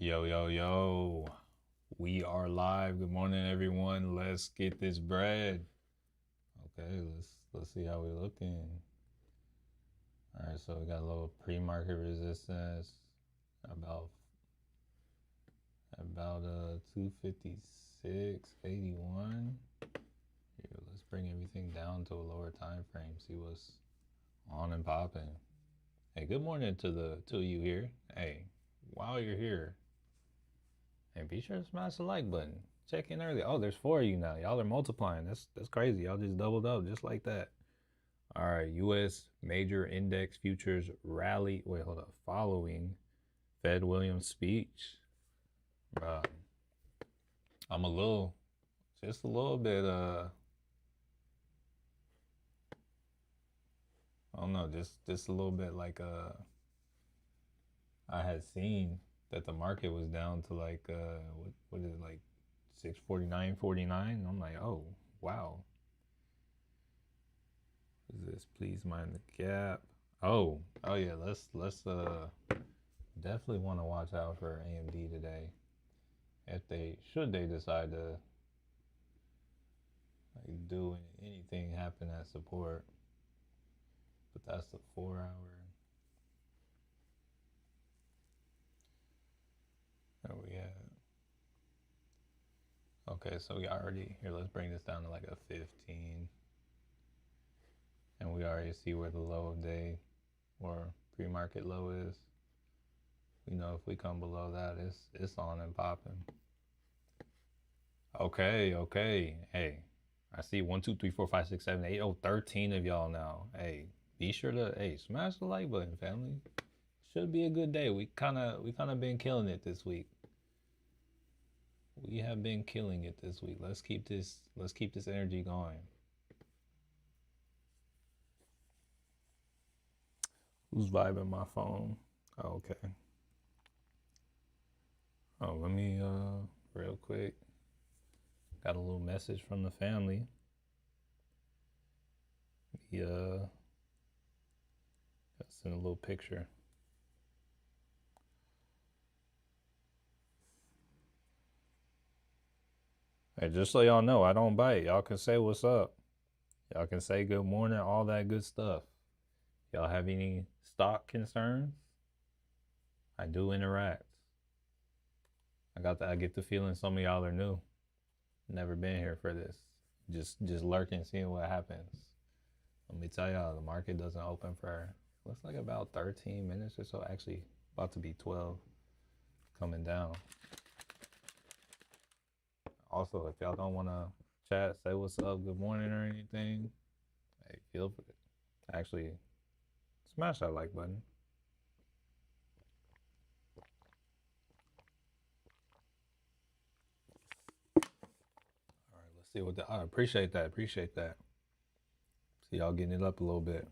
Yo, yo, yo. We are live. Good morning, everyone. Let's get this bread. Okay, let's see how we're looking. All right, so we got a little pre-market resistance about 256.81. Here, let's bring everything down to a lower time frame. See what's on and popping. Hey, good morning to you here. Hey, while you're here, and be sure to smash the like button. Check in early. Oh, there's four of you now. Y'all are multiplying. That's crazy. Y'all just doubled up just like that. All right, U.S. major index futures rally. Wait, hold up. Following Fed Williams' speech, bruh, I'm just a little bit. I don't know, just a little bit like I had seen that the market was down to like what is it like 649.49. I'm like, oh wow, is this please mind the gap? Oh yeah, let's definitely want to watch out for AMD today. If they decide to like do anything happen at support, but that's the 4 hour. Oh yeah. Okay, so we already here. Let's bring this down to like a 15, and we already see where the low of day or pre-market low is. We know if we come below that, it's on and popping. Okay. Hey, I see 1, 2, 3, 4, 5, 6, 7, 8. Oh, 13 of y'all now. Hey, be sure to smash the like button, family. Should be a good day. We kinda been killing it this week. We have been killing it this week. Let's keep this energy going. Who's vibing my phone? Oh, okay. Oh, let me real quick. Got a little message from the family. Yeah, send a little picture. Hey, just so y'all know, I don't bite. Y'all can say what's up. Y'all can say good morning, all that good stuff. Y'all have any stock concerns? I do interact. I get the feeling some of y'all are new. Never been here for this. Just lurking, seeing what happens. Let me tell y'all, the market doesn't open for looks like about 13 minutes or so. Actually, about to be 12, coming down. Also, if y'all don't want to chat, say what's up, good morning, or anything, hey, feel free. Actually, smash that like button. All right, let's see what I appreciate that. Appreciate that. See y'all getting it up a little bit.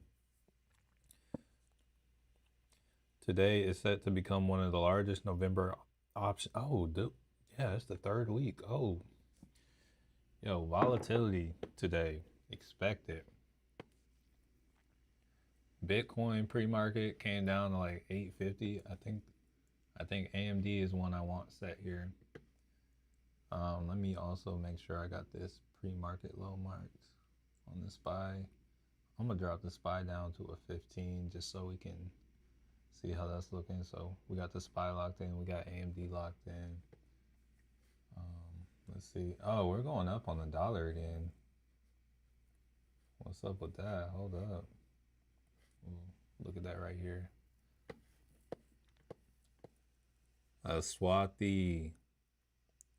Today is set to become one of the largest November option. Oh, dude. Yeah, it's the third week. Oh, yo, volatility today. Expect it. Bitcoin pre-market came down to like 850. I think AMD is one I want set here. Let me also make sure I got this pre-market low marked on the SPY. I'm gonna drop the SPY down to a 15 just so we can see how that's looking. So we got the SPY locked in, we got AMD locked in. Let's see. Oh, we're going up on the dollar again. What's up with that? Hold up. Ooh, look at that right here. Swati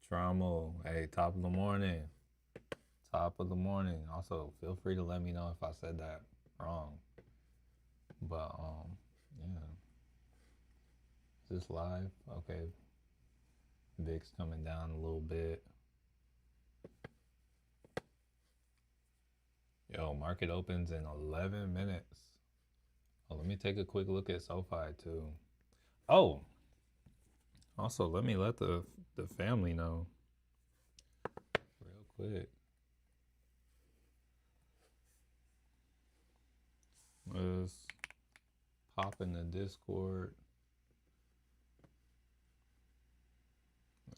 Tramo. Hey, top of the morning. Top of the morning. Also, feel free to let me know if I said that wrong. But yeah. Is this live? Okay. VIX coming down a little bit. Yo, market opens in 11 minutes. Oh, let me take a quick look at SoFi too. Oh, also let me let the family know real quick. Let's pop in the Discord.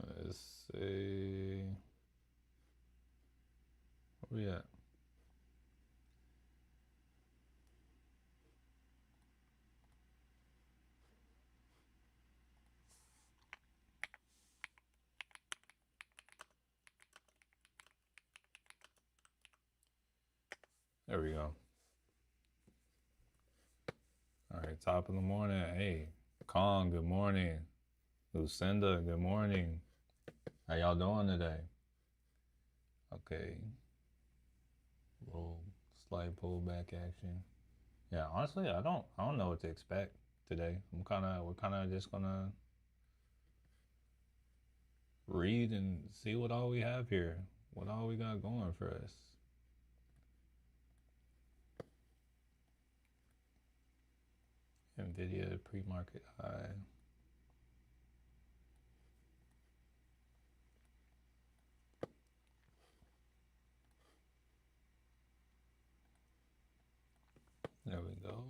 Let's see. Where we at? There we go. All right, top of the morning. Hey, Kong, good morning. Lucinda, good morning. How y'all doing today? Okay. Little slight pullback action. Yeah, honestly, I don't know what to expect today. We're kinda just gonna read and see what all we have here. What all we got going for us. Nvidia pre-market high. There we go.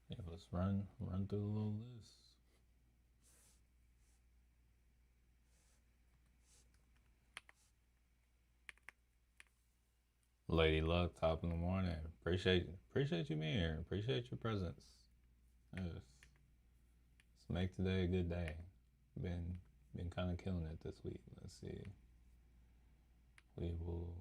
Yeah, let's run through the little list. Lady Luck, top of the morning. Appreciate you being here. Appreciate your presence. Yes. Let's make today a good day. Been kind of killing it this week. Let's see. We will.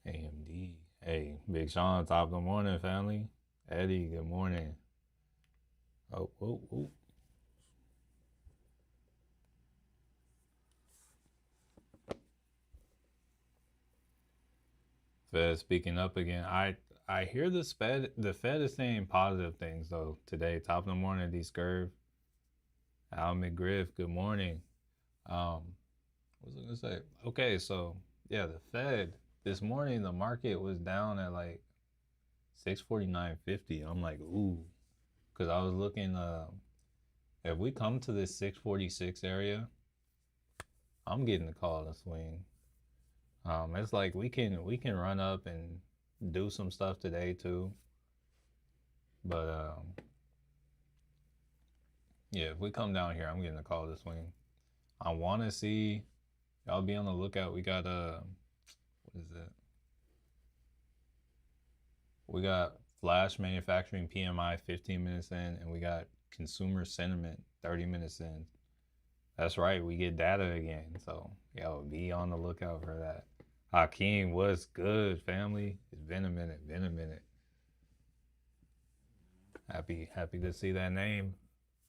AMD. Hey, Big Sean, top of the morning, family. Eddie, good morning. Oh, oh, oh. Fed speaking up again. I hear the Fed is saying positive things though today. Top of the morning, D Scurv. Al McGriff, good morning. Um, what was I gonna say? Okay, so yeah, the Fed this morning the market was down at like 649.50. I'm like, ooh, because I was looking. If we come to this 646 area, I'm getting the call to swing. It's like we can run up and do some stuff today too, but yeah, if we come down here, I'm getting the call to swing. I want to see y'all be on the lookout. We got what is it? We got flash manufacturing PMI 15 minutes in, and we got consumer sentiment 30 minutes in. That's right, we get data again. So, yo, be on the lookout for that. Hakeem, what's good, family? It's been a minute, been a minute. Happy to see that name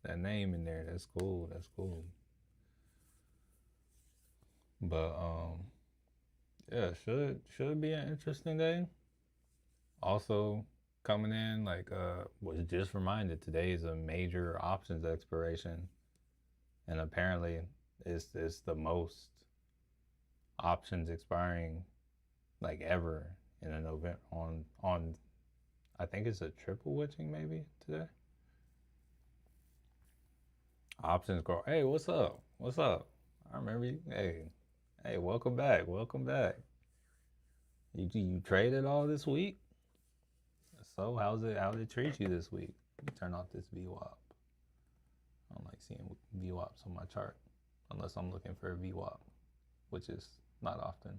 in there. That's cool. That's cool. But yeah, should be an interesting day. Also coming in, like was just reminded today is a major options expiration, and apparently it's the most options expiring like ever in an event on I think it's a triple witching maybe today. Options grow. Hey, what's up? What's up? I remember you. Hey, welcome back. Welcome back. You traded all this week? So how did it treat you this week? Let me turn off this VWAP. I don't like seeing VWAPs on my chart unless I'm looking for a VWAP, which is not often.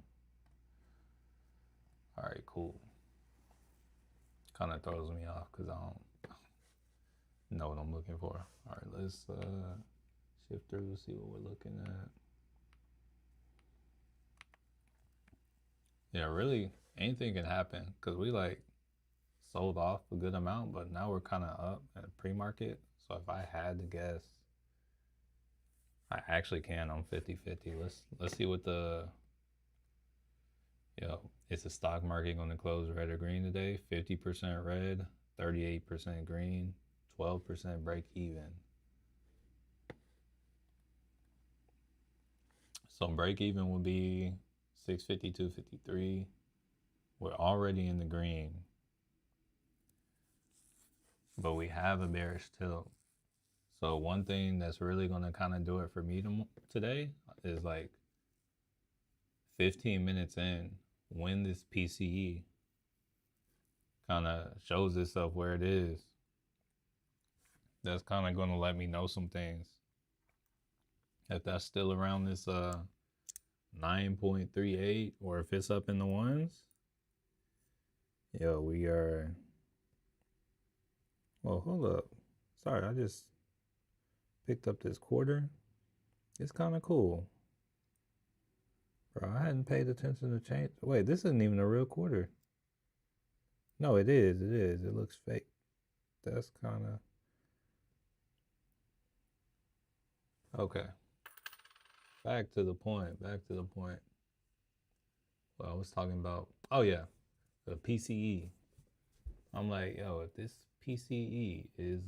All right, cool. Kind of throws me off because I don't know what I'm looking for. All right, let's shift through, see what we're looking at. Yeah, really, anything can happen because we like sold off a good amount, but now we're kind of up at pre-market. So if I had to guess, I actually can. I'm 50-50. Let's see what the is the stock market going to close red or green today? 50% red, 38% green, 12% break even. So break even will be 652.53. We're already in the green, but we have a bearish tilt. So one thing that's really going to kind of do it for me today is like 15 minutes in, when this PCE kind of shows itself where it is, that's kind of going to let me know some things. If that's still around this 9.38, or if it's up in the ones, yo, we are. Well, hold up. Sorry, I just picked up this quarter. It's kind of cool. Bro, I hadn't paid attention to change. Wait, this isn't even a real quarter. No, it is. It is. It looks fake. That's kind of... Okay. Back to the point. Back to the point. Well, I was talking about... Oh, yeah. The PCE. I'm like, yo, if this PCE is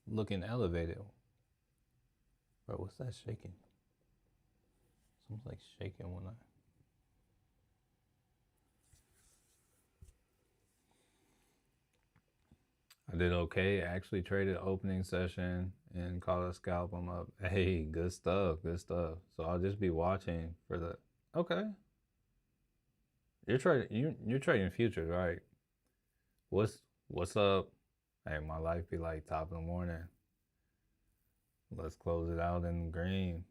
looking elevated... Bro, what's that shaking? Something's like shaking when I did okay. I actually traded opening session and caught a scalp. I'm up. Hey, good stuff. Good stuff. So I'll just be watching for the... Okay. You're trading futures, right? What's up? Hey, my life be like top of the morning. Let's close it out in green.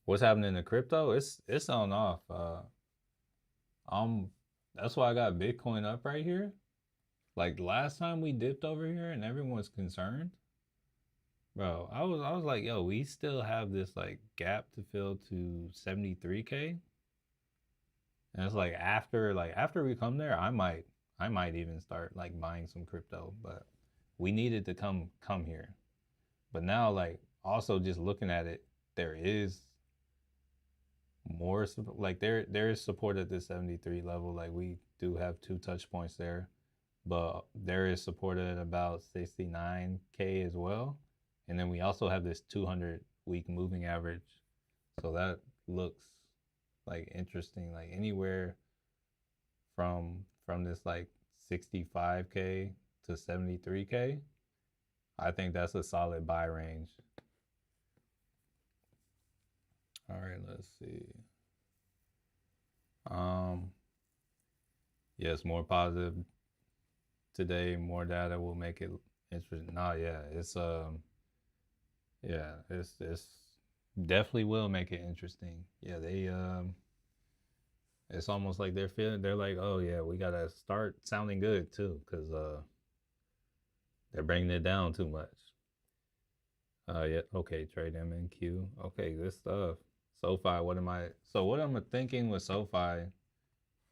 What's happening in crypto? It's on off. That's why I got Bitcoin up right here. Like last time we dipped over here and everyone's concerned. Bro, I was like, yo, we still have this like gap to fill to 73K. And it's like after we come there, I might even start like buying some crypto, but we needed to come here. But now, like, also just looking at it, there is more, like there is support at the 73 level. Like we do have 2 touch points there, but there is support at about 69K as well. And then we also have this 200-week moving average. So that looks like interesting, like anywhere from this like 65K to 73K. I think that's a solid buy range. All right, let's see. Yes, more positive today. More data will make it interesting. No, yeah, it's definitely will make it interesting. Yeah, they it's almost like they're like, oh yeah, we gotta start sounding good too, because they're bringing it down too much. Yeah, okay, trade MNQ. Okay, good stuff. SoFi, what am I thinking with SoFi?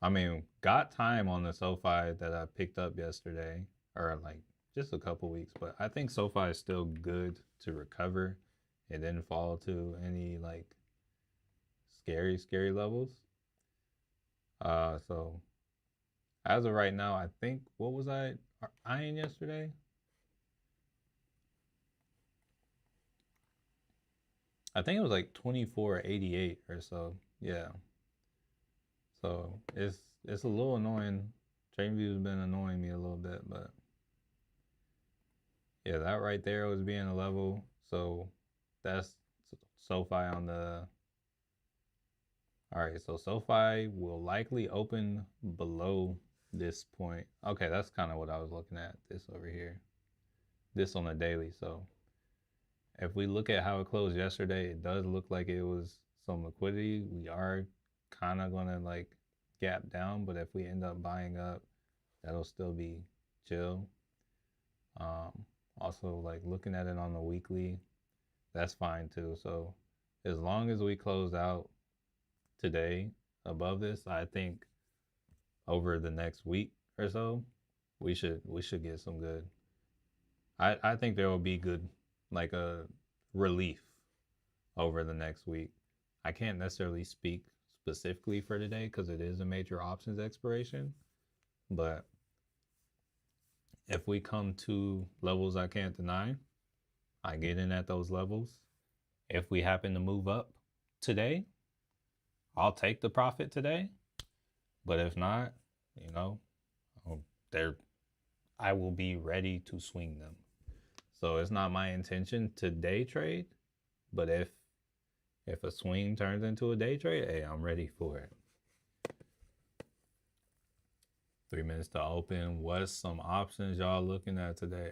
I mean, got time on the SoFi that I picked up yesterday, or like just a couple weeks, but I think SoFi is still good to recover. It didn't fall to any like scary levels. So as of right now, I think, what was I eyeing yesterday? I think it was like 24.88 or so. Yeah. So it's a little annoying. TradingView has been annoying me a little bit, but yeah, that right there was being a level. So that's SoFi on the... All right, so SoFi will likely open below this point. Okay, that's kind of what I was looking at, this over here. This on the daily. So if we look at how it closed yesterday, it does look like it was some liquidity. We are kind of going to like gap down, but if we end up buying up, that'll still be chill. Also, like looking at it on the weekly, that's fine too. So as long as we close out today above this, I think over the next week or so, we should get some good. I think there will be good, like a relief over the next week. I can't necessarily speak specifically for today because it is a major options expiration, but if we come to levels I can't deny, I get in at those levels. If we happen to move up today, I'll take the profit today. But if not, you know, I will be ready to swing them. So it's not my intention to day trade, but if a swing turns into a day trade, hey, I'm ready for it. 3 minutes to open. What's some options y'all looking at today?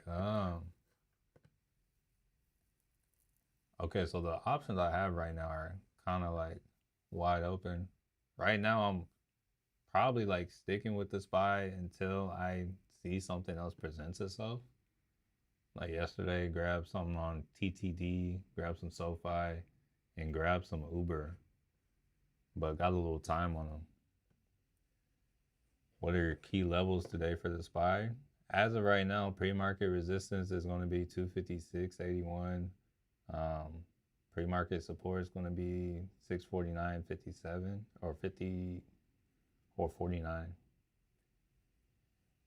Okay, so the options I have right now are kind of like wide open. Right now, I'm probably like sticking with the SPY until I see something else presents itself. Like yesterday, grab something on TTD, grab some SoFi, and grab some Uber, but got a little time on them. What are your key levels today for the SPY? As of right now, pre-market resistance is going to be 256.81. Pre-market support is going to be 649.57 or 50 or 49.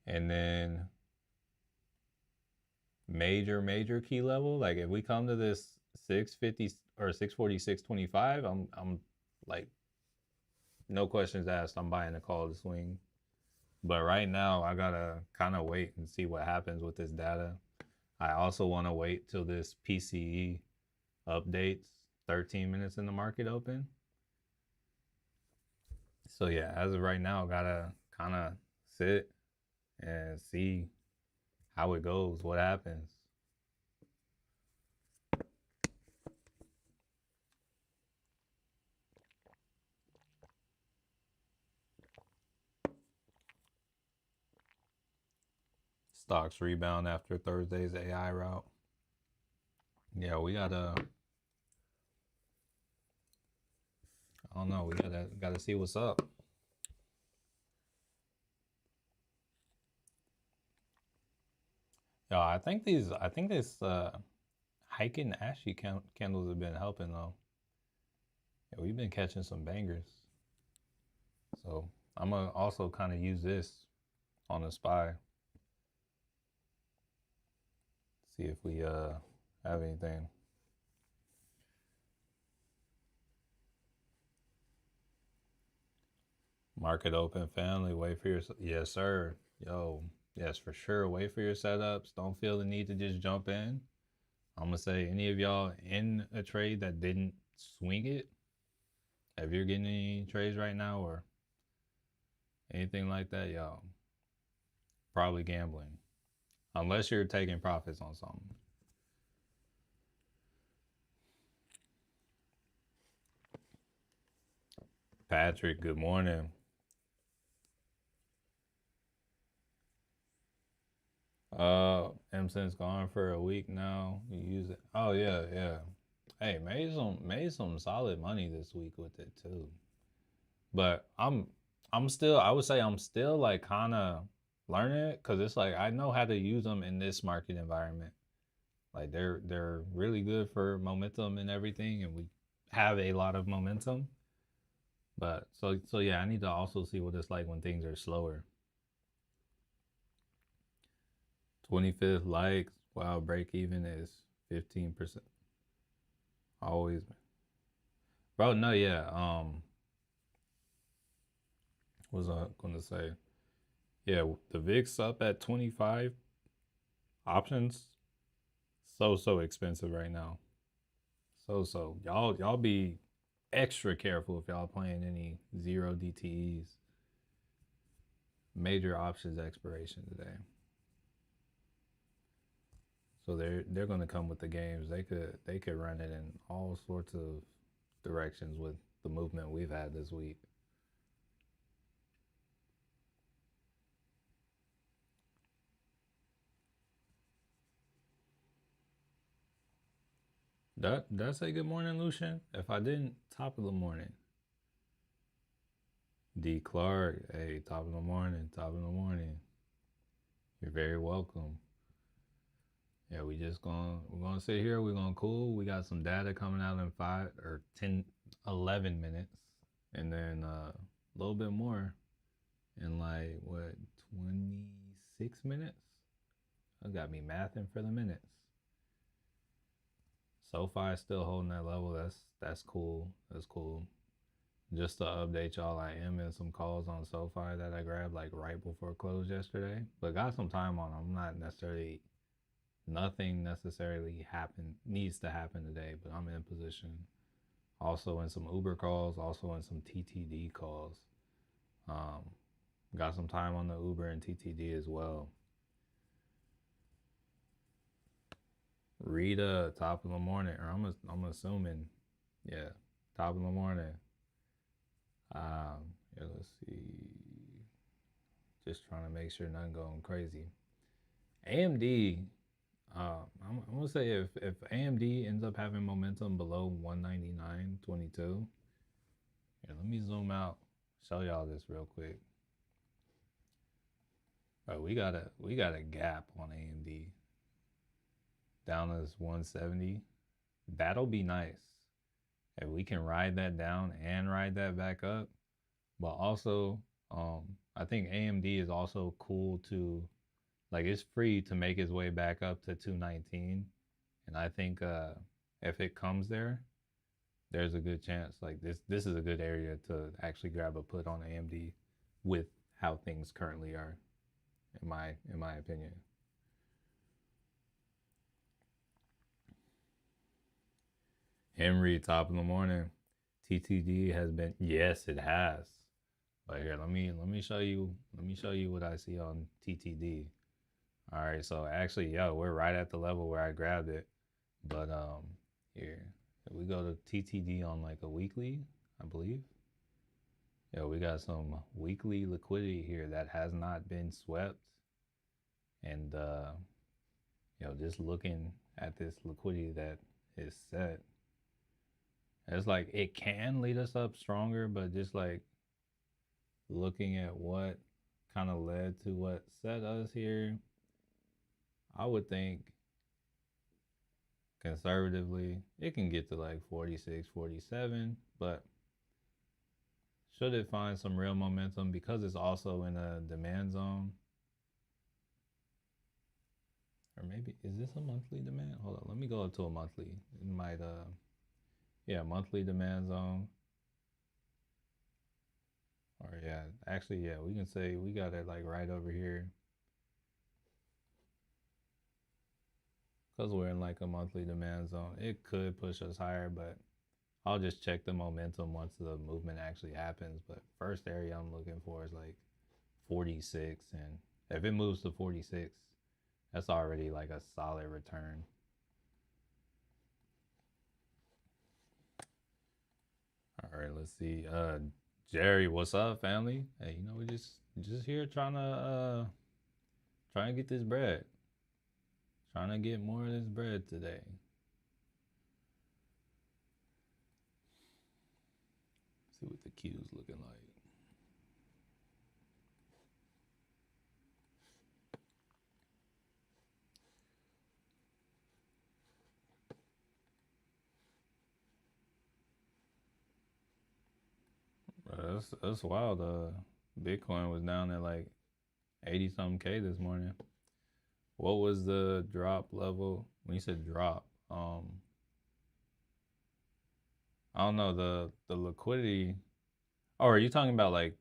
And then major key level, like if we come to this 650 or 646.25, I'm like no questions asked, I'm buying a call to swing. But right now I gotta kind of wait and see what happens with this data. I also want to wait till this PCE updates 13 minutes in the market open. So yeah, as of right now, gotta kind of sit and see how it goes, what happens. Stocks rebound after Thursday's AI route. Yeah, we gotta. I don't know. We gotta see what's up. Yo, I think this hiking ashy candles have been helping though. Yeah, we've been catching some bangers. So I'm gonna also kind of use this on the SPY. See if we have anything. Market open, family. Wait for your yes, sir. Yo, yes, for sure. Wait for your setups. Don't feel the need to just jump in. I'm gonna say any of y'all in a trade that didn't swing it, if you're getting any trades right now or anything like that, y'all probably gambling. Unless you're taking profits on something. Patrick, good morning. Emerson's gone for a week now. You use it. Oh yeah. Hey, made some solid money this week with it too. But I'm still, I would say I'm still like kind of learning it because it's like I know how to use them in this market environment. Like they're really good for momentum and everything, and we have a lot of momentum. But so yeah, I need to also see what it's like when things are slower. 25th likes. Wow, break even is 15%. Always, bro. No, yeah. Was I gonna say? Yeah, the VIX up at 25. Options so expensive right now. So y'all be extra careful if y'all playing any zero DTEs. Major options expiration today. So they're gonna come with the games. They could run it in all sorts of directions with the movement we've had this week. Did I say good morning, Lucian? If I didn't, top of the morning. D Clark, hey, top of the morning, top of the morning. You're very welcome. Yeah, we're gonna sit here, we're gonna cool. We got some data coming out in 5 or 10, 11 minutes. And then a little bit more in like what 26 minutes? That got me mathing for the minutes. SoFi is still holding that level. That's cool. That's cool. Just to update y'all, I am in some calls on SoFi that I grabbed like right before close yesterday, but got some time on them. I'm not necessarily, nothing necessarily needs to happen today, but I'm in position. Also in some Uber calls, also in some TTD calls. Got some time on the Uber and TTD as well. Rita, top of the morning, or I'm assuming, yeah, top of the morning. Yeah, let's see. Just trying to make sure nothing going crazy. AMD, I'm gonna say if AMD ends up having momentum below 199.22, here, let me zoom out, show y'all this real quick. All right, we got a gap on AMD down as 170. That'll be nice if we can ride that down and ride that back up. But also, I think AMD is also cool to, like, it's free to make its way back up to 219. And I think if it comes there, there's a good chance. Like this is a good area to actually grab a put on AMD with how things currently are, in my opinion. Henry, top of the morning. TTD has been, yes, it has. But here, let me show you what I see on TTD. All right, so actually, yeah, we're right at the level where I grabbed it. But here, if we go to TTD on like a weekly, I believe. Yeah, we got some weekly liquidity here that has not been swept. And just looking at this liquidity that is set, it's like it can lead us up stronger, but just like looking at what kind of led to what set us here, I would think conservatively it can get to like 46, 47, but should it find some real momentum because it's also in a demand zone? Or maybe, is this a monthly demand? Hold on, let me go up to a monthly. It might, yeah, monthly demand zone. Or yeah, actually, yeah, we can say we got it like right over here. Because we're in like a monthly demand zone. It could push us higher, but I'll just check the momentum once the movement actually happens. But first area I'm looking for is like 46. And if it moves to 46, that's already like a solid return. All right, let's see. Jerry, what's up, family? Hey, we just here trying to get this bread. Trying to get more of this bread today. See what the queue's looking like. That's wild. Bitcoin was down at like 80 something K this morning. What was the drop level? When you said drop, I don't know the liquidity. Oh, are you talking about like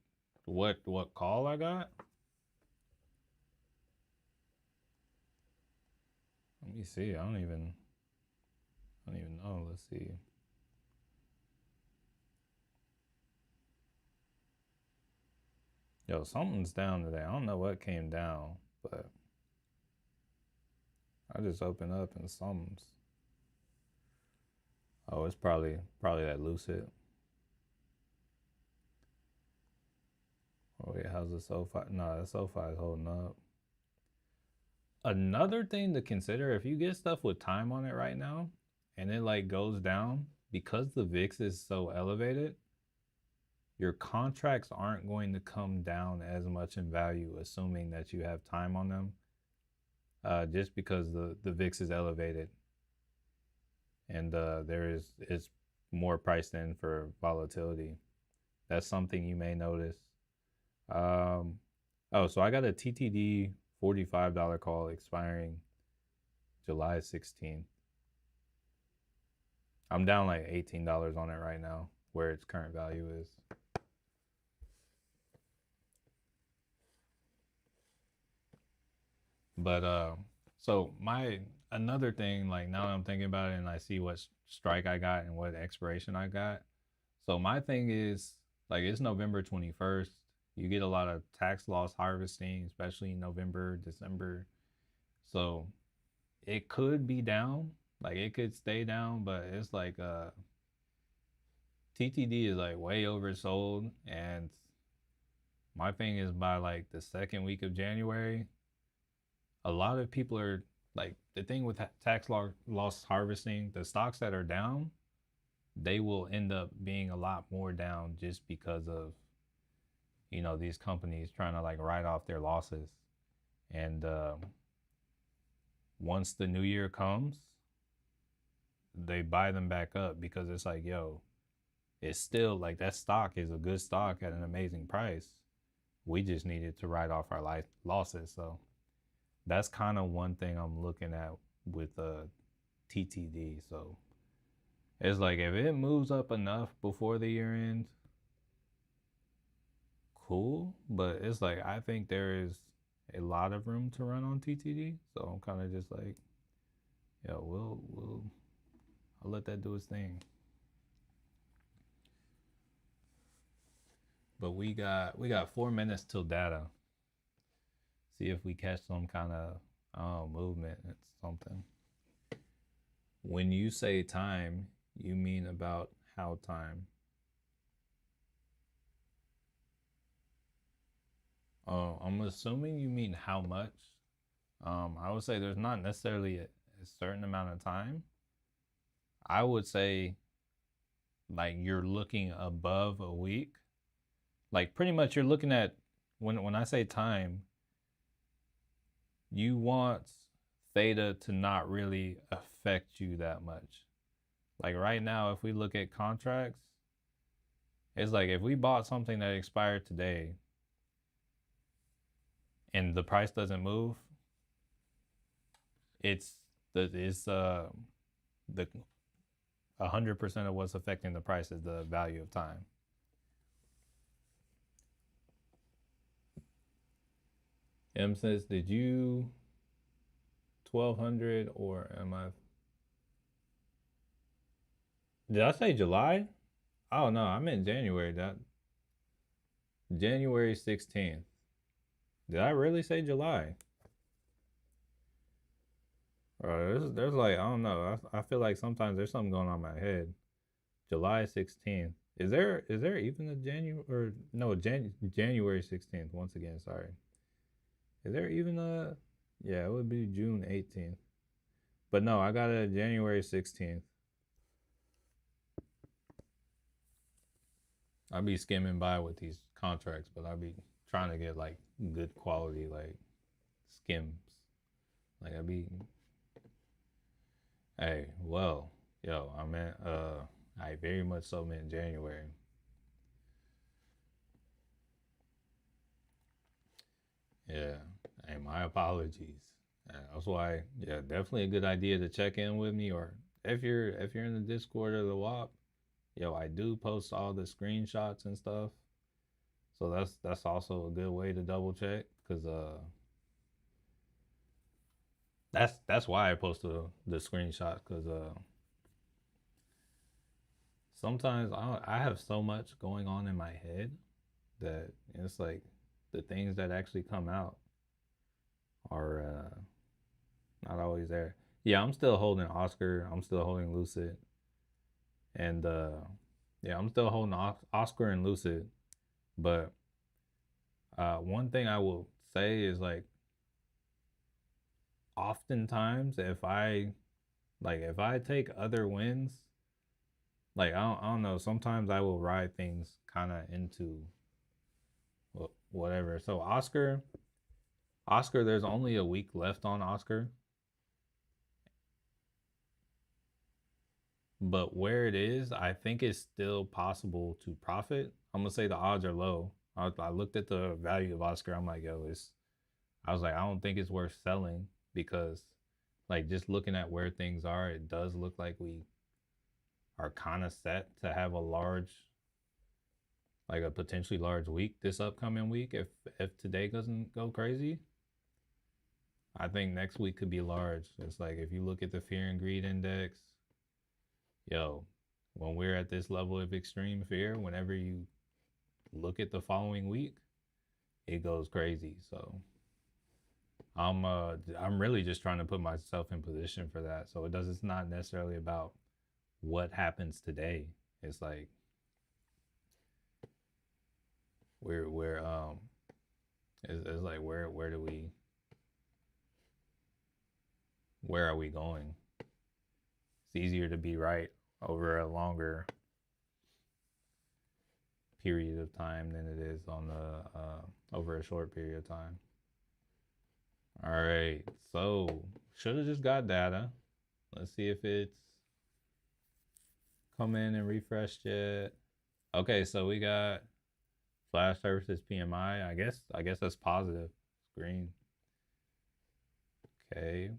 what call I got? Let me see. I don't even know. Let's see. Yo, something's down today. I don't know what came down, but I just opened up and something's. Oh, it's probably that Lucid. Oh wait, how's the SoFi? No, the SoFi is holding up. Another thing to consider, if you get stuff with time on it right now and it like goes down, because the VIX is so elevated, your contracts aren't going to come down as much in value, assuming that you have time on them, just because the VIX is elevated and it's more priced in for volatility. That's something you may notice. So I got a TTD $45 call expiring July 16th. I'm down like $18 on it right now, where its current value is. But so another thing, like now that I'm thinking about it and I see what strike I got and what expiration I got. So my thing is like it's November 21st. You get a lot of tax loss harvesting, especially in November, December. So it could be down, like it could stay down, but it's like TTD is like way oversold, and my thing is by like the second week of January, a lot of people are like the thing with tax loss harvesting, the stocks that are down, they will end up being a lot more down just because of these companies trying to like write off their losses. And once the new year comes, they buy them back up because it's like, yo, it's still like that stock is a good stock at an amazing price. We just needed to write off our life losses. So that's kind of one thing I'm looking at with TTD. So it's like if it moves up enough before the year ends, cool. But it's like I think there is a lot of room to run on TTD. So I'm kind of just like, yo, I'll let that do its thing. But we got 4 minutes till data. See if we catch some kind of movement. It's something. When you say time, you mean about how time? Oh, I'm assuming you mean how much. I would say there's not necessarily a certain amount of time. I would say like you're looking above a week. Like pretty much you're looking at when I say time, you want theta to not really affect you that much. Like right now, if we look at contracts, it's like if we bought something that expired today and the price doesn't move, it's the 100% of what's affecting the price is the value of time. M says, did you 1200 or am I? Did I say July? Oh no, I meant January. That January 16th. Did I really say July? There's like I don't know. I feel like sometimes there's something going on in my head. July 16th. Is there even a January or no January 16th? Once again, sorry. Is there even a? Yeah, it would be June 18th. But no, I got a January 16th. I'll be skimming by with these contracts, but I'll be trying to get like good quality like skims. Like I be hey, well, yo, I meant I very much so meant January. Yeah. Hey, my apologies. That's why, yeah, definitely a good idea to check in with me, or if you're in the Discord or the WAP, yo, I do post all the screenshots and stuff. So that's also a good way to double check because that's why I post the screenshots because sometimes I have so much going on in my head that it's like the things that actually come out are not always there. Yeah, I'm still holding Oscar. I'm still holding Lucid, and yeah, I'm still holding Oscar and Lucid. But one thing I will say is like, oftentimes if I take other wins, like I don't know, sometimes I will ride things kind of into whatever. So Oscar, there's only a week left on Oscar. But where it is, I think it's still possible to profit. I'm gonna say the odds are low. I looked at the value of Oscar. I'm like, yo, I was like, I don't think it's worth selling because, like, just looking at where things are, it does look like we are kind of set to have a potentially large week this upcoming week. If today doesn't go crazy, I think next week could be large. It's like if you look at the fear and greed index, yo, when we're at this level of extreme fear, whenever you look at the following week, it goes crazy. So I'm really just trying to put myself in position for that. So it's not necessarily about what happens today. It's like we're it's like where do we where are we going? It's easier to be right over a longer period of time than it is on the over a short period of time. All right, so should have just got data. Let's see if it's come in and refreshed yet. Okay, so we got flash services PMI. I guess that's positive. It's green. Okay.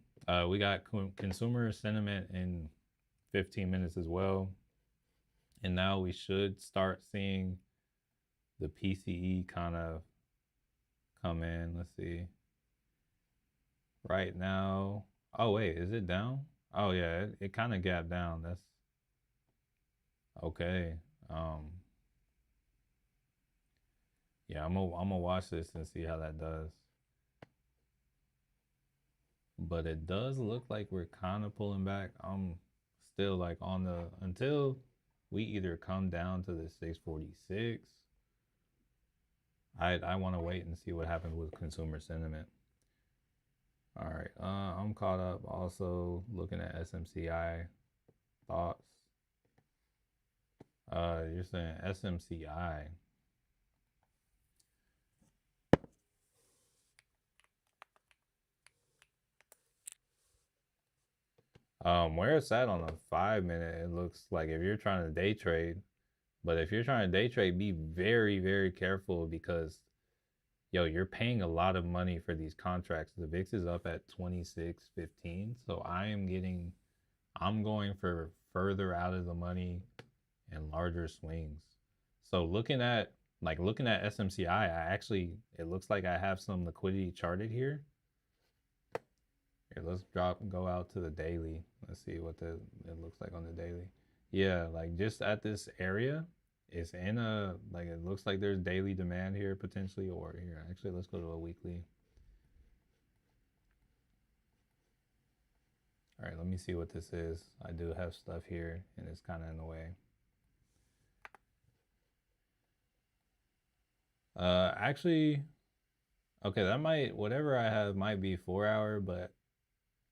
We got consumer sentiment in 15 minutes as well. And now we should start seeing the PCE kind of come in. Let's see. Right now. Oh, wait, is it down? Oh, yeah, it kind of gapped down. That's okay. Yeah, I'm gonna watch this and see how that does. But it does look like we're kind of pulling back. I'm still like on the until we either come down to the 646. I want to wait and see what happens with consumer sentiment. All right, I'm caught up. Also looking at SMCI thoughts. You're saying SMCI. Where it's at on a 5 minute, it looks like if you're trying to day trade, but if you're trying to day trade, be very, very careful because yo, you're paying a lot of money for these contracts. The VIX is up at 26.15, so I'm going for further out of the money and larger swings. So looking at SMCI, it looks like I have some liquidity charted here. Here, let's go out to the daily. Let's see what it looks like on the daily. Yeah, like just at this area, it's in it looks like there's daily demand here potentially, or here, actually, let's go to a weekly. All right, let me see what this is. I do have stuff here and it's kind of in the way. Actually, okay, whatever I have might be 4 hour, but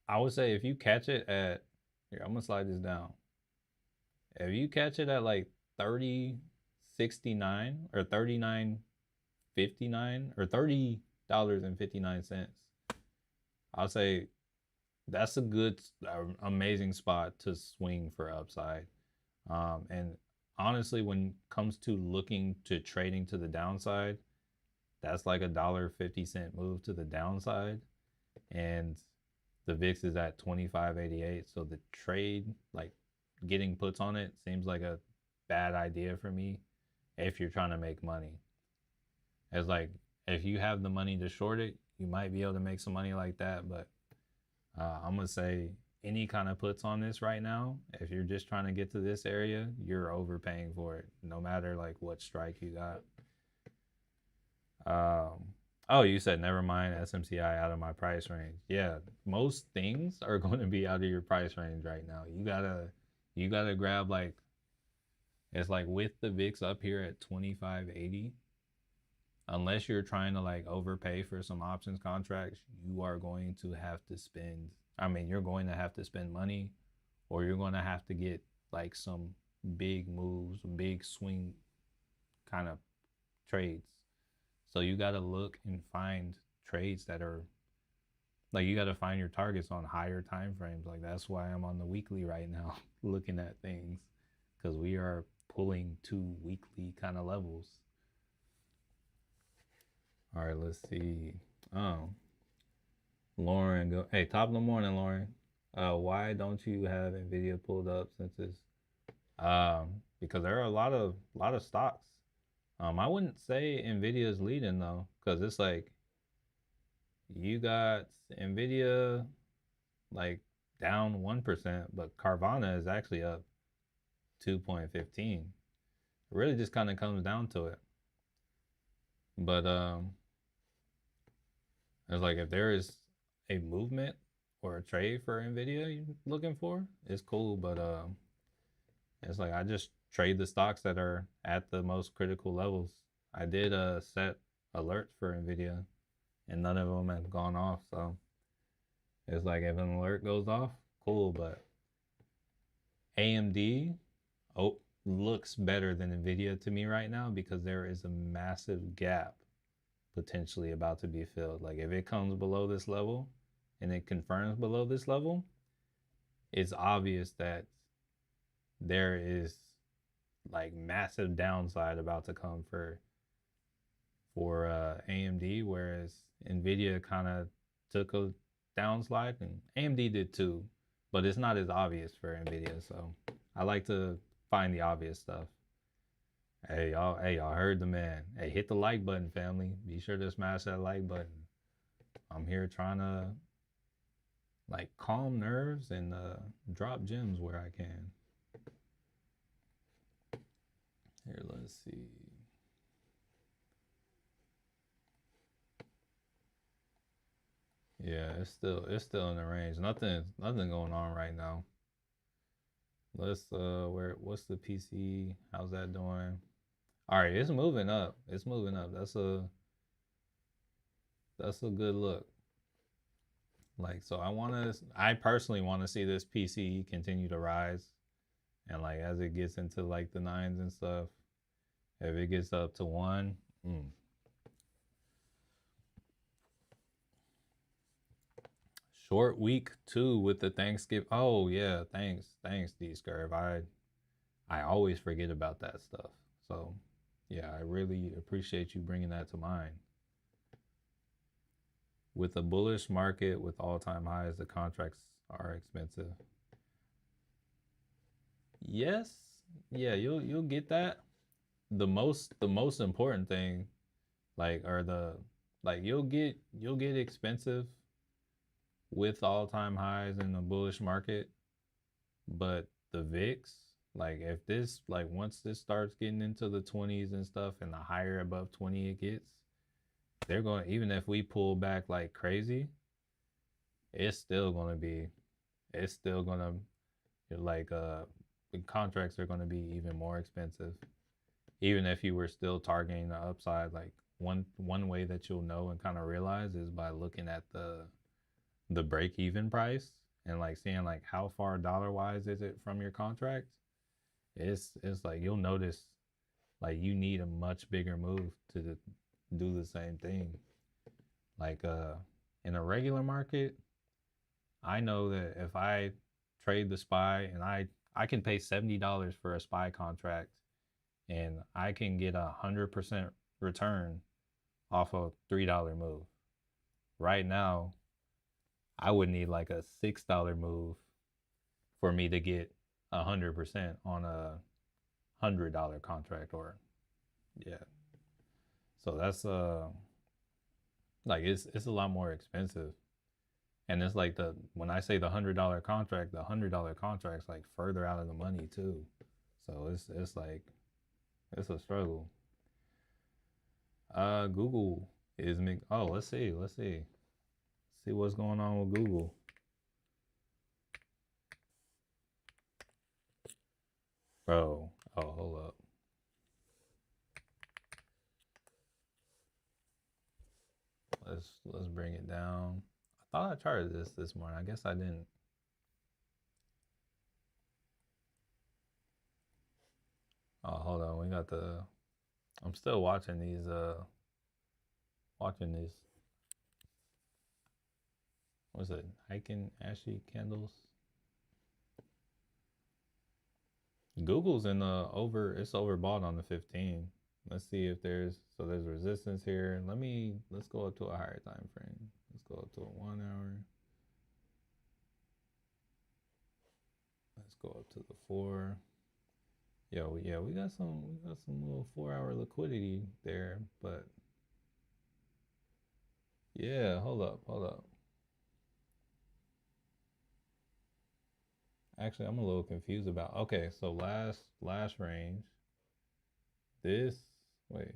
I would say if you catch it at, here, I'm gonna slide this down. If you catch it at like 30.69 or 39.59 or $30.59, I'll say that's a good, amazing spot to swing for upside. And honestly, when it comes to looking to trading to the downside, that's like $1.50 move to the downside, and the VIX is at 25.88. So the trade, like getting puts on it, seems like a bad idea for me if you're trying to make money. It's like if you have the money to short it, you might be able to make some money like that. But I'm gonna say any kind of puts on this right now, if you're just trying to get to this area, you're overpaying for it, no matter like what strike you got. Oh, you said never mind SMCI out of my price range. Yeah, most things are going to be out of your price range right now. You gotta grab like, it's like with the VIX up here at 25.80, unless you're trying to like overpay for some options contracts, you are going to have to spend, you're going to have to spend money, or you're going to have to get like some big moves, big swing kind of trades. So you got to look and find trades that are like, you got to find your targets on higher time frames. Like that's why I'm on the weekly right now looking at things, because we are pulling to weekly kind of levels. All right, let's see. Lauren, go. Hey, top of the morning, Lauren. Why don't you have Nvidia pulled up since it's because there are a lot of stocks. I wouldn't say Nvidia is leading though, because it's like you got Nvidia like down 1%, but Carvana is actually up 2.15. It really just kind of comes down to it. But It's like if there is a movement or a trade for Nvidia you're looking for, it's cool, but it's like I just trade the stocks that are at the most critical levels. I did set alerts for Nvidia, and none of them have gone off. So it's like if an alert goes off, cool. But AMD, oh, looks better than Nvidia to me right now because there is a massive gap potentially about to be filled. Like if it comes below this level and it confirms below this level, it's obvious that there is like massive downside about to come for AMD, whereas Nvidia kind of took a downslide, and AMD did too, but it's not as obvious for Nvidia. So I like to find the obvious stuff. Hey y'all heard the man. Hey, hit the like button, family. Be sure to smash that like button. I'm here trying to like calm nerves and drop gems where I can. Here, let's see. Yeah, it's still in the range. Nothing going on right now. Let's what's the PC? How's that doing? All right, it's moving up. It's moving up. That's a good look. Like so I personally want to see this PC continue to rise, and like as it gets into like the nines and stuff, if it gets up to one, short week too with the Thanksgiving. Oh yeah, thanks D Scurv. I always forget about that stuff. So yeah, I really appreciate you bringing that to mind. With a bullish market with all-time highs, the contracts are expensive. Yes, yeah, you'll get that. The most important thing, like, are the like you'll get expensive with all-time highs in the bullish market, but the VIX, like if this like once this starts getting into the 20s and stuff, and the higher above 20 it gets, they're going, even if we pull back like crazy, it's still going to be it's still going to like the contracts are going to be even more expensive, even if you were still targeting the upside. Like one way that you'll know and kind of realize is by looking at the break even price, and like seeing like how far dollar wise is it from your contract. It's like you'll notice like you need a much bigger move to do the same thing. Like in a regular market, I know that if I trade the SPY, and I can pay $70 for a SPY contract, and I can get 100% return off a $3 move. Right now, I would need like a $6 move for me to get 100% on a $100 contract. Or yeah, so that's like it's a lot more expensive. And it's like when I say the $100 contract, the $100 contract's like further out of the money too. So it's like it's a struggle. Google is oh, let's see what's going on with Google. Bro, oh, hold up. Let's bring it down. I thought I charted this morning. I guess I didn't. Oh, hold on. We got I'm still watching these what's it? Hiking Ashy candles. Google's in it's overbought on the 15. Let's see if there's resistance here. Let's go up to a higher time frame. Let's go up to a 1 hour. Let's go up to the 4. Yo, yeah, we got some little 4-hour liquidity there, but yeah, hold up. Actually, I'm a little confused about. Okay, so last range. This wait.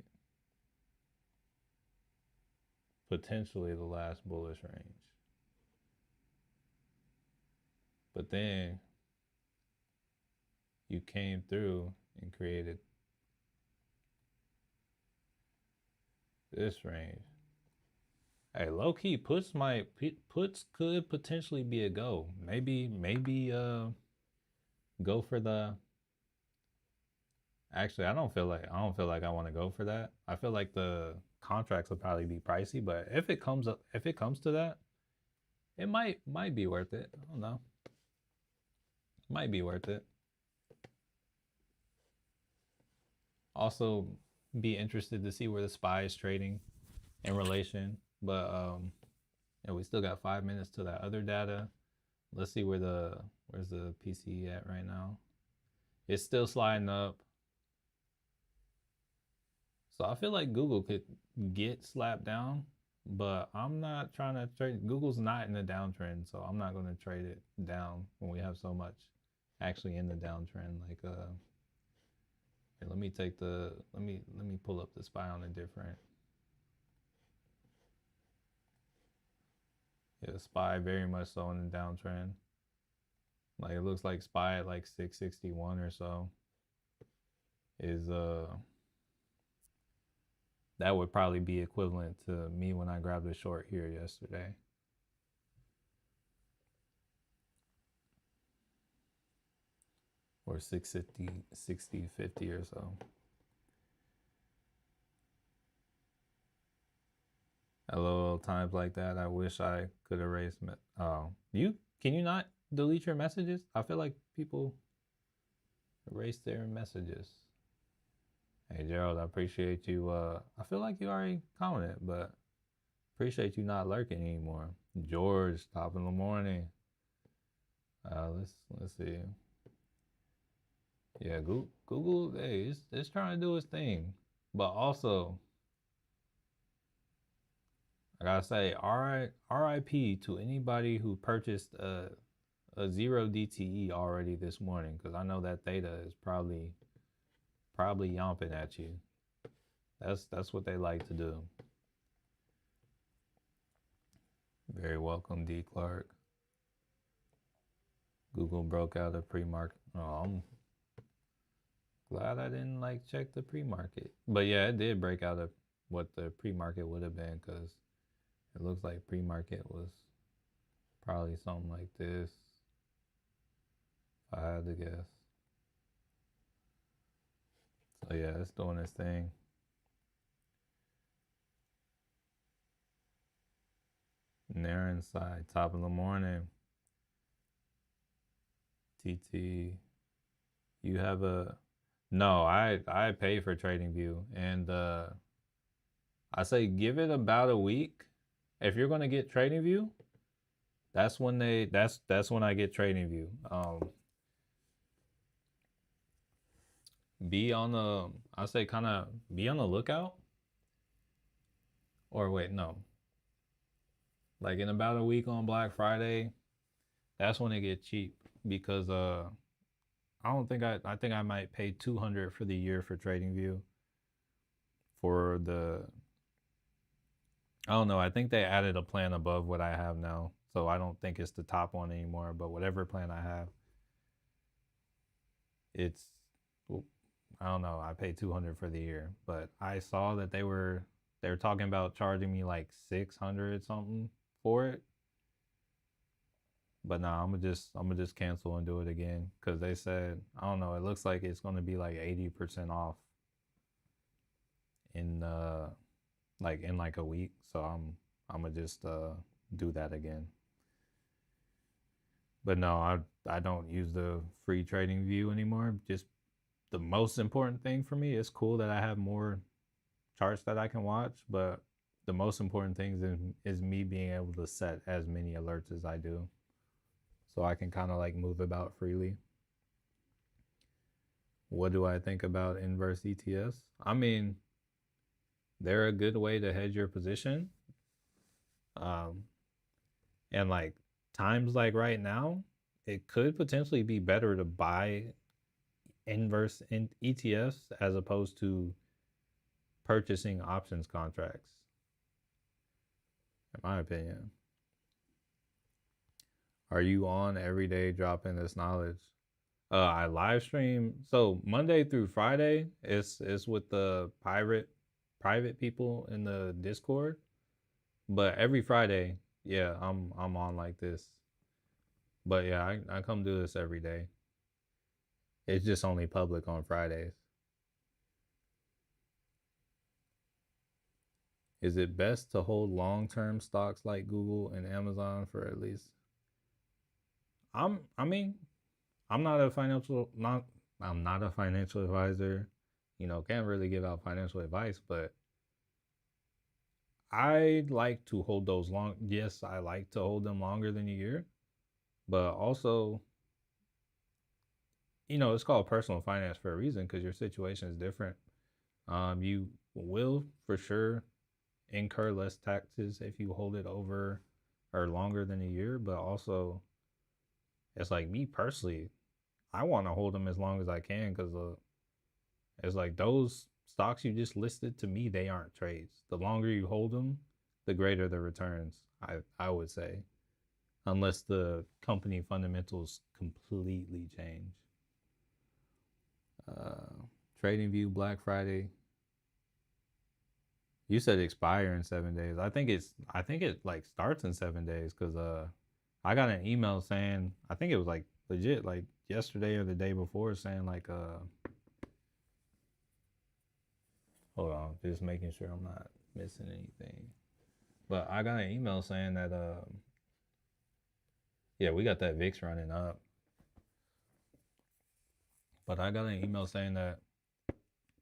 potentially the last bullish range. But then you came through and created this range. Hey, low key puts could potentially be a go. Maybe go for the. Actually, I don't feel like I want to go for that. I feel like the contracts will probably be pricey, but if it comes to that, it might be worth it. I don't know. Might be worth it. Also, be interested to see where the SPY is trading in relation. But yeah, we still got 5 minutes to that other data. Let's see where's the PCE at right now. It's still sliding up. So I feel like Google could get slapped down, but I'm not trying to trade. Google's not in the downtrend, so I'm not going to trade it down when we have so much actually in the downtrend. Like here, let me pull up the SPY on a different. Yeah, SPY very much so in the downtrend. Like it looks like SPY at like 661 or so is that would probably be equivalent to me when I grabbed a short here yesterday. Or 60, 50 or so. Hello, times like that, I wish I could erase. Can you not delete your messages? I feel like people erase their messages. Hey Gerald, I appreciate you. I feel like you already commented, but appreciate you not lurking anymore. George, top of the morning. Let's see. Yeah, Google, hey, it's trying to do its thing, but also I gotta say, RIP to anybody who purchased a 0 DTE already this morning, because I know that theta is probably yomping at you. That's what they like to do. Very welcome, D. Clark. Google broke out a pre-market. Oh, I'm glad I didn't check the pre-market. But yeah, it did break out of what the pre-market would have been, because it looks like pre-market was probably something like this, if I had to guess. So yeah, it's doing its thing. Nair inside, top of the morning. TT, you have a... No, I pay for TradingView, and I say give it about a week. If you're gonna get TradingView, that's when I get TradingView. Be on the... I say kind of be on the lookout. Or wait, no. Like in about a week on Black Friday, that's when it gets cheap, because I think I might pay $200 for the year for TradingView. For the... I don't know. I think they added a plan above what I have now, so I don't think it's the top one anymore. But whatever plan I have, it's... I don't know. I paid $200 for the year, but I saw that they were talking about charging me like $600 something for it. But nah, I'm gonna just cancel and do it again, because they said, I don't know, it looks like it's gonna be like 80% off in like a week. So I'm gonna just do that again. But no, I don't use the free TradingView anymore. Just the most important thing for me, it's cool that I have more charts that I can watch, but the most important thing is me being able to set as many alerts as I do, so I can kind of like move about freely. What do I think about inverse ETFs? I mean, they're a good way to hedge your position. And like times like right now, it could potentially be better to buy inverse in ETFs as opposed to purchasing options contracts. in my opinion. Are you on every day dropping this knowledge? I live stream so Monday through Friday is with the private people in the Discord. But every Friday, yeah, I'm on like this. But yeah, I come do this every day. It's just only public on Fridays. Is it best to hold long-term stocks like Google and Amazon for at least? I mean, I'm not a financial not I'm not a financial advisor. Can't really give out financial advice, but I like to hold those long. Yes, I like to hold them longer than a year, but also, it's called personal finance for a reason because your situation is different. You will for sure incur less taxes if you hold it over or longer than a year, but also it's like me personally, I want to hold them as long as I can because it's like those stocks you just listed to me, they aren't trades. The longer you hold them, the greater the returns. I would say, unless the company fundamentals completely change. Trading View Black Friday. You said expire in 7 days. I think it like starts in 7 days because I got an email saying I think it was like legit like yesterday or the day before saying like hold on, just making sure I'm not missing anything. But I got an email saying that yeah, we got that VIX running up. But I got an email saying that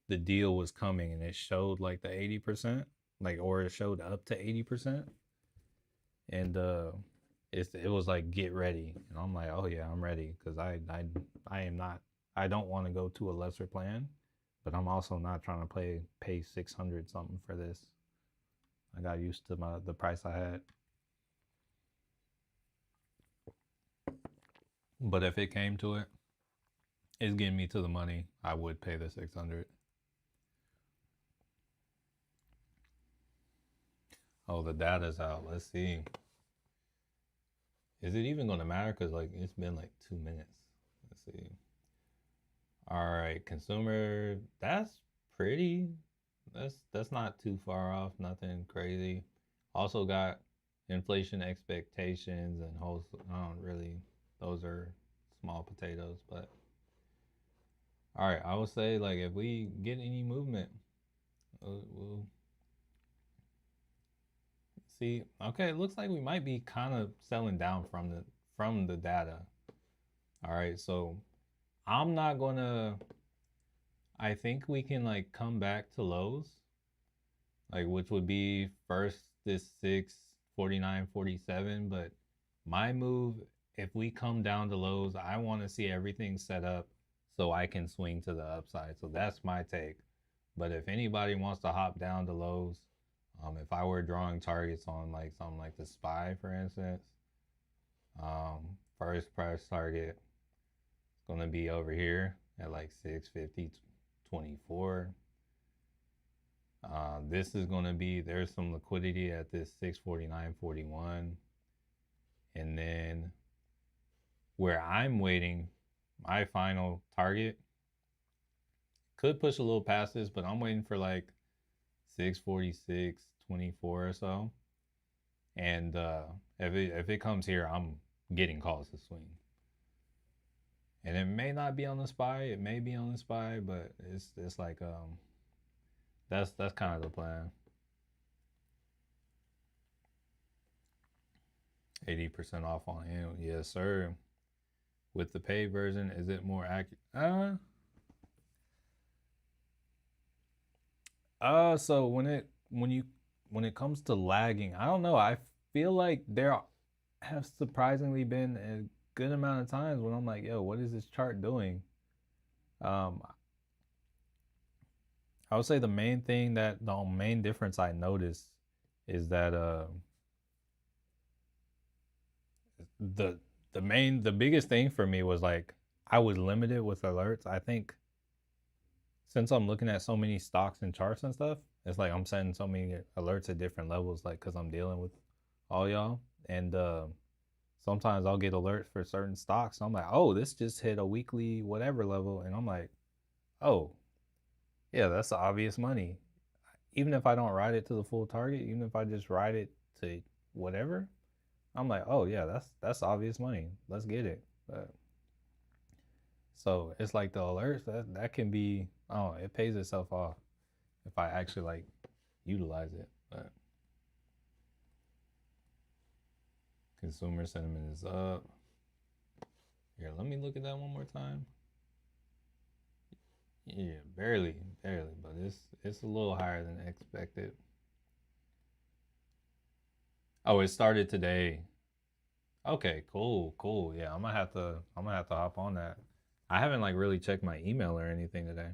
the deal was coming and it showed like the 80%, like or it showed up to 80%. And it was like get ready. And I'm like, "Oh yeah, I'm ready cuz I am not I don't want to go to a lesser plan, but I'm also not trying to pay 600 something for this. I got used to the price I had. But if it came to it, it's getting me to the money. I would pay the 600. Oh, the data's out. Let's see. Is it even going to matter? Because like it's been like 2 minutes. Let's see. All right, consumer. That's pretty. That's not too far off. Nothing crazy. Also got inflation expectations and whole. I don't really. Those are small potatoes, but all right. I would say like if we get any movement, we'll see. Okay, it looks like we might be kind of selling down from the data. All right, so I'm not gonna. I think we can like come back to lows, like which would be first this 649.47. But my move, if we come down to lows, I want to see everything set up so I can swing to the upside. So that's my take. But if anybody wants to hop down to lows, if I were drawing targets on like something like the SPY, for instance, first price target is going to be over here at like 650.24. This is going to be, there's some liquidity at this 649.41. And then where I'm waiting, my final target could push a little past this, but I'm waiting for like 646.24 or so. And if it comes here, I'm getting calls to swing. And it may not be on the SPY, it may be on the SPY, but it's like that's kind of the plan. 80% off on him, yes sir. With the paid version, is it more accurate? So when it comes to lagging, I don't know. I feel like there have surprisingly been a good amount of times when I'm like, yo, what is this chart doing? Um, I would say the main difference I noticed is that the biggest thing for me was like I was limited with alerts. I think since I'm looking at so many stocks and charts and stuff, it's like I'm setting so many alerts at different levels, like because I'm dealing with all y'all. And sometimes I'll get alerts for certain stocks. I'm like, oh, this just hit a weekly whatever level. And I'm like, oh, yeah, that's the obvious money. Even if I don't ride it to the full target, even if I just ride it to whatever, I'm like, oh yeah, that's obvious money. Let's get it. So it's like the alerts that can be, oh, it pays itself off if I actually like utilize it. But consumer sentiment is up. Here, let me look at that one more time. Yeah, barely, but it's a little higher than expected. Oh, it started today. Okay, cool. Yeah, I'm gonna have to hop on that. I haven't like really checked my email or anything today.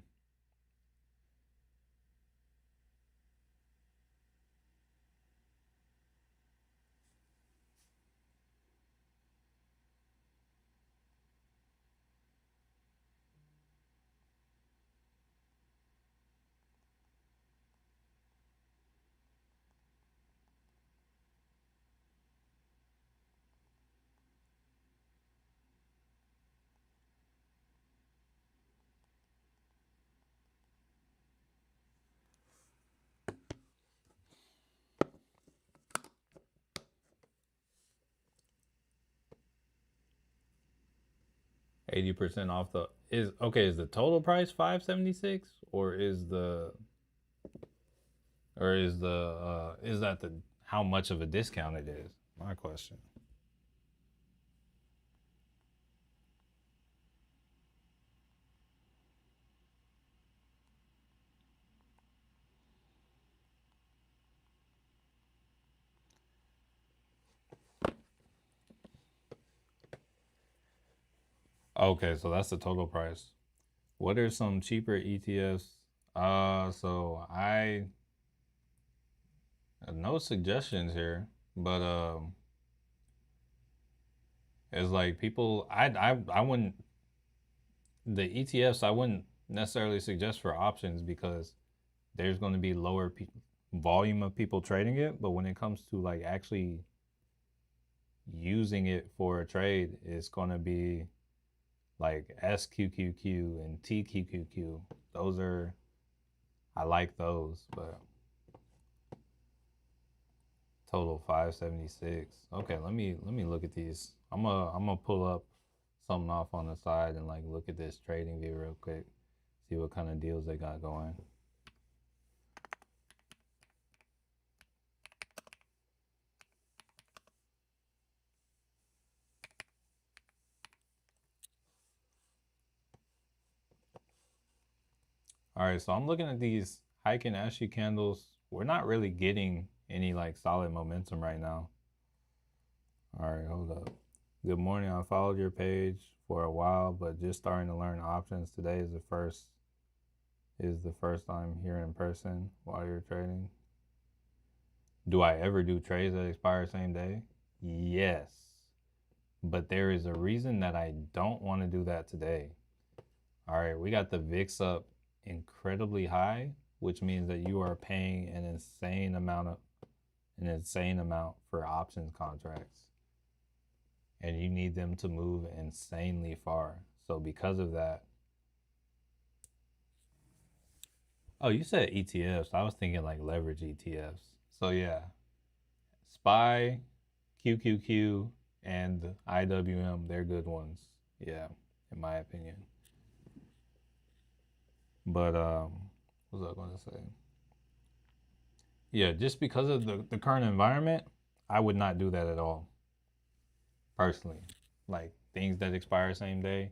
80% off the is okay, is the total price 576 or is that the how much of a discount it is? My question. Okay, so that's the total price. What are some cheaper ETFs? So I no suggestions here, but it's like people I wouldn't the ETFs I wouldn't necessarily suggest for options because there's going to be lower volume of people trading it, but when it comes to like actually using it for a trade, it's going to be like SQQQ and TQQQ. Those are I like those, but total 576. Okay, let me look at these. I'm gonna pull up something off on the side and like look at this trading view real quick. See what kind of deals they got going. All right, so I'm looking at these Heiken Ashy candles. We're not really getting any like solid momentum right now. All right, hold up. Good morning. I followed your page for a while, but just starting to learn options. Today is the first time here in person while you're trading. Do I ever do trades that expire same day? Yes. But there is a reason that I don't want to do that today. All right, we got the VIX up incredibly high, which means that you are paying an insane amount for options contracts. And you need them to move insanely far. So because of that, oh, you said ETFs. I was thinking like leverage ETFs. So yeah, SPY, QQQ, and IWM, they're good ones. Yeah, in my opinion. But what was I going to say? Yeah, just because of the current environment, I would not do that at all. Personally, like things that expire same day,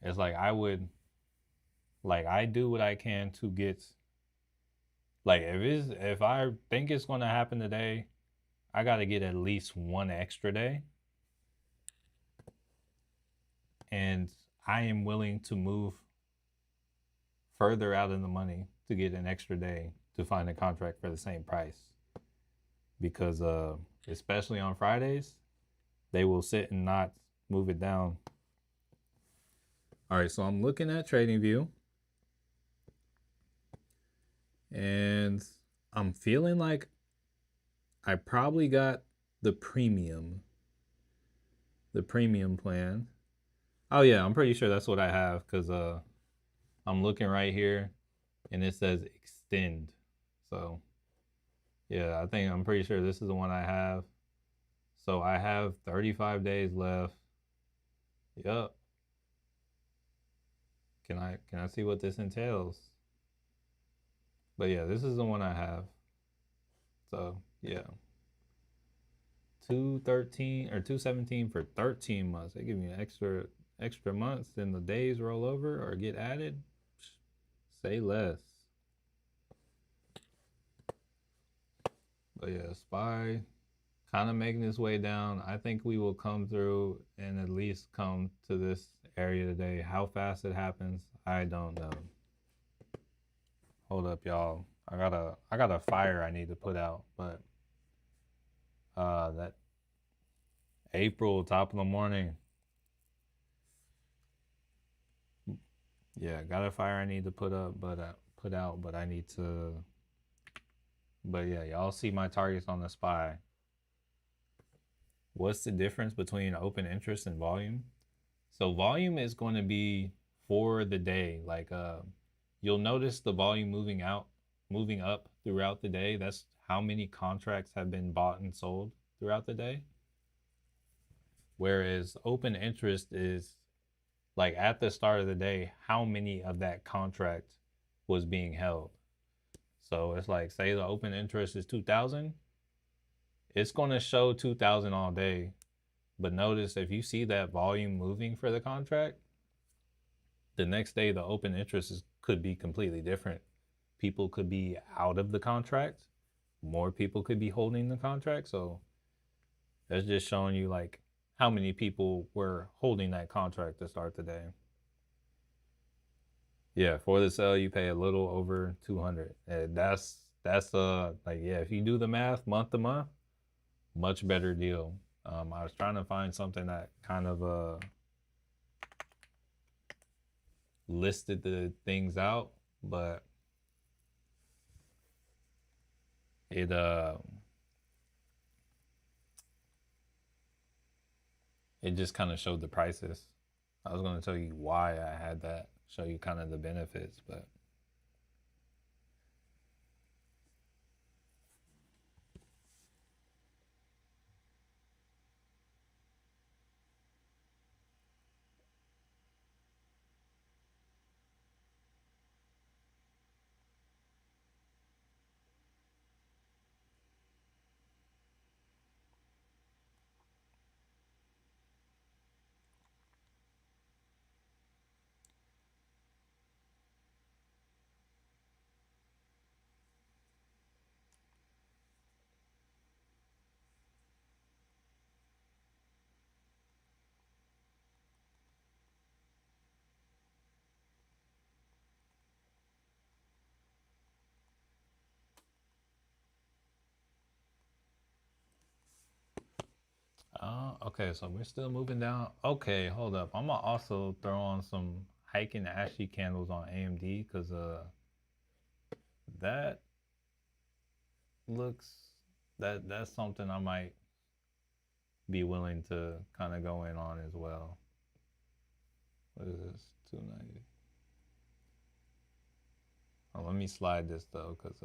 it's like I do what I can to get like if I think it's going to happen today, I got to get at least one extra day, and I am willing to move further out in the money to get an extra day to find a contract for the same price because especially on Fridays, they will sit and not move it down. All right, so I'm looking at TradingView and I'm feeling like I probably got the premium, the premium plan. Oh yeah, I'm pretty sure that's what I have because I'm looking right here and it says extend. So yeah, I'm pretty sure this is the one I have. So I have 35 days left. Yup. Can I see what this entails? But yeah, this is the one I have. So yeah. 213 or 217 for 13 months. They give me an extra months, then the days roll over or get added. Say less. But yeah, SPY kind of making its way down. I think we will come through and at least come to this area today. How fast it happens, I don't know. Hold up, y'all. I got a fire I need to put out, but that April top of the morning. Yeah, got a fire I need to put up, but put out, but I need to. But yeah, y'all see my targets on the SPY. What's the difference between open interest and volume? So volume is going to be for the day. Like you'll notice the volume moving up throughout the day. That's how many contracts have been bought and sold throughout the day. Whereas open interest is like at the start of the day, how many of that contract was being held. So it's like, say the open interest is 2,000, it's going to show 2,000 all day. But notice if you see that volume moving for the contract, the next day the open interest could be completely different. People could be out of the contract, more people could be holding the contract. So that's just showing you like how many people were holding that contract to start the day. Yeah, for the sale you pay a little over 200. And that's like yeah, if you do the math month to month, much better deal. I was trying to find something that kind of listed the things out, but it it just kind of showed the prices. I was going to tell you why I had that, show you kind of the benefits, but okay, so we're still moving down. Okay, hold up. I'm gonna also throw on some hiking ashy candles on AMD because that looks that's something I might be willing to kind of go in on as well. What is this? 290. Oh, let me slide this though, cause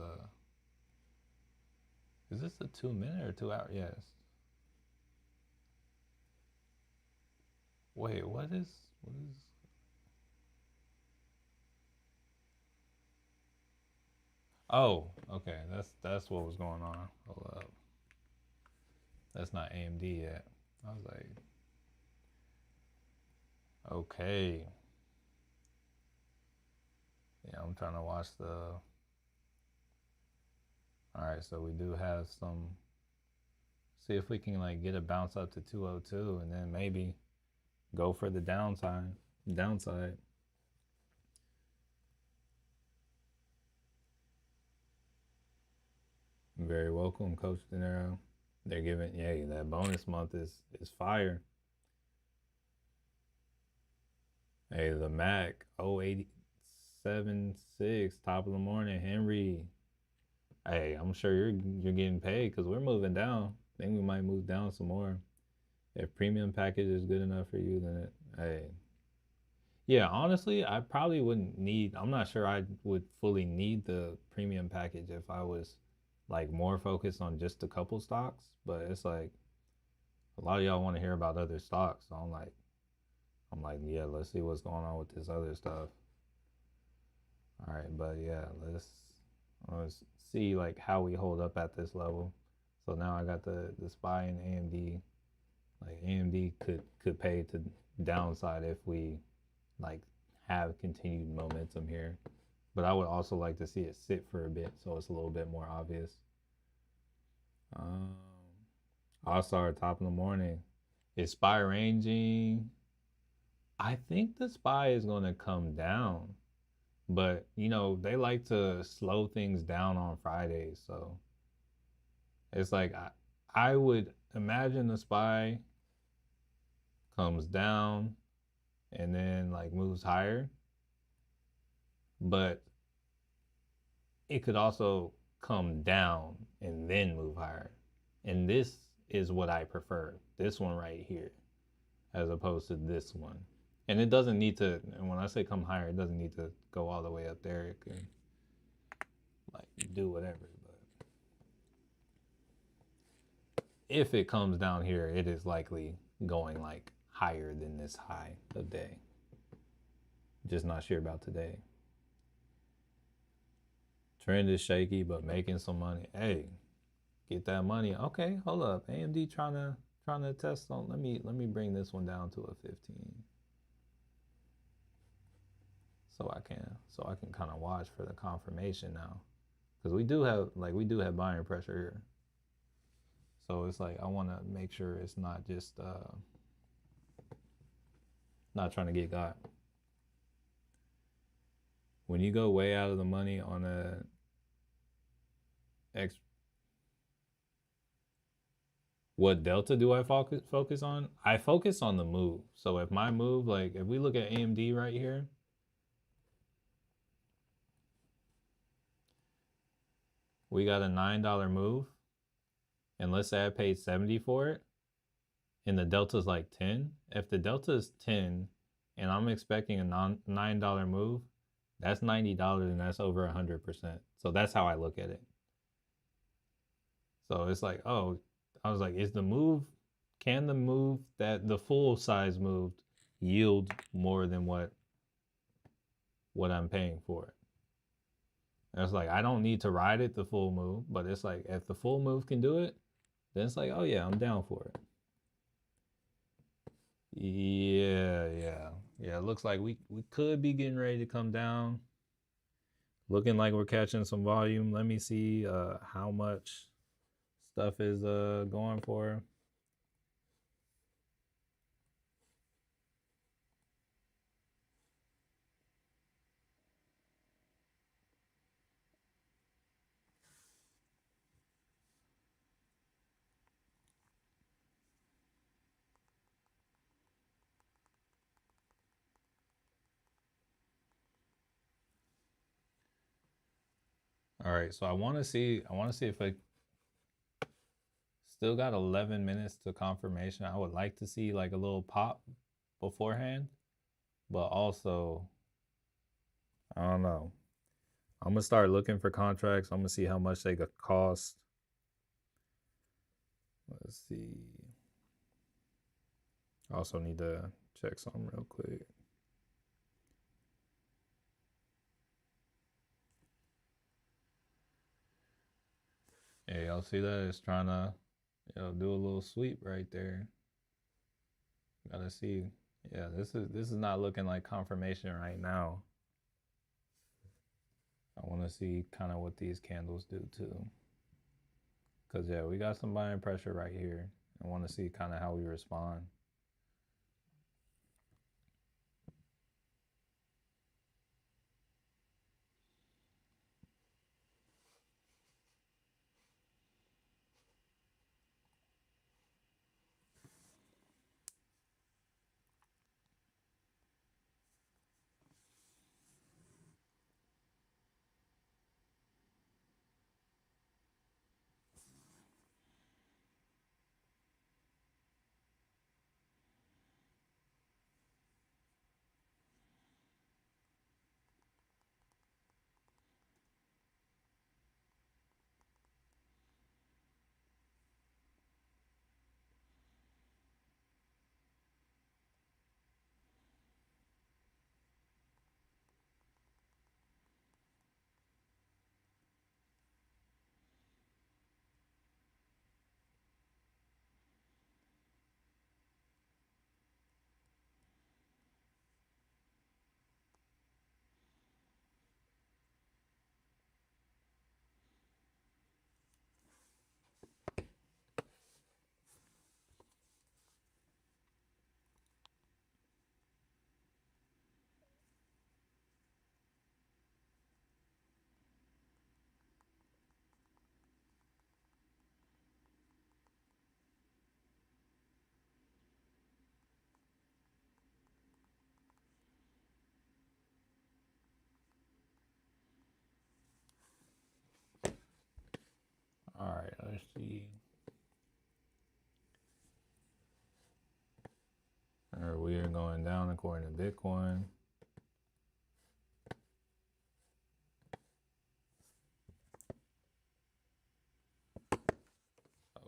is this a 2 minute or 2 hour? Yes. Wait, what is? Oh, okay. That's what was going on. Hold up. That's not AMD yet. I was like, okay. Yeah, I'm trying to watch the. All right, so we do have some. See if we can like get a bounce up to 202, and then maybe go for the downside. Downside. Very welcome, Coach De Niro. They're giving, yeah, that bonus month is fire. Hey, the Mac 0876, top of the morning, Henry. Hey, I'm sure you're getting paid because we're moving down. think we might move down some more. If premium package is good enough for you, then hey. Yeah, honestly, I probably wouldn't need, I'm not sure I would fully need the premium package if I was like more focused on just a couple stocks, but it's like a lot of y'all want to hear about other stocks. So I'm like, yeah, let's see what's going on with this other stuff. All right, but yeah, let's see like how we hold up at this level. So now I got the SPY and AMD. Like AMD could pay to downside if we like have continued momentum here. But I would also like to see it sit for a bit so it's a little bit more obvious. Um, I'll start top of the morning. Is SPY ranging? I think the SPY is going to come down, but they like to slow things down on Fridays, so it's like I would imagine the SPY comes down and then like moves higher, but it could also come down and then move higher. And this is what I prefer. This one right here, as opposed to this one. And it doesn't need to, and when I say come higher, it doesn't need to go all the way up there. It can like do whatever. But if it comes down here, it is likely going like higher than this high of day. Just not sure about today. Trend is shaky, but making some money. Hey, get that money. Okay, hold up. AMD trying to test on. Let me bring this one down to a 15. So I can kind of watch for the confirmation now, because we do have buying pressure here. So it's like I want to make sure it's not just not trying to get got. When you go way out of the money on a X, what delta do I focus on? I focus on the move. So if my move, like if we look at AMD right here, we got a $9 move, and let's say I paid 70 for it, and the delta's like 10. If the delta is 10 and I'm expecting a $9 move, that's $90 and that's over 100%. So that's how I look at it. So it's like, oh, I was like, can the move that the full size move yield more than what I'm paying for it? And it's like, I don't need to ride it the full move, but it's like, if the full move can do it, then it's like, oh yeah, I'm down for it. Yeah. It looks like we could be getting ready to come down. Looking like we're catching some volume. Let me see how much stuff is going for. All right, so I want to see if I still got 11 minutes to confirmation. I would like to see like a little pop beforehand, but also I don't know. I'm gonna start looking for contracts. I'm gonna see how much they could cost. Let's see. I also need to check something real quick. Hey, y'all see that? It's trying to do a little sweep right there. Gotta see. Yeah, this is not looking like confirmation right now. I want to see kind of what these candles do too. Because yeah, we got some buying pressure right here. I want to see kind of how we respond. USD. Or we are going down according to Bitcoin.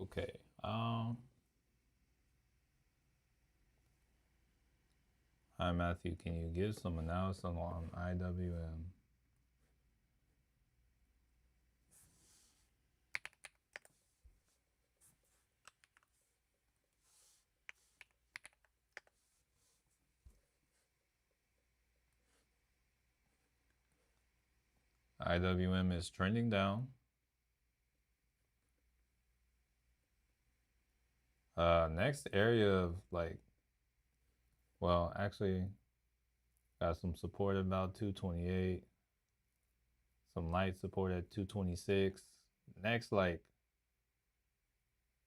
Okay. Hi Matthew, can you give some analysis on IWM? IWM is trending down. Next area of like, well, actually got some support at about 228. Some light support at 226. Next, like,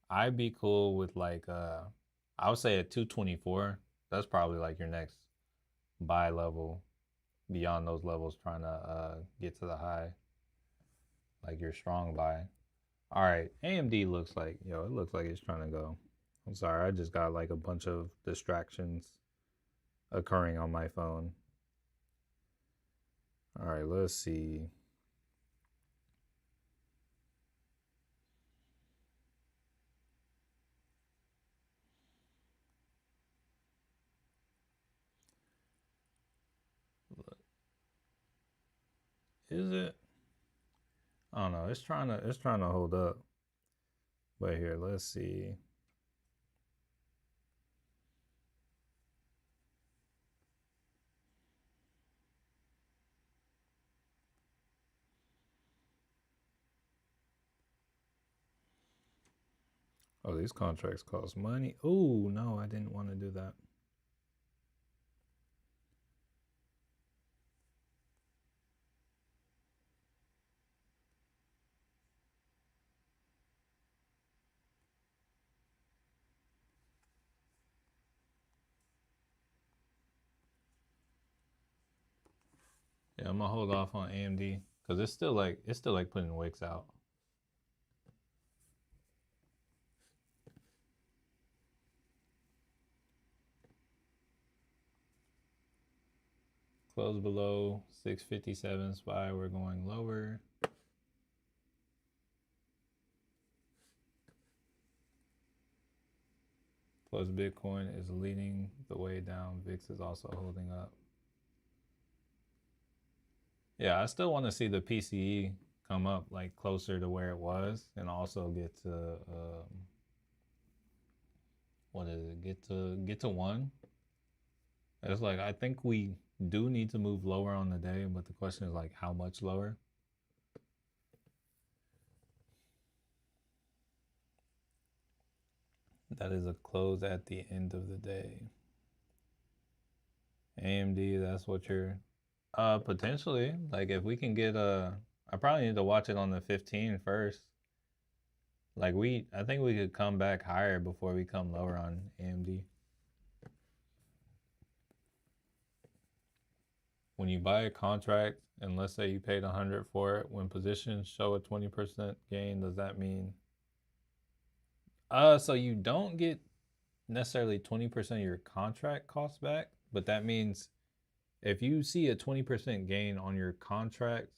I'd be cool with like, I would say at 224. That's probably like your next buy level. Beyond those levels, trying to get to the high, like your strong buy. All right, AMD looks like, it looks like it's trying to go. I'm sorry, I just got like a bunch of distractions occurring on my phone. All right, let's see. Is it? I don't know. It's trying to hold up. But here, let's see. Oh, these contracts cost money. Oh, no, I didn't want to do that. Yeah, I'm gonna hold off on AMD because it's still like putting wicks out. Close below 657 SPY. We're going lower. Plus Bitcoin is leading the way down. VIX is also holding up. Yeah, I still want to see the PCE come up like closer to where it was, and also get to what is it? Get to 1. It's like I think we do need to move lower on the day, but the question is like how much lower? That is a close at the end of the day. AMD, that's what you're potentially, like if we can get I probably need to watch it on the 15 first. Like I think we could come back higher before we come lower on AMD. When you buy a contract and let's say you paid 100 for it, when positions show a 20% gain, does that mean so you don't get necessarily 20% of your contract cost back, but that means if you see a 20% gain on your contract,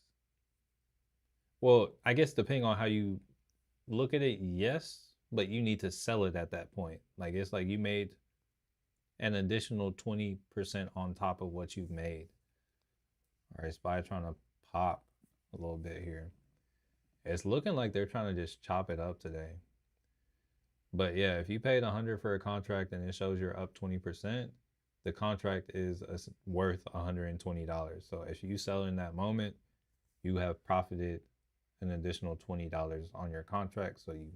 well, I guess depending on how you look at it, yes, but you need to sell it at that point. Like it's like you made an additional 20% on top of what you've made. All right, SPY trying to pop a little bit here. It's looking like they're trying to just chop it up today. But yeah, if you paid 100 for a contract and it shows you're up 20%, the contract is worth $120. So if you sell in that moment, you have profited an additional $20 on your contract. So you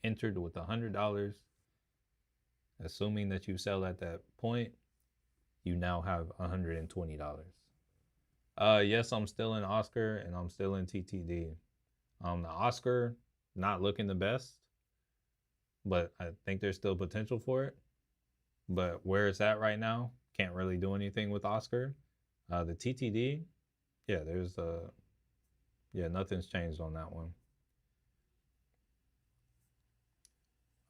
entered with $100. Assuming that you sell at that point, you now have $120. Yes, I'm still in Oscar and I'm still in TTD. The Oscar not looking the best, but I think there's still potential for it. But where it's at right now, can't really do anything with Oscar. The TTD, yeah, there's nothing's changed on that one.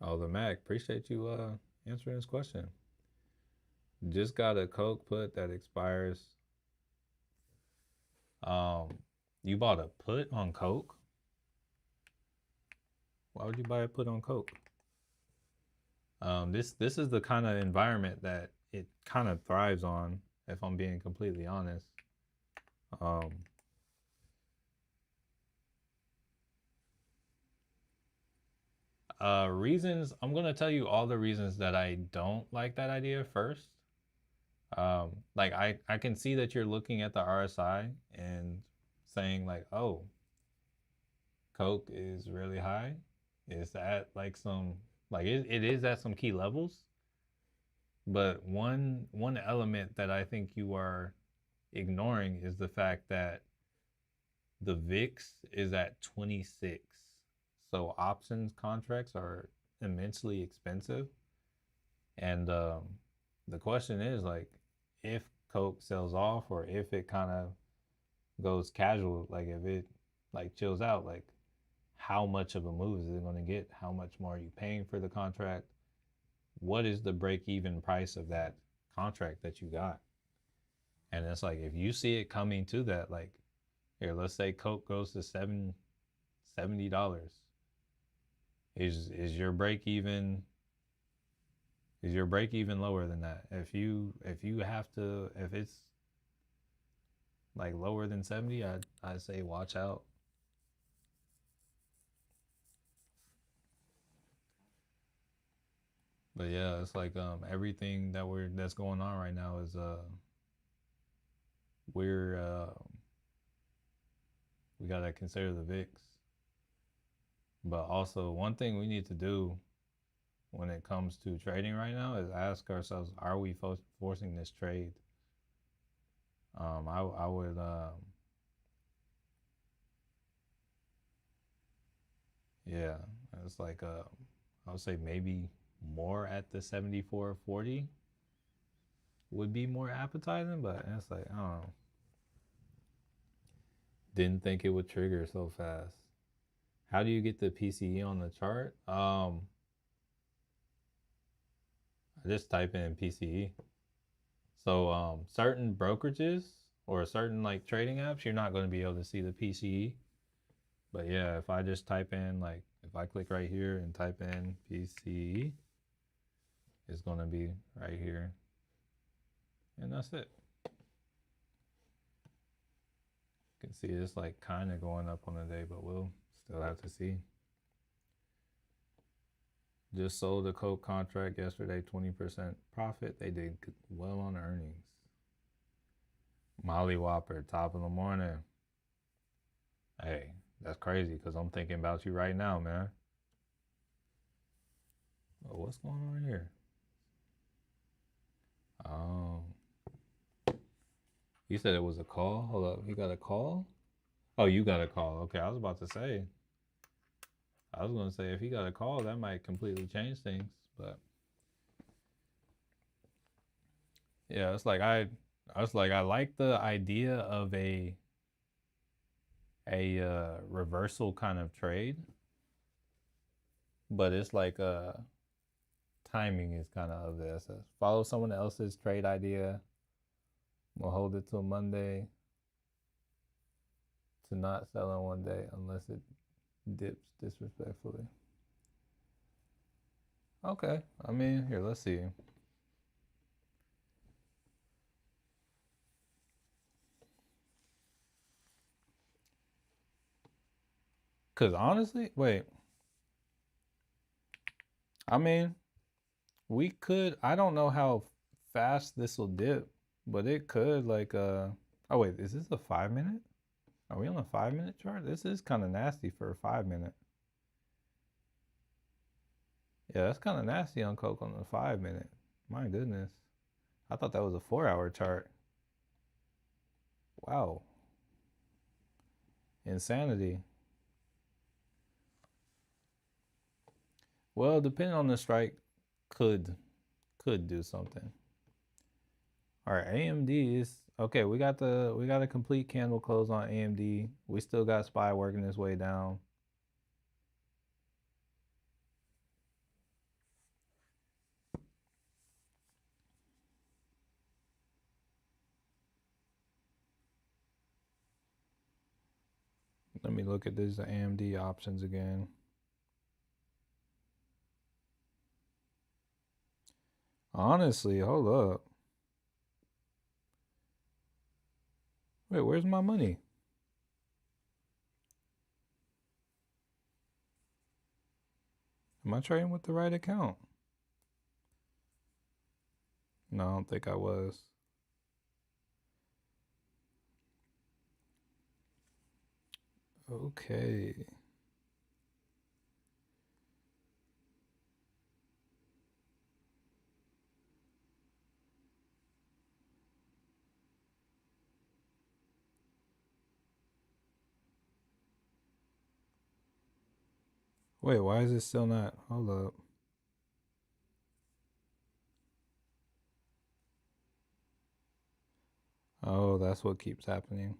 Oh, the Mac. Appreciate you answering this question. Just got a Coke put that expires. Um, you bought a put on Coke? Why would you buy a put on Coke? This is the kind of environment that it kind of thrives on, if I'm being completely honest. Um, reasons, I'm gonna tell you all the reasons that I don't like that idea first. Like I can see that you're looking at the RSI and saying like, oh, Coke is really high. Is that like some like it is at some key levels? But one element that I think you are ignoring is the fact that the VIX is at 26. So options contracts are immensely expensive. And the question is like if Coke sells off or if it kind of goes casual, like if it like chills out, like how much of a move is it going to get? How much more are you paying for the contract? What is the break even price of that contract that you got? And it's like if you see it coming to that, like here, let's say Coke goes to $70. Is your break even lower than that? If you have to if it's like lower than 70, I'd say watch out. But yeah, it's like everything that's going on right now is we're we gotta consider the VIX. But also one thing we need to do when it comes to trading right now is ask ourselves, are we forcing this trade? I would yeah, it's like I would say maybe more at the 74.40 would be more appetizing, but it's like I don't know. Didn't think it would trigger so fast. How do you get the PCE on the chart? I just type in PCE. So certain brokerages or certain like trading apps, you're not going to be able to see the PCE. But yeah, if I just type in like if I click right here and type in PCE, it's going to be right here. And that's it. You can see it's like kind of going up on the day, but we'll still have to see. Just sold a Coke contract yesterday, 20% profit. They did well on earnings. Molly Whopper, top of the morning. Hey, that's crazy because I'm thinking about you right now, man. Oh, what's going on here? You said it was a call. Hold up, you got a call? Oh, you got a call. Okay, I was about to say. I was gonna say if he got a call, that might completely change things. But yeah, it's like I was like I like the idea of a reversal kind of trade, but it's like timing is kind of the essence. Follow someone else's trade idea. We'll hold it till Monday to not sell on one day unless it dips disrespectfully. Okay, I mean, here, let's see. Because honestly, wait, I mean, we could, I don't know how fast this will dip, but it could, like, oh, wait, is this a 5 minute? Are we on a 5 minute chart? This is kind of nasty for a 5 minute. Yeah, that's kind of nasty on Coke on the 5 minute. My goodness. I thought that was a 4 hour chart. Wow. Insanity. Well, depending on the strike, could do something. All right, AMD is okay. We got a complete candle close on AMD. We still got SPY working its way down. Let me look at these AMD options again. Honestly, hold up. Wait, where's my money? Am I trading with the right account? No, I don't think I was. Okay. Wait, why is it still not? Hold up. Oh, that's what keeps happening.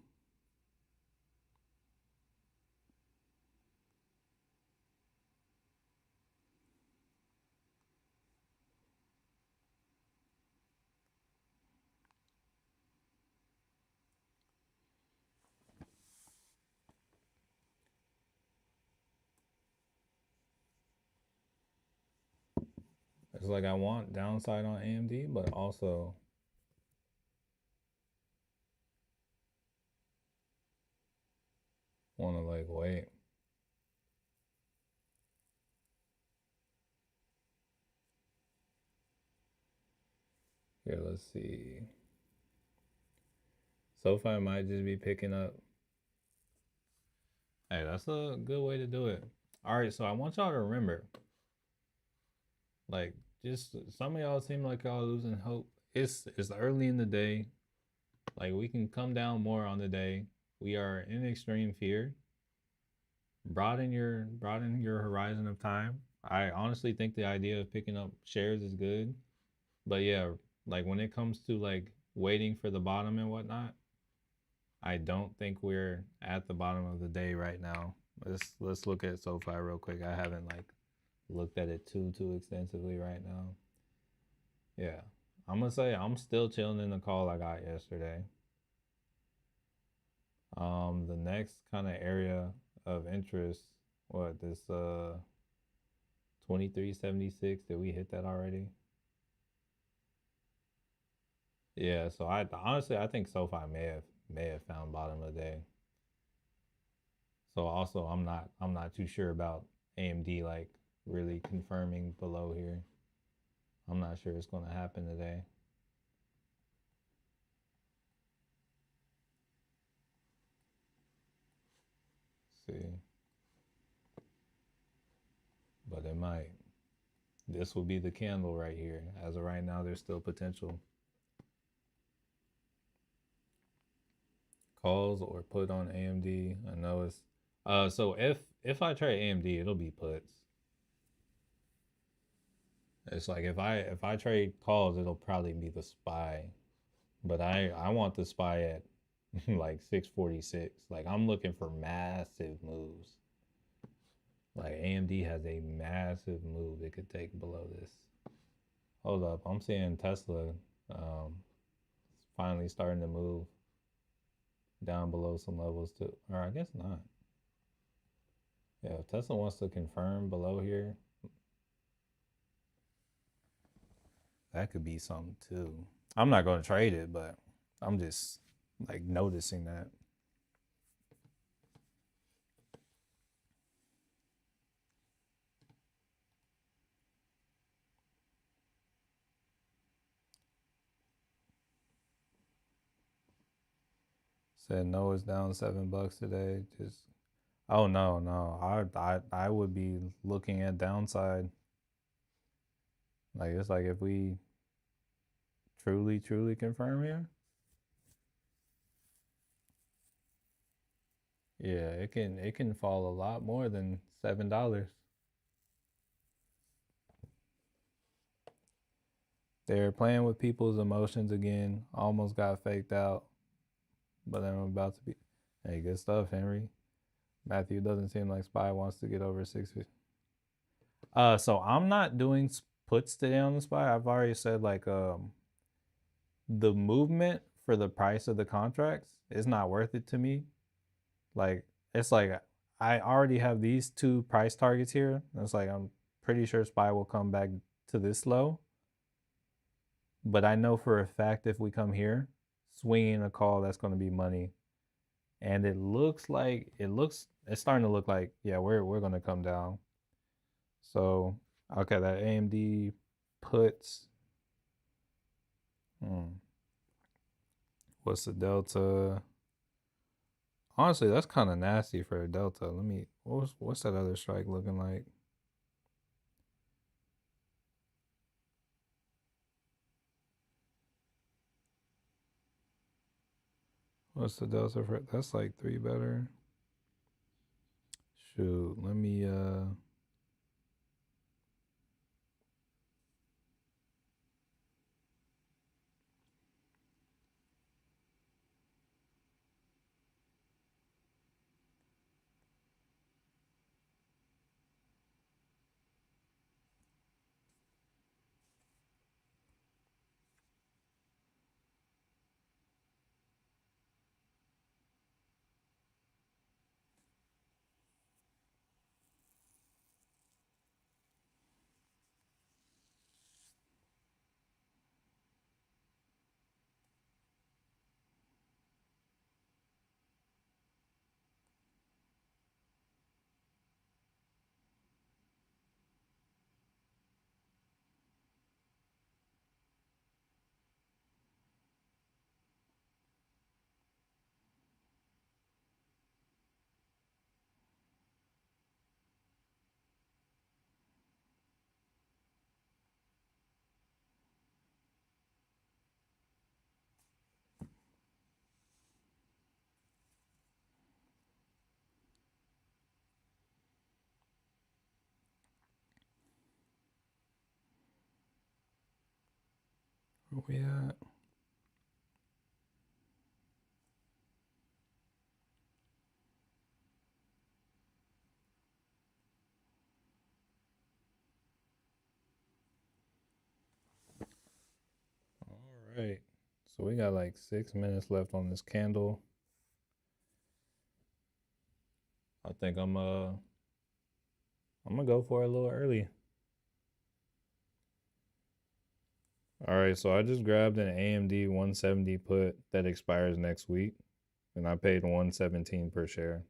It's like I want downside on AMD, but also want to like wait. Here, let's see. SoFi might just be picking up. Hey, that's a good way to do it. All right, so I want y'all to remember, like, just some of y'all seem like y'all losing hope. It's early in the day. Like, we can come down more on the day. We are in extreme fear. Broaden your horizon of time. I honestly think the idea of picking up shares is good, but yeah, like when it comes to like waiting for the bottom and whatnot, I don't think we're at the bottom of the day right now. Let's look at SoFi real quick. I haven't like looked at it too extensively right now. Yeah, I'm gonna say I'm still chilling in the call I got yesterday. The next kind of area of interest, what this 2376, did we hit that already? Yeah, so I honestly I think SoFi may have found bottom of the day. So also I'm not too sure about AMD like really confirming below here. I'm not sure it's gonna happen today. Let's see. But it might. This will be the candle right here. As of right now, there's still potential. Calls or put on AMD. I know it's so if I trade AMD, it'll be puts. It's like if I trade calls, it'll probably be the SPY. But I want the SPY at like 646. Like I'm looking for massive moves. Like AMD has a massive move it could take below this. Hold up, I'm seeing Tesla finally starting to move down below some levels too. Or I guess not. Yeah, if Tesla wants to confirm below here, that could be something too. I'm not going to trade it, but I'm just like noticing that. Said no, it's down $7 today. Just oh no. I would be looking at downside. Like it's like if we truly confirm here. Yeah, it can fall a lot more than $7. They're playing with people's emotions again. Almost got faked out, but then I'm about to be. Hey, good stuff, Henry. Matthew doesn't seem like SPY wants to get over 650. So I'm not doing puts today on the SPY. I've already said like the movement for the price of the contracts is not worth it to me. Like it's like I already have these two price targets here. It's like I'm pretty sure SPY will come back to this low. But I know for a fact if we come here, swinging a call, that's going to be money. And it looks like it's starting to look like, yeah, we're going to come down. So, okay, that AMD puts, what's the delta? Honestly, that's kind of nasty for a delta. Let me, what's that other strike looking like? What's the delta for, that's like 3 better. Shoot, let me, where we at? All right. So we got like 6 minutes left on this candle. I think I'm gonna go for it a little early. All right, so I just grabbed an AMD 170 put that expires next week, and I paid 117 per share.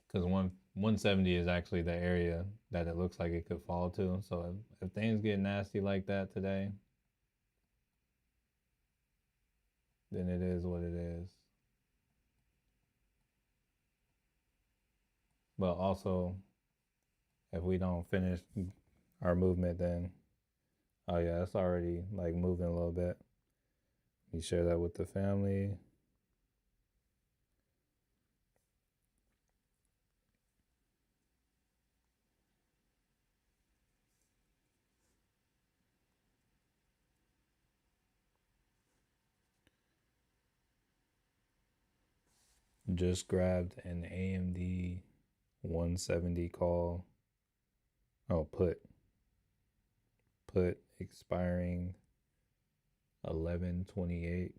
Because 170 is actually the area that it looks like it could fall to. So if things get nasty like that today, then it is what it is. But also, if we don't finish our movement, then oh yeah, it's already like moving a little bit. You share that with the family. Just grabbed an AMD 170 call. Oh, put expiring 11/28.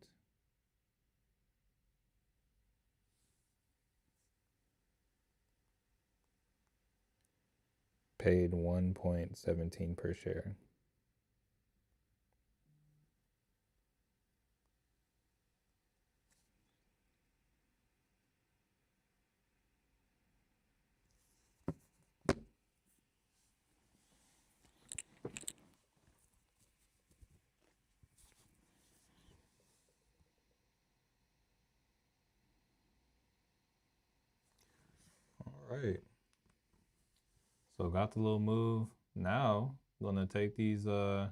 Paid 1.17 per share. All right. So got the little move. Now gonna take these Heiken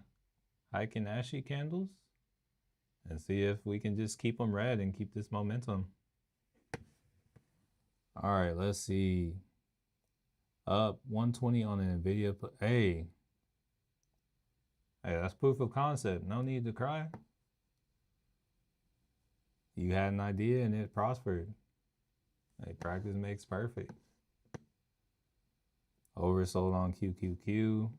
Ashi candles and see if we can just keep them red and keep this momentum. All right, let's see. Up 120 on an NVIDIA. Hey, that's proof of concept. No need to cry. You had an idea and it prospered. Hey, practice makes perfect. Oversold on QQQ.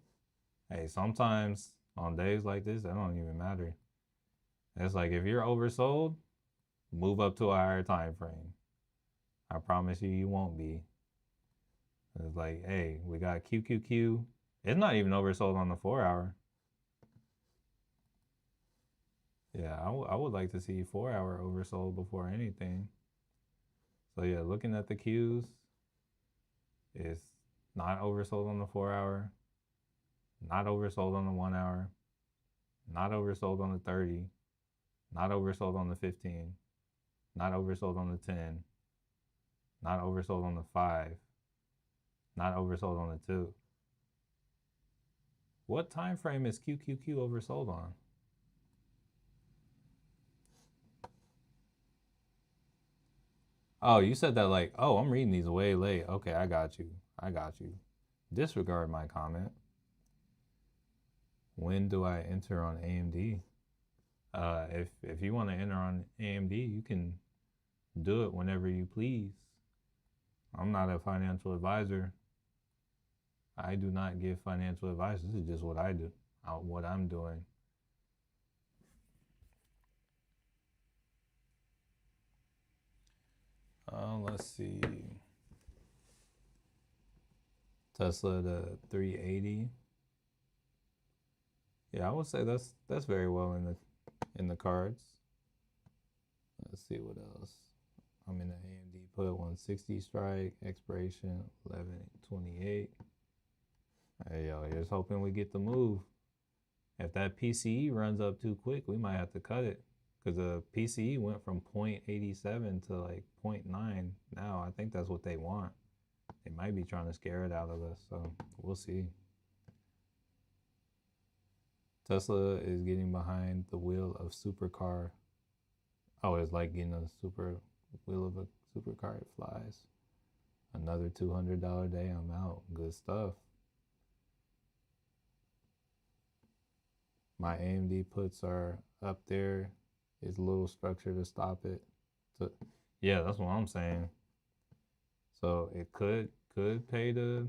Hey, sometimes on days like this, that don't even matter. It's like if you're oversold, move up to a higher time frame. I promise you, you won't be. It's like, hey, we got QQQ. It's not even oversold on the 4 hour. Yeah, I would like to see 4 hour oversold before anything. So yeah, looking at the Qs, it's not oversold on the 4 hour, not oversold on the 1 hour, not oversold on the 30, not oversold on the 15, not oversold on the 10, not oversold on the 5, not oversold on the 2. What time frame is QQQ oversold on? Oh, you said that like, oh, I'm reading these way late. Okay, I got you. I got you. Disregard my comment. When do I enter on AMD? If you want to enter on AMD, you can do it whenever you please. I'm not a financial advisor. I do not give financial advice. This is just what I do, what I'm doing. Let's see. Tesla to 380. Yeah, I would say that's very well in the cards. Let's see what else. I'm in the AMD put 160 strike, expiration 11/28. Hey yo, here's hoping we get the move. If that PCE runs up too quick, we might have to cut it. Because the PCE went from 0.87 to like 0.9 now. I think that's what they want. They might be trying to scare it out of us, so we'll see. Tesla is getting behind the wheel of supercar. Oh, it's like getting a super wheel of a supercar. It flies. Another $200 day. I'm out. Good stuff. My AMD puts are up there. It's a little structure to stop it. So, yeah, that's what I'm saying. So it could pay to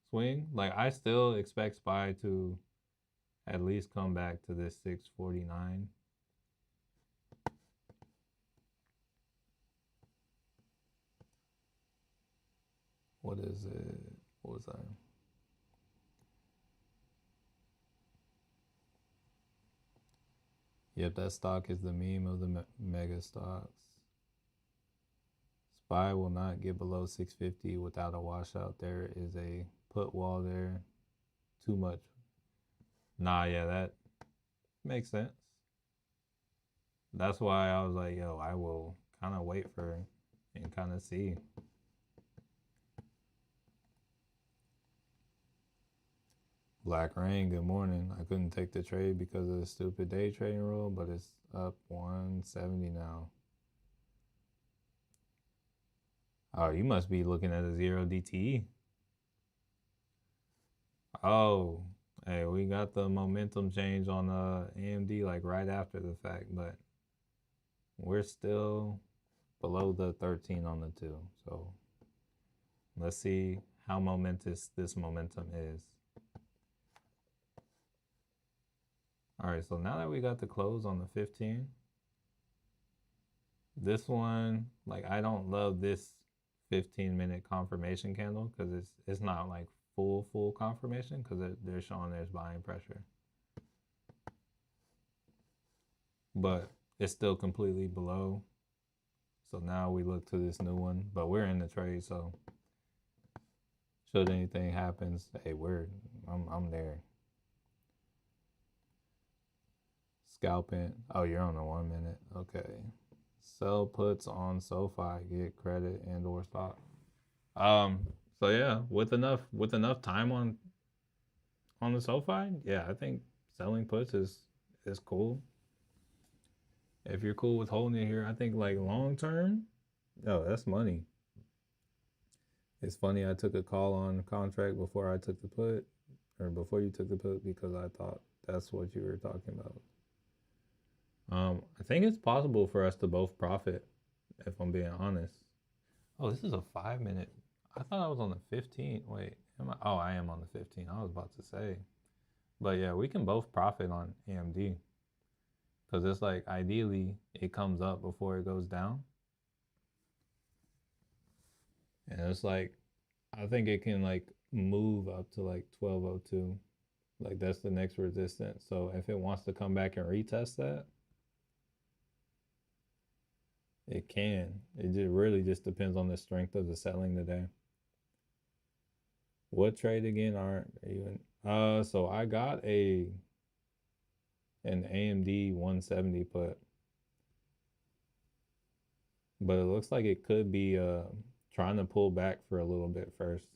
swing. Like I still expect SPY to at least come back to this 649. What is it? What was I? Yep, that stock is the meme of the mega stocks. SPY will not get below 650 without a washout. There is a put wall there. Too much. Nah, yeah, that makes sense. That's why I was like, yo, I will kind of wait for and kind of see. Black Rain, good morning. I couldn't take the trade because of the stupid day trading rule, but it's up 170 now. Oh, you must be looking at a 0 DTE. Oh, hey, we got the momentum change on AMD like right after the fact, but we're still below the 13 on the 2. So let's see how momentous this momentum is. All right, so now that we got the close on the 15, this one, like I don't love this 15-minute confirmation candle because it's not like full confirmation because they're showing there's buying pressure. But it's still completely below. So now we look to this new one, but we're in the trade, so should anything happens, hey, I'm there. Scalping. Oh, you're on the 1 minute. Okay. Sell puts on SoFi, get credit and or stock. So yeah, with enough time on the SoFi, yeah, I think selling puts is cool. If you're cool with holding it here, I think like long term, oh, that's money. It's funny, I took a call on contract before I took the put, or before you took the put, because I thought that's what you were talking about. I think it's possible for us to both profit, if I'm being honest. Oh, this is a 5 minute. I thought I was on the 15. Wait, am I? Oh, I am on the 15. I was about to say. But yeah, we can both profit on AMD. Because it's like ideally it comes up before it goes down. And it's like, I think it can like move up to like 1202. Like that's the next resistance. So if it wants to come back and retest that, it can. It just really just depends on the strength of the selling today. What trade again aren't even? So I got an AMD 170 put, but it looks like it could be trying to pull back for a little bit first.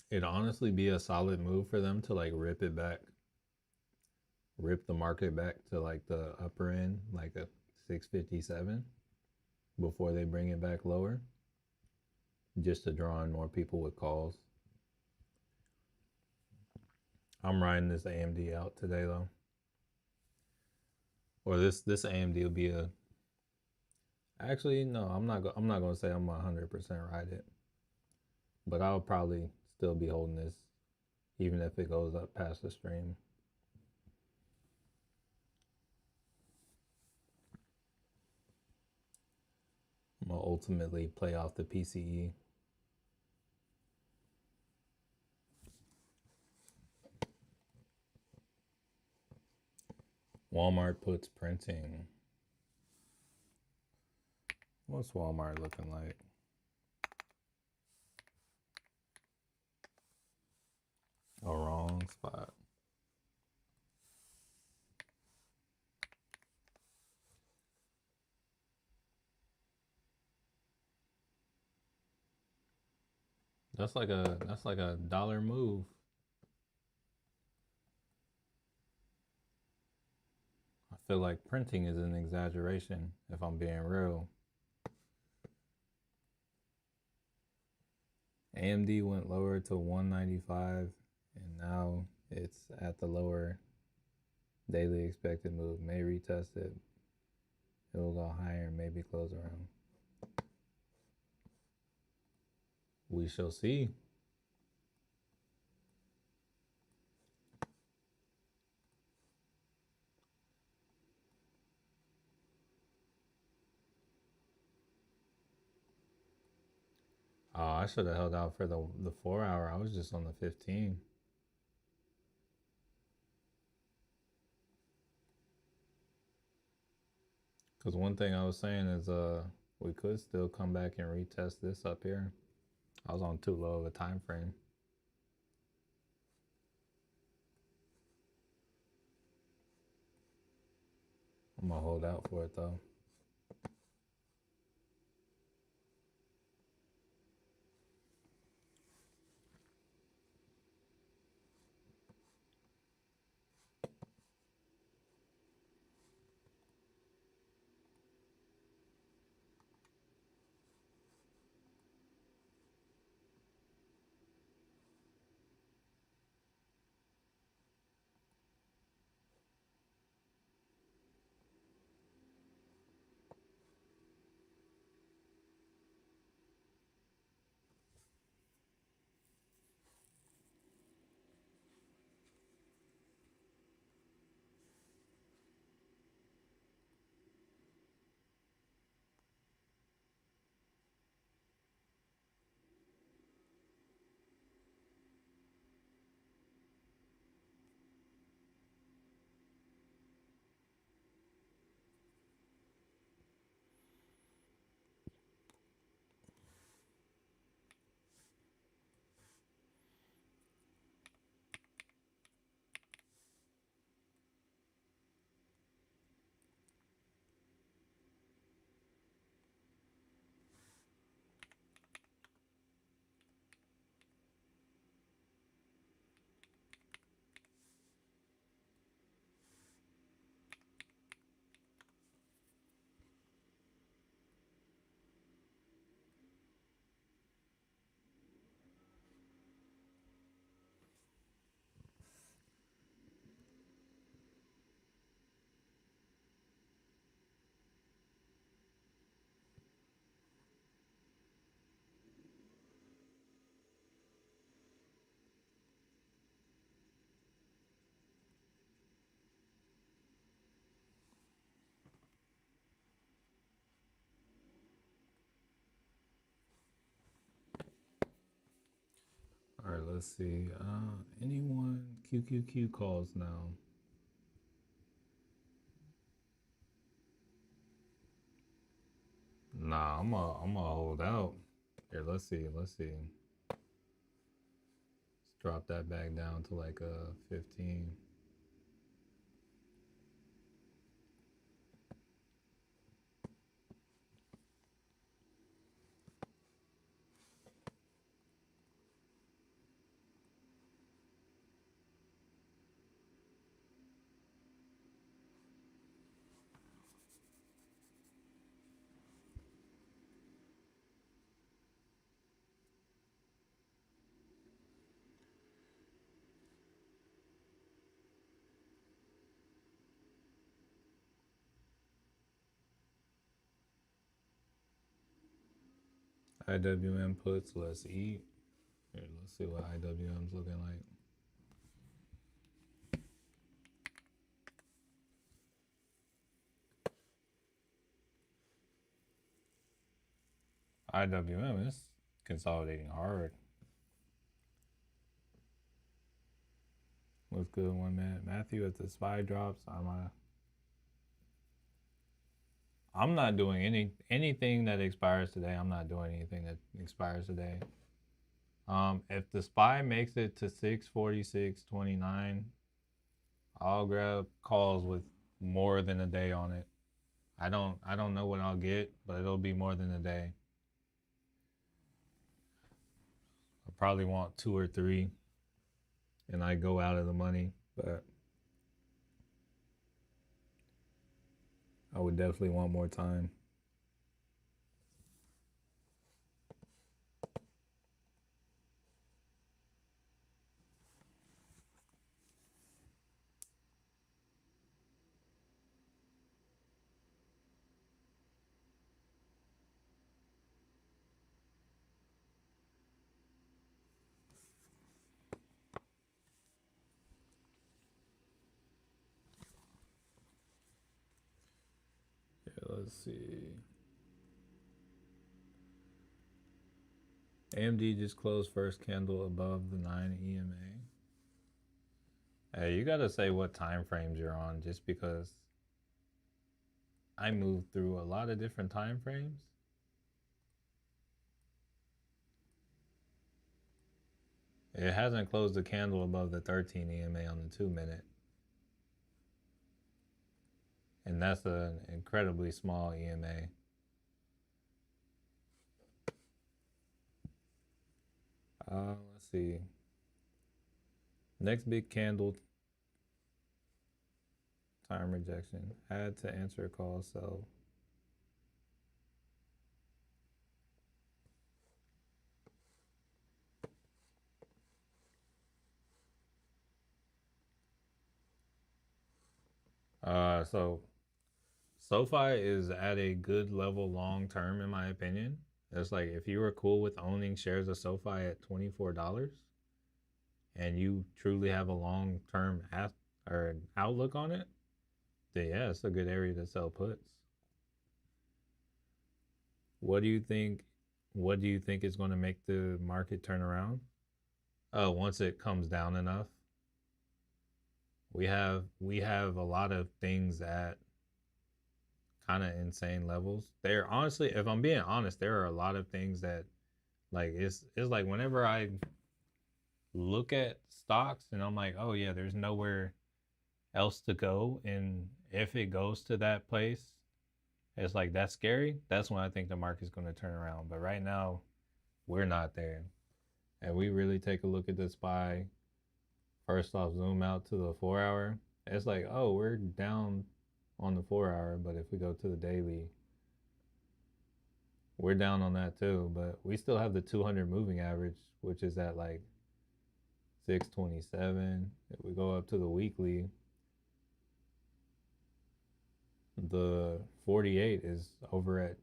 It'd honestly be a solid move for them to like rip it back, rip the market back to like the upper end, like a 657 before they bring it back lower, just to draw in more people with calls. I'm riding this AMD out today though. Or this AMD will be a. Actually, no, I'm not gonna say I'm 100% ride it, but I'll probably still be holding this, even if it goes up past the stream. I'm gonna ultimately play off the PCE. Walmart puts printing. What's Walmart looking like? A wrong spot. That's like a dollar move. I feel like printing is an exaggeration if I'm being real. AMD went lower to 195 and now it's at the lower daily expected move. May retest it. It will go higher and maybe close around. We shall see. Oh, I should have held out for the 4 hour. I was just on the 15. Because one thing I was saying is we could still come back and retest this up here. I was on too low of a time frame. I'm gonna hold out for it though. let's see. Anyone QQQ calls now? Nah, I'm gonna hold out. Here, let's see. Let's see. Let's drop that back down to like 15. IWM puts, let's eat. Here, let's see what IWM's looking like. IWM is consolidating hard. What's good, 1 minute? Matthew, at the SPY drops, I'm not doing anything that expires today. I'm not doing anything that expires today. If the SPY makes it to 646.29, I'll grab calls with more than a day on it. I don't know what I'll get, but it'll be more than a day. I probably want 2 or 3, and I go out of the money, but I would definitely want more time. Let's see. AMD just closed first candle above the 9 EMA. Hey, you gotta say what time frames you're on, just because I moved through a lot of different time frames. It hasn't closed the candle above the 13 EMA on the 2 minute. And that's an incredibly small EMA. Let's see. Next big candle, time rejection. Had to answer a call, so. So SoFi is at a good level long term, in my opinion. It's like if you were cool with owning shares of SoFi at $24 and you truly have a long term or outlook on it, then yeah, it's a good area to sell puts. What do you think? What do you think is going to make the market turn around? Oh, once it comes down enough. We have a lot of things at kind of insane levels. There, honestly, if I'm being honest, there are a lot of things that, like, it's like whenever I look at stocks and I'm like, oh yeah, there's nowhere else to go, and if it goes to that place, it's like that's scary. That's when I think the market's going to turn around. But right now, we're not there, and we really take a look at the SPY. First off, zoom out to the 4-hour. It's like, oh, we're down on the 4-hour, but if we go to the daily, we're down on that too. But we still have the 200 moving average, which is at like 627. If we go up to the weekly, the 48 is over at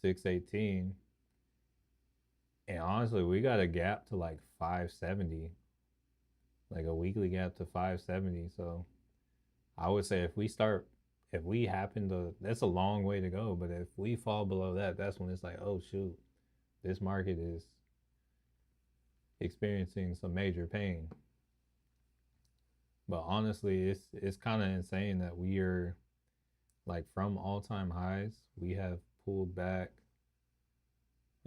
618. And honestly, we got a gap to like 570, like a weekly gap to 570. So I would say if we happen to, that's a long way to go, but if we fall below that, that's when it's like, oh shoot, this market experiencing some major pain. But honestly, it's kind of insane that we are like from all-time highs, we have pulled back.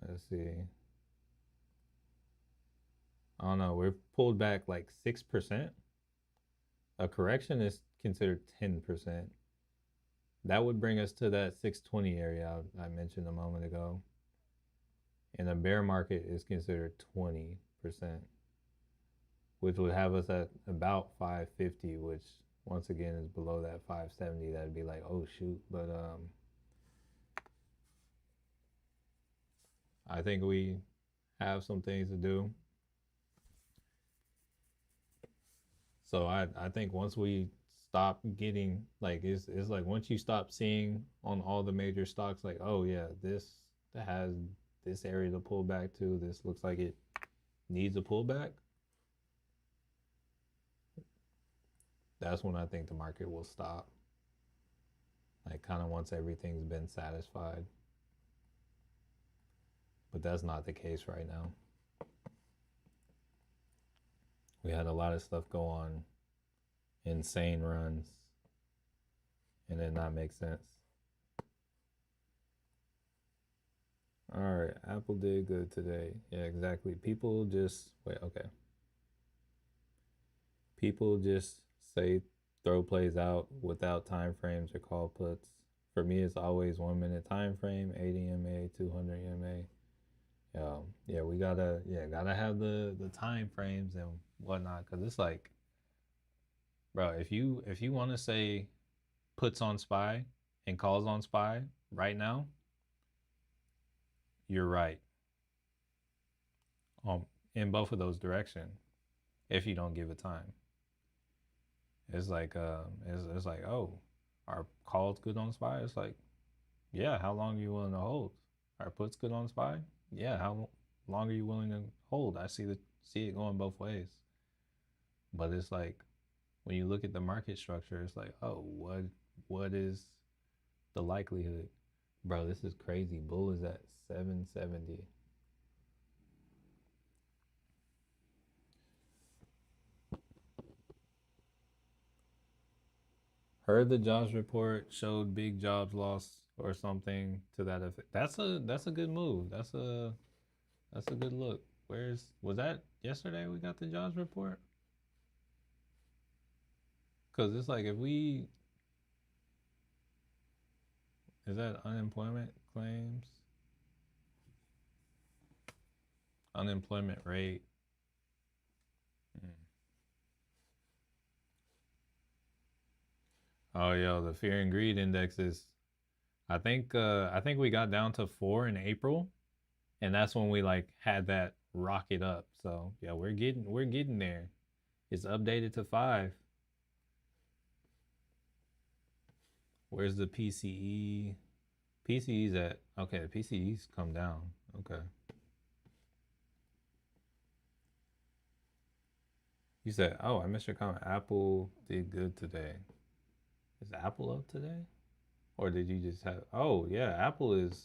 Let's see. I don't know. We're pulled back like 6%. A correction is considered 10%. That would bring us to that 620 area I mentioned a moment ago. And a bear market is considered 20%, which would have us at about 550, which once again is below that 570. That'd be like, oh shoot. But I think we have some things to do. So I think once we stop getting like it's like once you stop seeing on all the major stocks like, oh yeah, this has this area to pull back to, this looks like it needs a pullback, that's when I think the market will stop. Like kind of once everything's been satisfied. But that's not the case right now. We had a lot of stuff go on, insane runs, and it not make sense. All right, Apple did good today. Yeah, exactly. People just wait. Okay. People just say throw plays out without time frames or call puts. For me, it's always 1 minute time frame, 80 EMA, 200 EMA. Yeah, we gotta have the time frames and whatnot, because it's like, bro, if you want to say puts on SPY and calls on SPY right now, you're right. In both of those directions, if you don't give it time, it's like it's like, oh, are calls good on SPY? It's like, yeah, how long are you willing to hold? Are puts good on SPY? Yeah, how long are you willing to hold? I see it going both ways. But it's like when you look at the market structure, it's like, oh, what is the likelihood? Bro, this is crazy. Bull is at 770. Heard the jobs report showed big jobs loss or something to that effect. That's a good move. That's a good look. Was that yesterday we got the jobs report? Cause it's like is that unemployment claims? Unemployment rate. Oh, yo, the fear and greed index is. I think we got down to 4 in April, and that's when we like had that rocket up. So yeah, we're getting there. It's updated to 5. Where's the PCE? PCE's at okay. The PCE's come down. Okay. You said, oh, I missed your comment. Apple did good today. Is Apple up today? Or did you just have... Oh, yeah, Apple is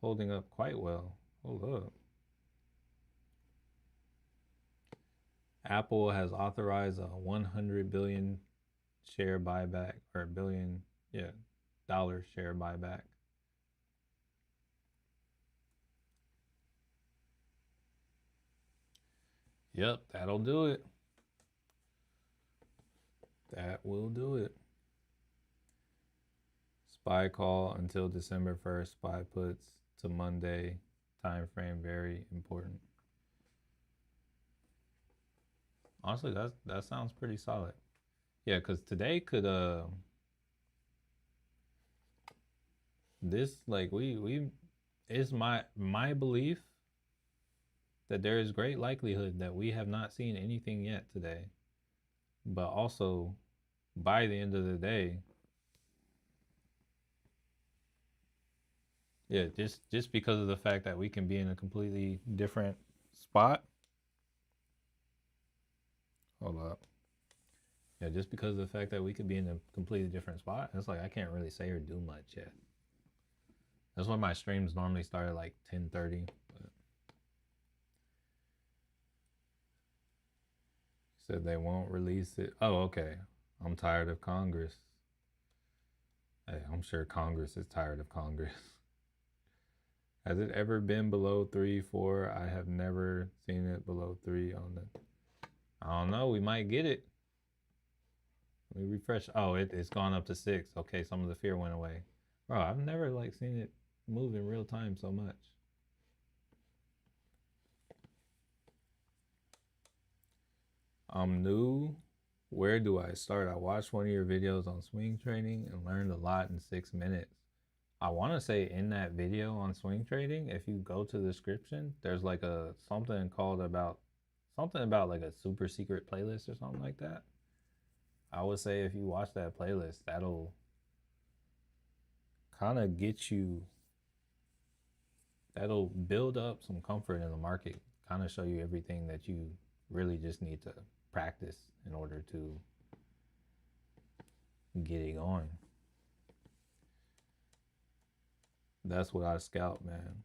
holding up quite well. Hold up. Apple has authorized a 100 billion share buyback, or billion, yeah, dollar share buyback. Yep, that'll do it. That will do it. SPY call until December 1st. SPY puts to Monday. Time frame very important. Honestly, that sounds pretty solid. Yeah, because today could this like we it's my belief that there is great likelihood that we have not seen anything yet today. But also, by the end of the day, yeah, just because of the fact that we can be in a completely different spot. Hold up. Yeah, just because of the fact that we could be in a completely different spot, it's like I can't really say or do much yet. That's why my streams normally start at like 10:30. Said they won't release it. Oh, okay. I'm tired of Congress. Hey, I'm sure Congress is tired of Congress. Has it ever been below 3, 4? I have never seen it below 3 on the. I don't know. We might get it. Let me refresh. Oh, it's gone up to 6. Okay, some of the fear went away. Bro, I've never like seen it move in real time so much. I'm new. Where do I start? I watched one of your videos on swing trading and learned a lot in 6 minutes. I want to say in that video on swing trading, if you go to the description, there's like a something about like a super secret playlist or something like that. I would say if you watch that playlist, that'll kind of get you, that'll build up some comfort in the market, kind of show you everything that you really just need to practice in order to get it going. That's what I scout, man.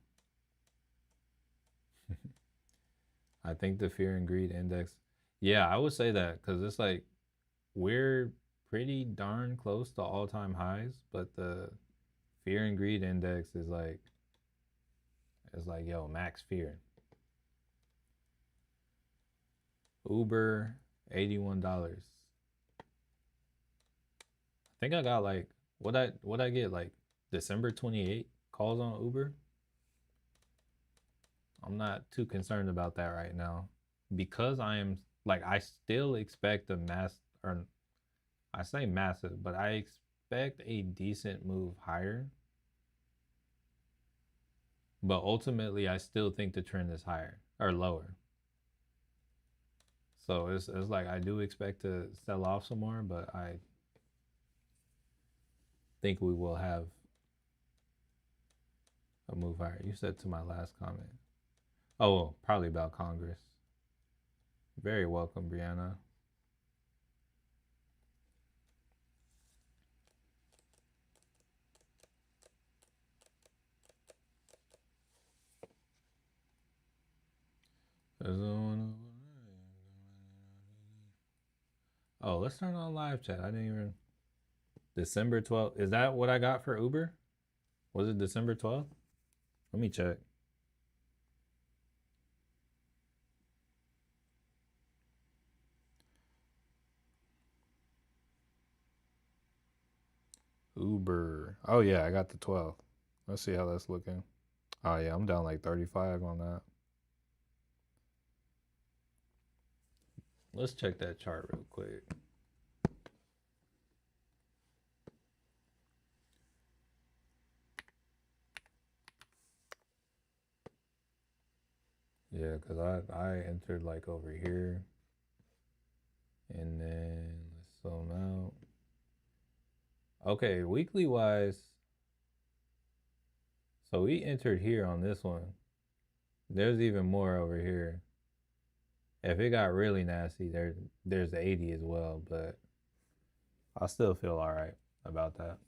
I think the fear and greed index, yeah, I would say that because it's like we're pretty darn close to all-time highs, but the fear and greed index is like, it's like, yo, max fear. Uber, $81. I think I got like what I get like December 28 calls on Uber. I'm not too concerned about that right now because I am like I still expect a or I say massive, but I expect a decent move higher. But ultimately I still think the trend is higher or lower. So it's like I do expect to sell off some more, but I think we will have a move higher. You said to my last comment. Oh, well, probably about Congress. Very welcome, Brianna. Oh, let's turn on live chat. I didn't even. December 12th. Is that what I got for Uber? Was it December 12th? Let me check. Uber. Oh, yeah, I got the 12th. Let's see how that's looking. Oh, yeah, I'm down like 35 on that. Let's check that chart real quick. Yeah, because I entered like over here. And then let's zoom out. Okay, weekly wise. So we entered here on this one. There's even more over here. If it got really nasty, there's the 80 as well, but I still feel all right about that.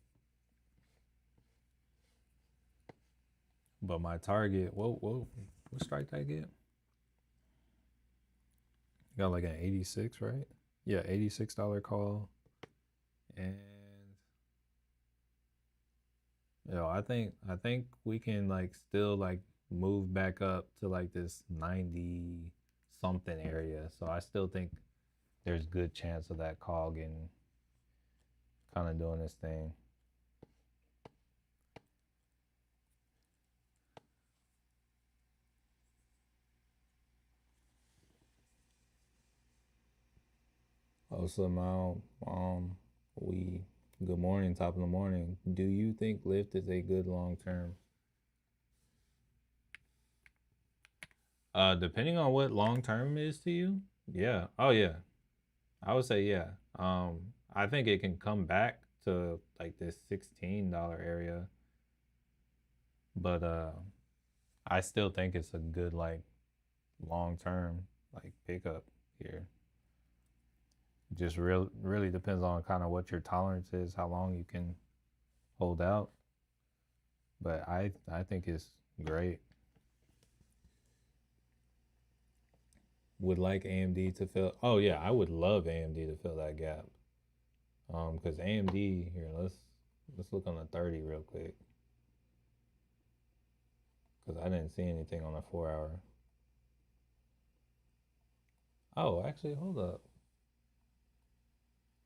But my target, what strike did I get? Got like an 86, right? Yeah, $86 call. And I think we can like still like move back up to like this 90 something area. So I still think there's good chance of that call getting kind of doing this thing. Also, good morning, top of the morning. Do you think Lyft is a good long term? Depending on what long term is to you, yeah. Oh yeah, I would say yeah. I think it can come back to like this $16 area, but I still think it's a good like long term like pickup here. Just really depends on kind of what your tolerance is, how long you can hold out. But I think it's great. would like AMD to fill. Oh yeah, I would love AMD to fill that gap. Because AMD here, let's look on the 30 real quick. Because I didn't see anything on the 4 hour. Oh, actually, hold up.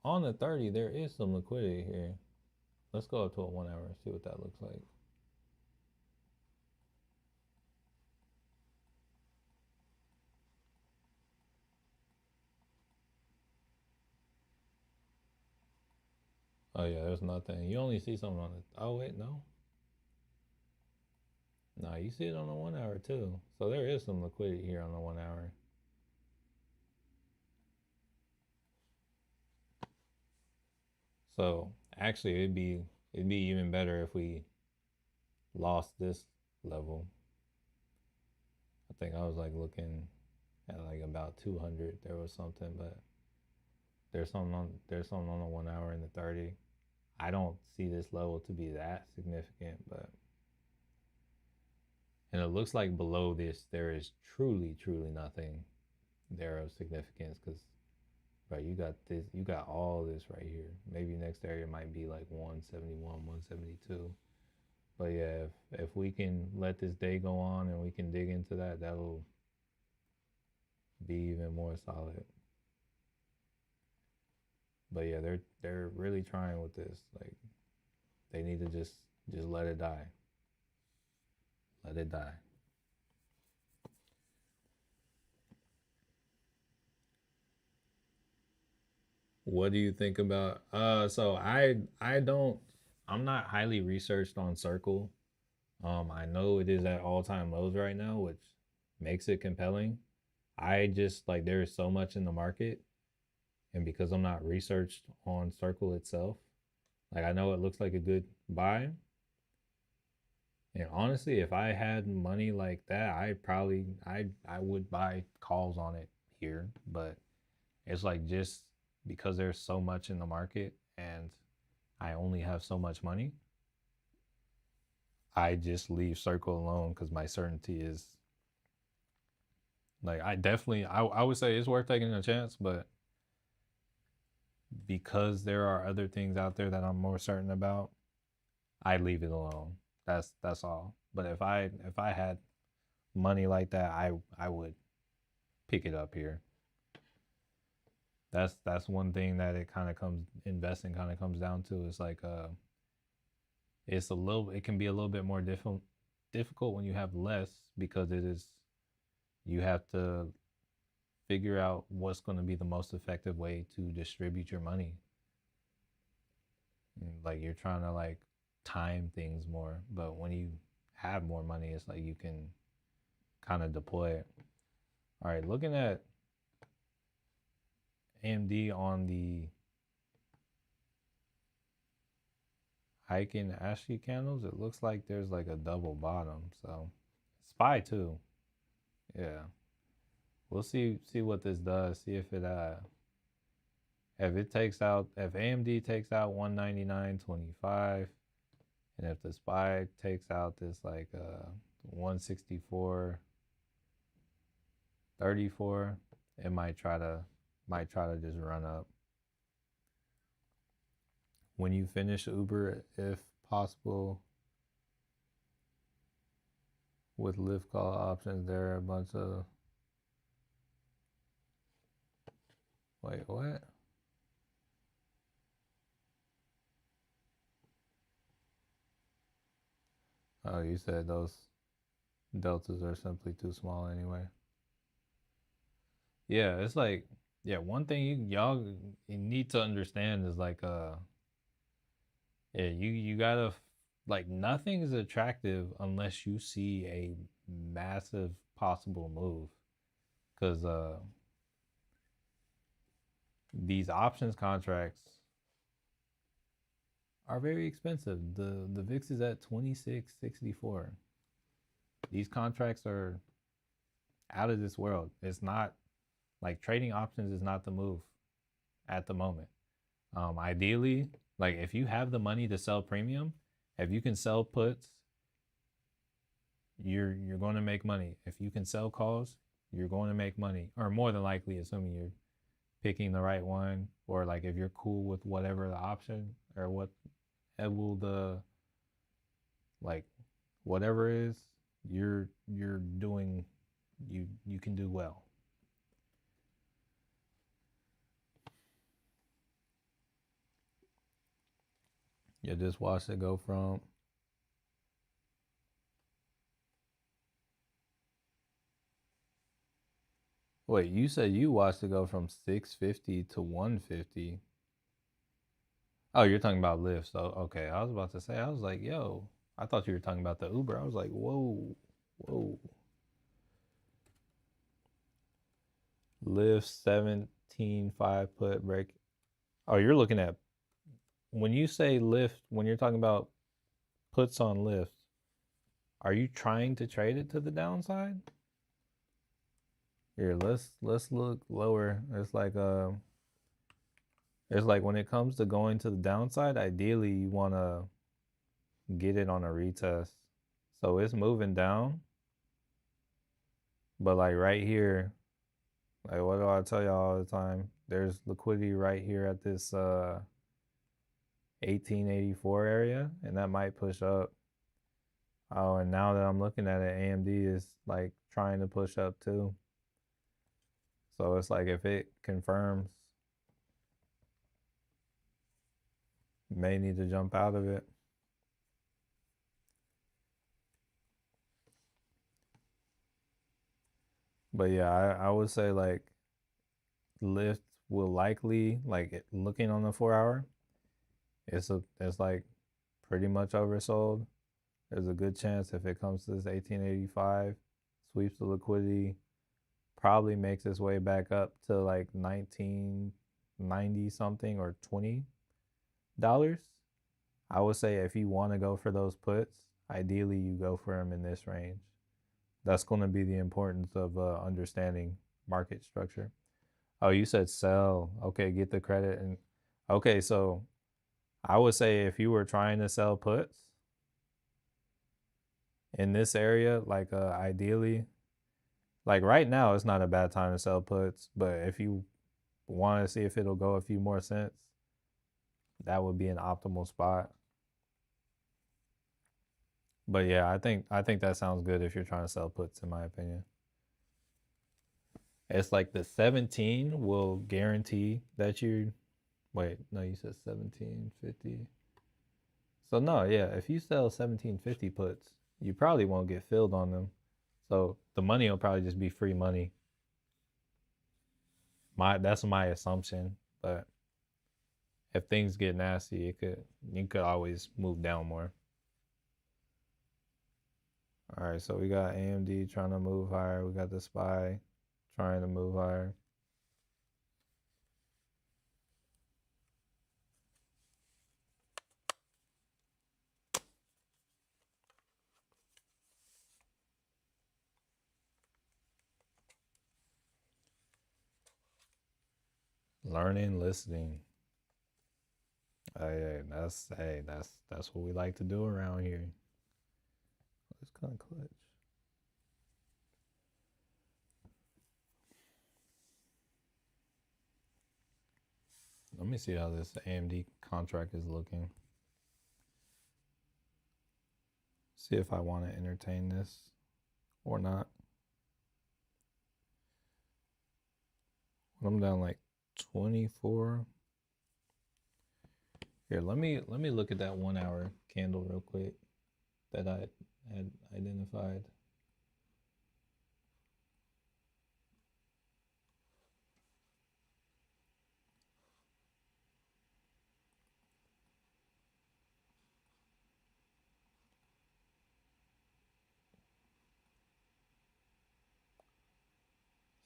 On the 30, there is some liquidity here. Let's go up to a 1 hour and see what that looks like. Oh yeah, there's nothing. You only see something on the. Oh wait, no. No, you see it on the 1 hour too. So there is some liquidity here on the 1 hour. So actually, it'd be even better if we lost this level. I think I was like looking at like about 200. There was something, but there's something on the 1 hour and the 30. I don't see this level to be that significant, but and it looks like below this there is truly nothing there of significance because right, you got all this right here. Maybe next area might be like 171, 172. But yeah, if we can let this day go on and we can dig into that, that will be even more solid. But yeah, they're really trying with this. Like they need to just let it die. Let it die. What do you think about so I don't I'm not highly researched on Circle. I know it is at all-time lows right now, which makes it compelling. I just like there is so much in the market and because I'm not researched on Circle itself, like I know it looks like a good buy. And honestly, if I had money like that, I would buy calls on it here, but it's like just because there's so much in the market and I only have so much money, I just leave Circle alone because my certainty is like I would say it's worth taking a chance, but because there are other things out there that I'm more certain about, I leave it alone. That's all. But if I had money like that, I would pick it up here. That's one thing that it kind of comes investing kind of comes down to is like it can be a little bit more difficult when you have less because you have to figure out what's going to be the most effective way to distribute your money. And like you're trying to like time things more, but when you have more money, it's like you can kind of deploy it. All right, looking at AMD on the Heiken ASCII candles, it looks like there's like a double bottom. So SPY too. Yeah. We'll see what this does. See if AMD takes out 199.25 and if the SPY takes out this like 164.34, it might try to just run up. When you finish Uber, if possible, with lift call options, there are a bunch of. Wait, what? Oh, you said those deltas are simply too small anyway. Yeah, it's like one thing y'all need to understand is like yeah, you gotta like nothing is attractive unless you see a massive possible move. Cause these options contracts are very expensive. The VIX is at 2664. These contracts are out of this world. It's not like trading options is not the move at the moment. Ideally, like if you have the money to sell premium, if you can sell puts, you're going to make money. If you can sell calls, you're going to make money, or more than likely, assuming you're picking the right one, or like if you're cool with whatever the option or what will the like whatever is you're doing, you can do well. You just watch it go from wait, you said you watched it go from 650 to 150. Oh, you're talking about Lyft. So okay, I was about to say, I was like, yo, I thought you were talking about the Uber. I was like, whoa, whoa. Lyft 17.5 put break. Oh, you're looking at when you say Lyft, when you're talking about puts on Lyft, are you trying to trade it to the downside? Here, let's look lower. It's like when it comes to going to the downside, ideally you want to get it on a retest. So it's moving down, but like right here, like what do I tell y'all all the time? There's liquidity right here at this 1884 area, and that might push up. Oh, and now that I'm looking at it, AMD is like trying to push up too. So it's like if it confirms, may need to jump out of it. But yeah, I would say like Lyft will likely, like looking on the 4 hour, it's like pretty much oversold. There's a good chance if it comes to this 1885, sweeps the liquidity, probably makes its way back up to like 1990 something or $20. I would say if you want to go for those puts, ideally you go for them in this range. That's going to be the importance of understanding market structure. Oh, you said sell. Okay, get the credit. And okay, so I would say if you were trying to sell puts in this area, like ideally, like right now, it's not a bad time to sell puts. But if you want to see if it'll go a few more cents, that would be an optimal spot. But yeah, I think that sounds good if you're trying to sell puts, in my opinion. It's like the 17 will guarantee that you wait, no, you said 1750. So no, yeah, if you sell 1750 puts, you probably won't get filled on them. So the money will probably just be free money. That's my assumption, but if things get nasty, you could always move down more. All right, so we got AMD trying to move higher. We got the SPY trying to move higher. Learning, listening. That's what we like to do around here. It's kind of clutch. Let me see how this AMD contract is looking. See if I want to entertain this or not. I'm down like 24. Here, let me look at that 1 hour candle real quick that I had identified.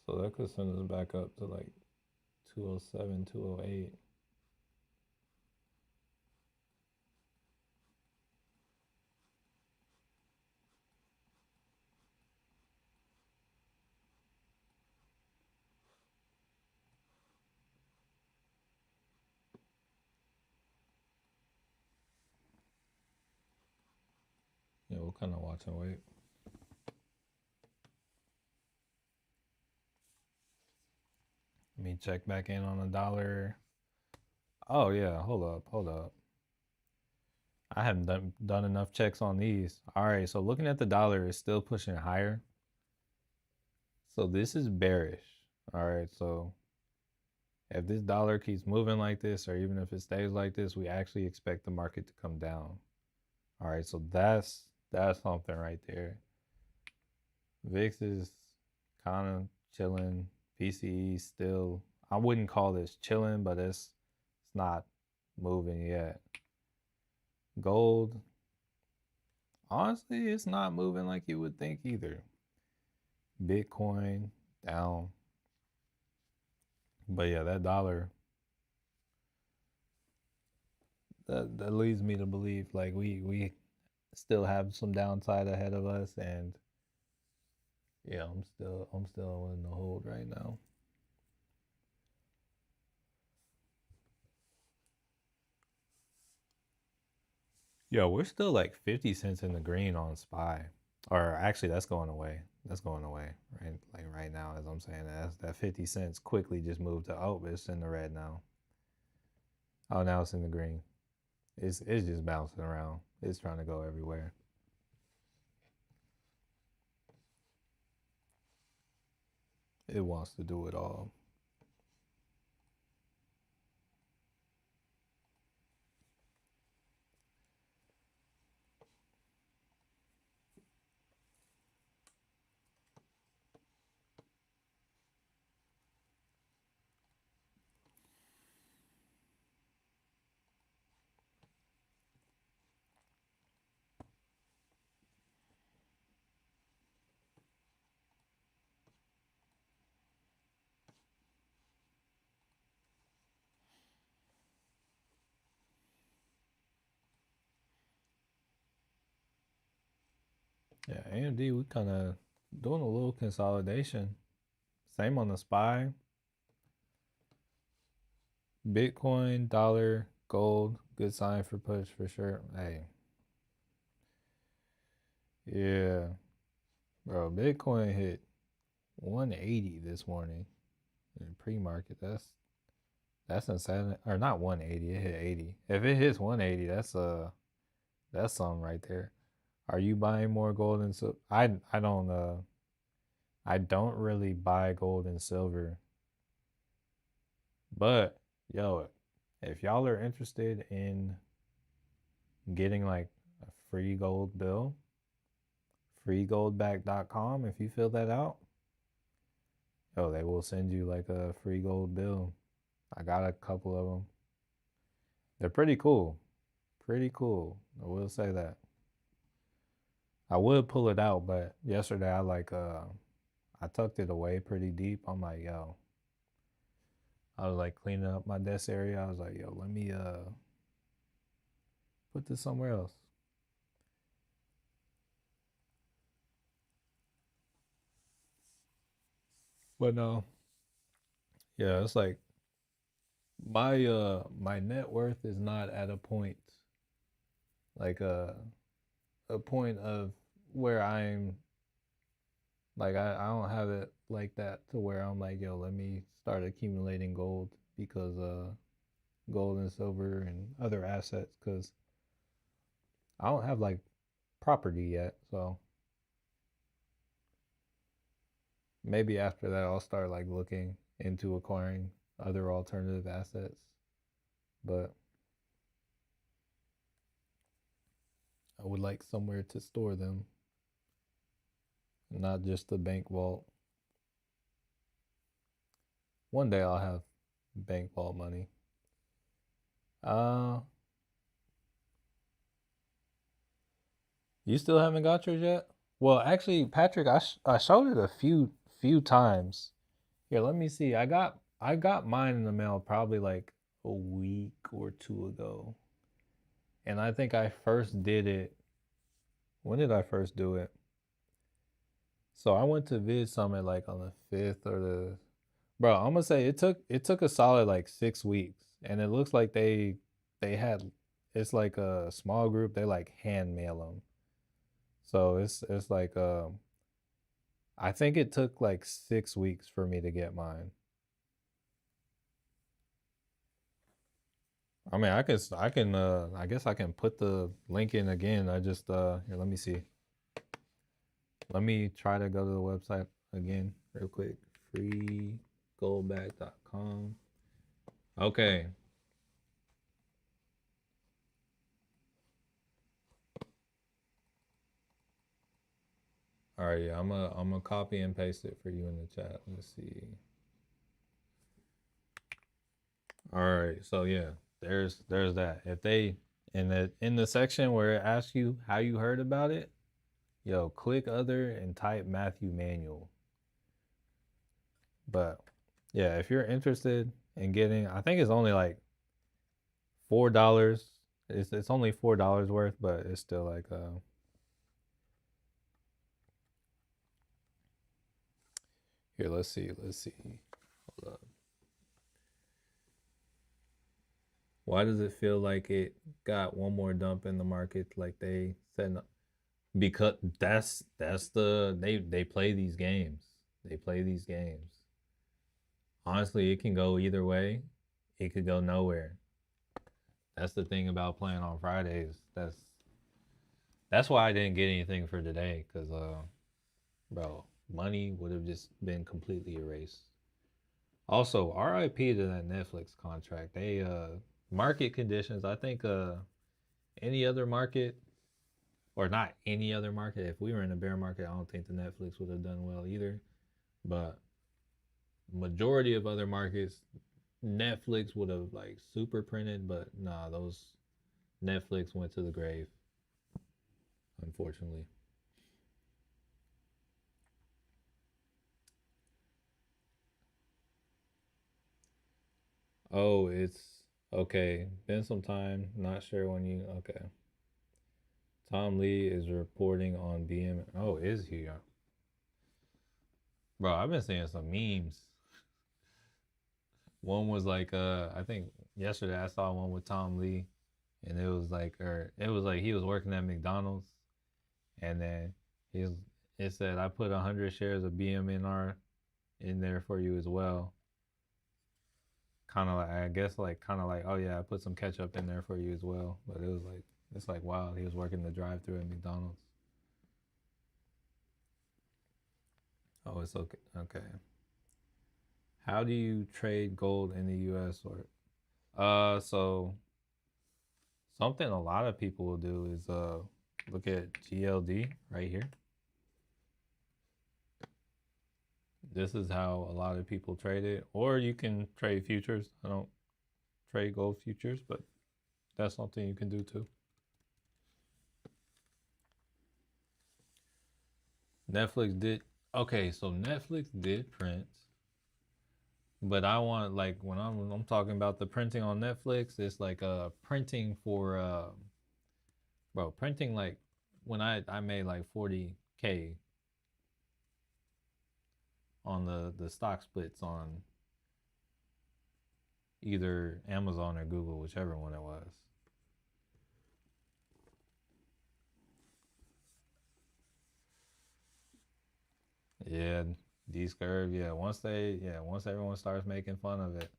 So that could send us back up to like 207, 208. Yeah, we'll kind of watch and wait. Let me check back in on the dollar. Oh yeah, hold up. I haven't done enough checks on these. All right, so looking at the dollar, it's still pushing higher. So this is bearish. All right, so if this dollar keeps moving like this, or even if it stays like this, we actually expect the market to come down. All right, so that's something right there. VIX is kind of chilling. PCE still, I wouldn't call this chilling, but it's not moving yet. Gold, honestly, it's not moving like you would think either. Bitcoin down. But yeah, that dollar, that leads me to believe like we still have some downside ahead of us, and yeah, I'm still in the hold right now. Yeah, we're still like 50 cents in the green on SPY. Or actually that's going away. That's going away. Right, like right now as I'm saying that 50 cents quickly just moved to, oh, it's in the red now. Oh, now it's in the green. It's just bouncing around. It's trying to go everywhere. It wants to do it all. Yeah, AMD, we kind of doing a little consolidation. Same on the SPY. Bitcoin, dollar, gold, good sign for push for sure. Hey, yeah, bro, Bitcoin hit 180 this morning in pre-market. That's insane. Or not 180, it hit 80. If it hits 180, that's something right there. Are you buying more gold and silver? I don't really buy gold and silver. But yo, if y'all are interested in getting like a free gold bill, freegoldback.com, if you fill that out, yo, they will send you like a free gold bill. I got a couple of them. They're pretty cool. Pretty cool. I will say that. I would pull it out, but yesterday I tucked it away pretty deep. I'm like, yo, I was like cleaning up my desk area. I was like, yo, let me put this somewhere else. But no, yeah, it's like my net worth is not at a point like a point of where I'm like I don't have it like that to where I'm like, yo, let me start accumulating gold because gold and silver and other assets, because I don't have like property yet. So maybe after that I'll start like looking into acquiring other alternative assets. But I would like somewhere to store them, not just the bank vault. One day I'll have bank vault money. Uh, you still haven't got yours yet? Well, actually, Patrick, I showed it a few times. Here, let me see. I got mine in the mail probably like a week or two ago. And I think I first did it. When did I first do it? So I went to Vid Summit like on the 5th or the, bro, I'm gonna say it took a solid like 6 weeks. And it looks like they had, it's like a small group, they like hand mail them. So it's like I think it took like 6 weeks for me to get mine. I mean, I guess I can put the link in again. I just, here, let me see. Let me try to go to the website again real quick. freegoldback.com. Okay. All right, yeah, I'm gonna copy and paste it for you in the chat. Let's see. All right, so yeah, there's that. If they in the section where it asks you how you heard about it, yo, click other and type Matthew Manuel. But yeah, if you're interested in getting, I think it's only like $4. It's only $4 worth, but it's still like here, let's see. Hold up. Why does it feel like it got one more dump in the market like they said? Because that's the they play these games. They play these games. Honestly, it can go either way. It could go nowhere. That's the thing about playing on Fridays. That's why I didn't get anything for today, cause bro, money would have just been completely erased. Also, RIP to that Netflix contract. They market conditions. I think any other market, or not any other market. If we were in a bear market, I don't think the Netflix would have done well either. But majority of other markets, Netflix would have like super printed, but nah, those Netflix went to the grave, unfortunately. Oh, it's okay. Been some time. Not sure when you. Okay. Tom Lee is reporting on BM. Oh, is he? Bro, I've been seeing some memes. One was like, I think yesterday I saw one with Tom Lee, and it was like he was working at McDonald's, and then he's it said I put 100 shares of BMNR in there for you as well. Kind of like I guess like kind of like, oh yeah, I put some ketchup in there for you as well. But it was like it's like wow, he was working the drive-through at McDonald's. Oh, it's okay. Okay. How do you trade gold in the U.S. or so something a lot of people will do is look at GLD right here. This is how a lot of people trade it, or you can trade futures. I don't trade gold futures, but that's something you can do too. Netflix did okay, so Netflix did print, but I want like when I'm talking about the printing on Netflix, it's like printing for bro, printing like when I made like 40K on the stock splits on either Amazon or Google, whichever one it was. Yeah, these curve. Once everyone starts making fun of it,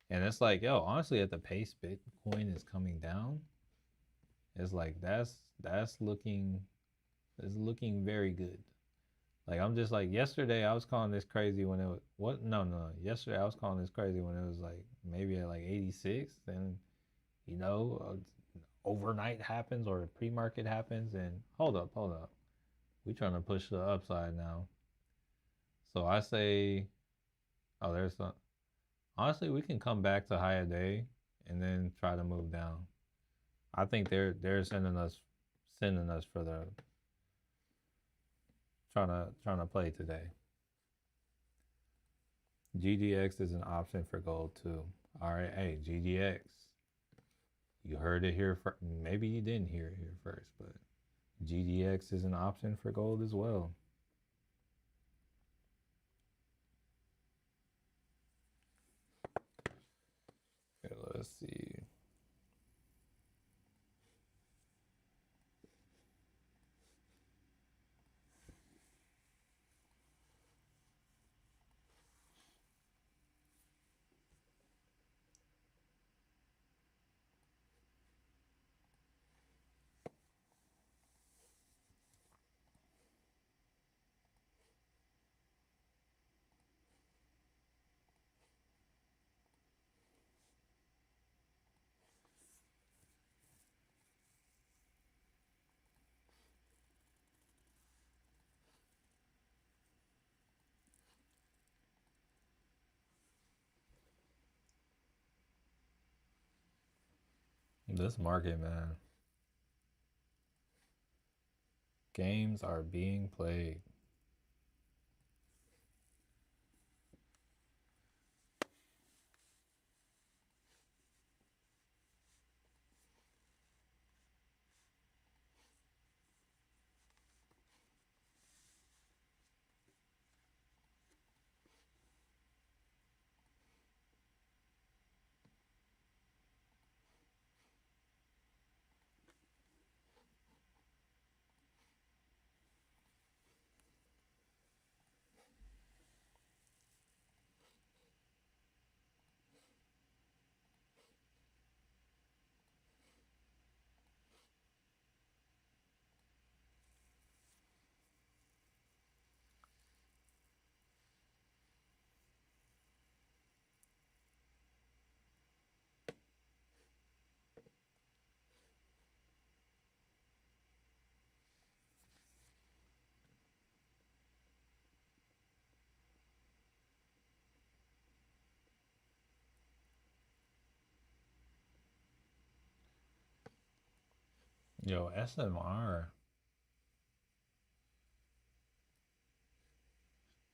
and it's like, yo, honestly, at the pace Bitcoin is coming down, it's like that's looking it's looking very good. Like I'm just like yesterday I was calling this crazy when it was what no yesterday I was calling this crazy when it was like maybe at like 86 and you know overnight happens or pre-market happens and hold up we trying to push the upside now. So I say, oh, there's some. Honestly, we can come back to high a day and then try to move down. I think they're sending us for the trying to play today. GDX is an option for gold too. All right, hey GDX, you heard it here. Maybe you didn't hear it here first, but GDX is an option for gold as well. Okay, let's see. This market, man. Games are being played. Yo, SMR.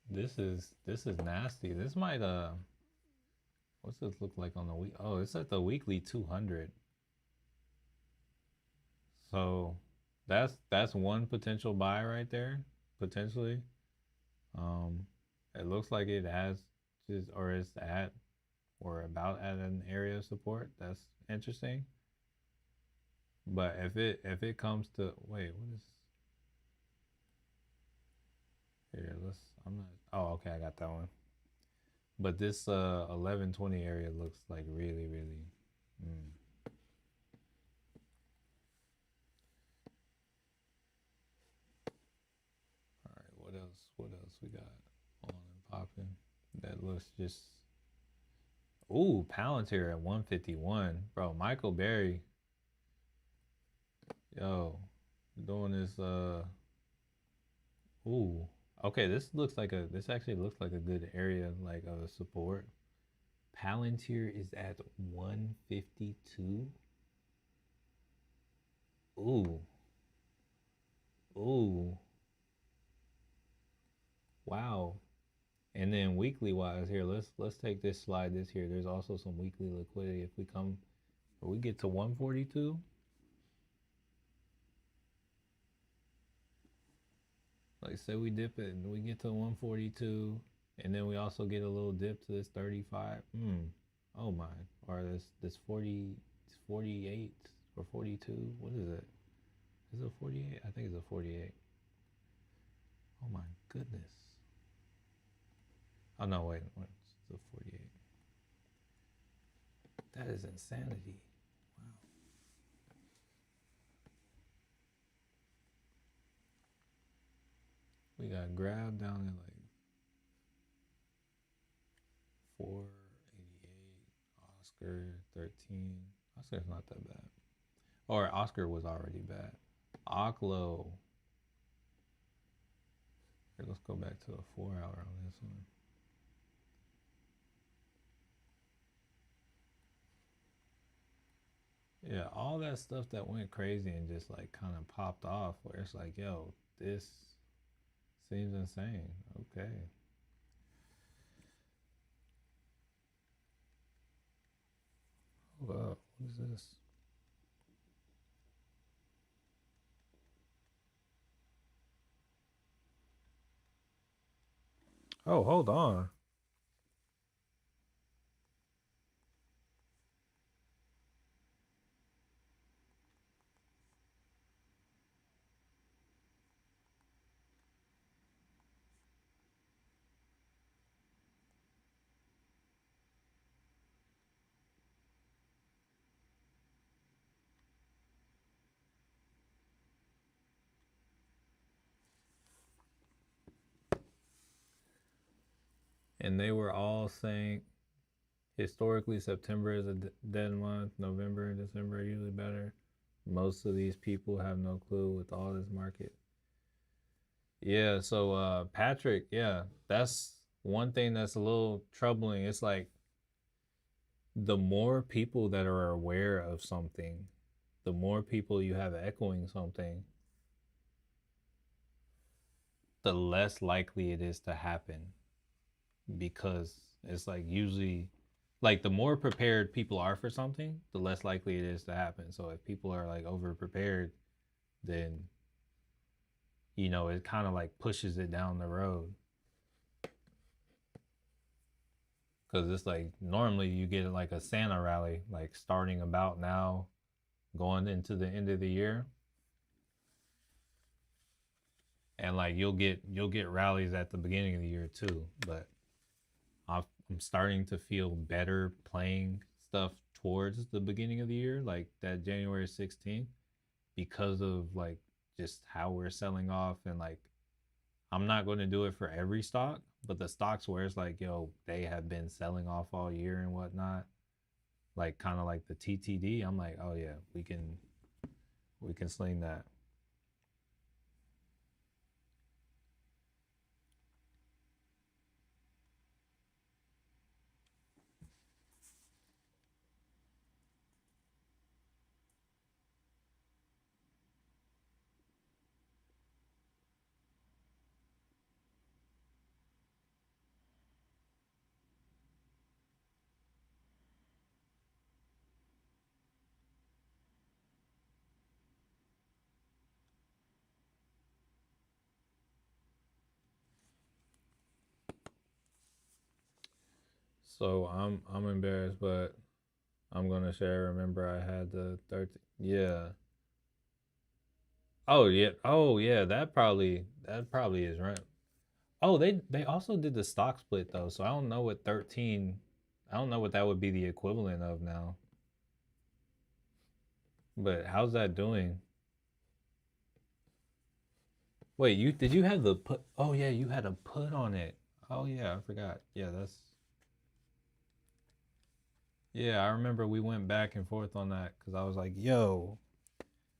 This is nasty. This might what's this look like on the week? Oh, it's at the weekly 200. So that's one potential buy right there, potentially. Um, it looks like it has just or it's at or about at an area of support. That's interesting. But if it comes to wait, what is here? Let's I'm not. Oh, okay, I got that one. But this 1120 area looks like really. Mm. All right, what else? What else we got on and popping? That looks just. Ooh, Palantir at 151, bro. Michael Berry, yo, doing this. Ooh, okay. This actually looks like a good area like of support. Palantir is at 152. Ooh, ooh, wow. And then weekly wise here, let's take this slide this here. There's also some weekly liquidity. If we get to 142, like say we dip it and we get to 142, and then we also get a little dip to this 35. Oh my, or this 40, 48 or 42. What is it? Is it 48? I think it's a 48. Oh my goodness. Oh no, wait, it's a 48. That is insanity. Wow. We got grabbed down at like 488. Oscar 13. Oscar's not that bad. Or Oscar was already bad. Oklo. Here, let's go back to a 4-hour on this one. Yeah, all that stuff that went crazy and just like kind of popped off where it's like, yo, this seems insane. Okay. Hold up. What is this? Oh, hold on. And they were all saying historically September is a dead month. November and December are usually better. Most of these people have no clue with all this market. Yeah, so Patrick, yeah, that's one thing that's a little troubling. It's like the more people that are aware of something, the more people you have echoing something, the less likely it is to happen, because it's like usually like the more prepared people are for something, the less likely it is to happen. So if people are like over prepared, then it kind of like pushes it down the road. Because it's like normally you get like a Santa rally, like starting about now, going into the end of the year, and like you'll get rallies at the beginning of the year too. But I'm starting to feel better playing stuff towards the beginning of the year, like that January 16th, because of like just how we're selling off. And like I'm not going to do it for every stock, but the stocks where it's like, they have been selling off all year and whatnot, like kind of like the TTD, I'm like, oh yeah, we can sling that. So I'm embarrassed, but I'm gonna share. Remember, I had the 13. Yeah. Oh yeah. Oh yeah. That probably is right. Oh, they also did the stock split though, so I don't know what 13. I don't know what that would be the equivalent of now. But how's that doing? Wait, did you have the put? Oh yeah, you had a put on it. Oh yeah, I forgot. Yeah, yeah. I remember we went back and forth on that because I was like, yo,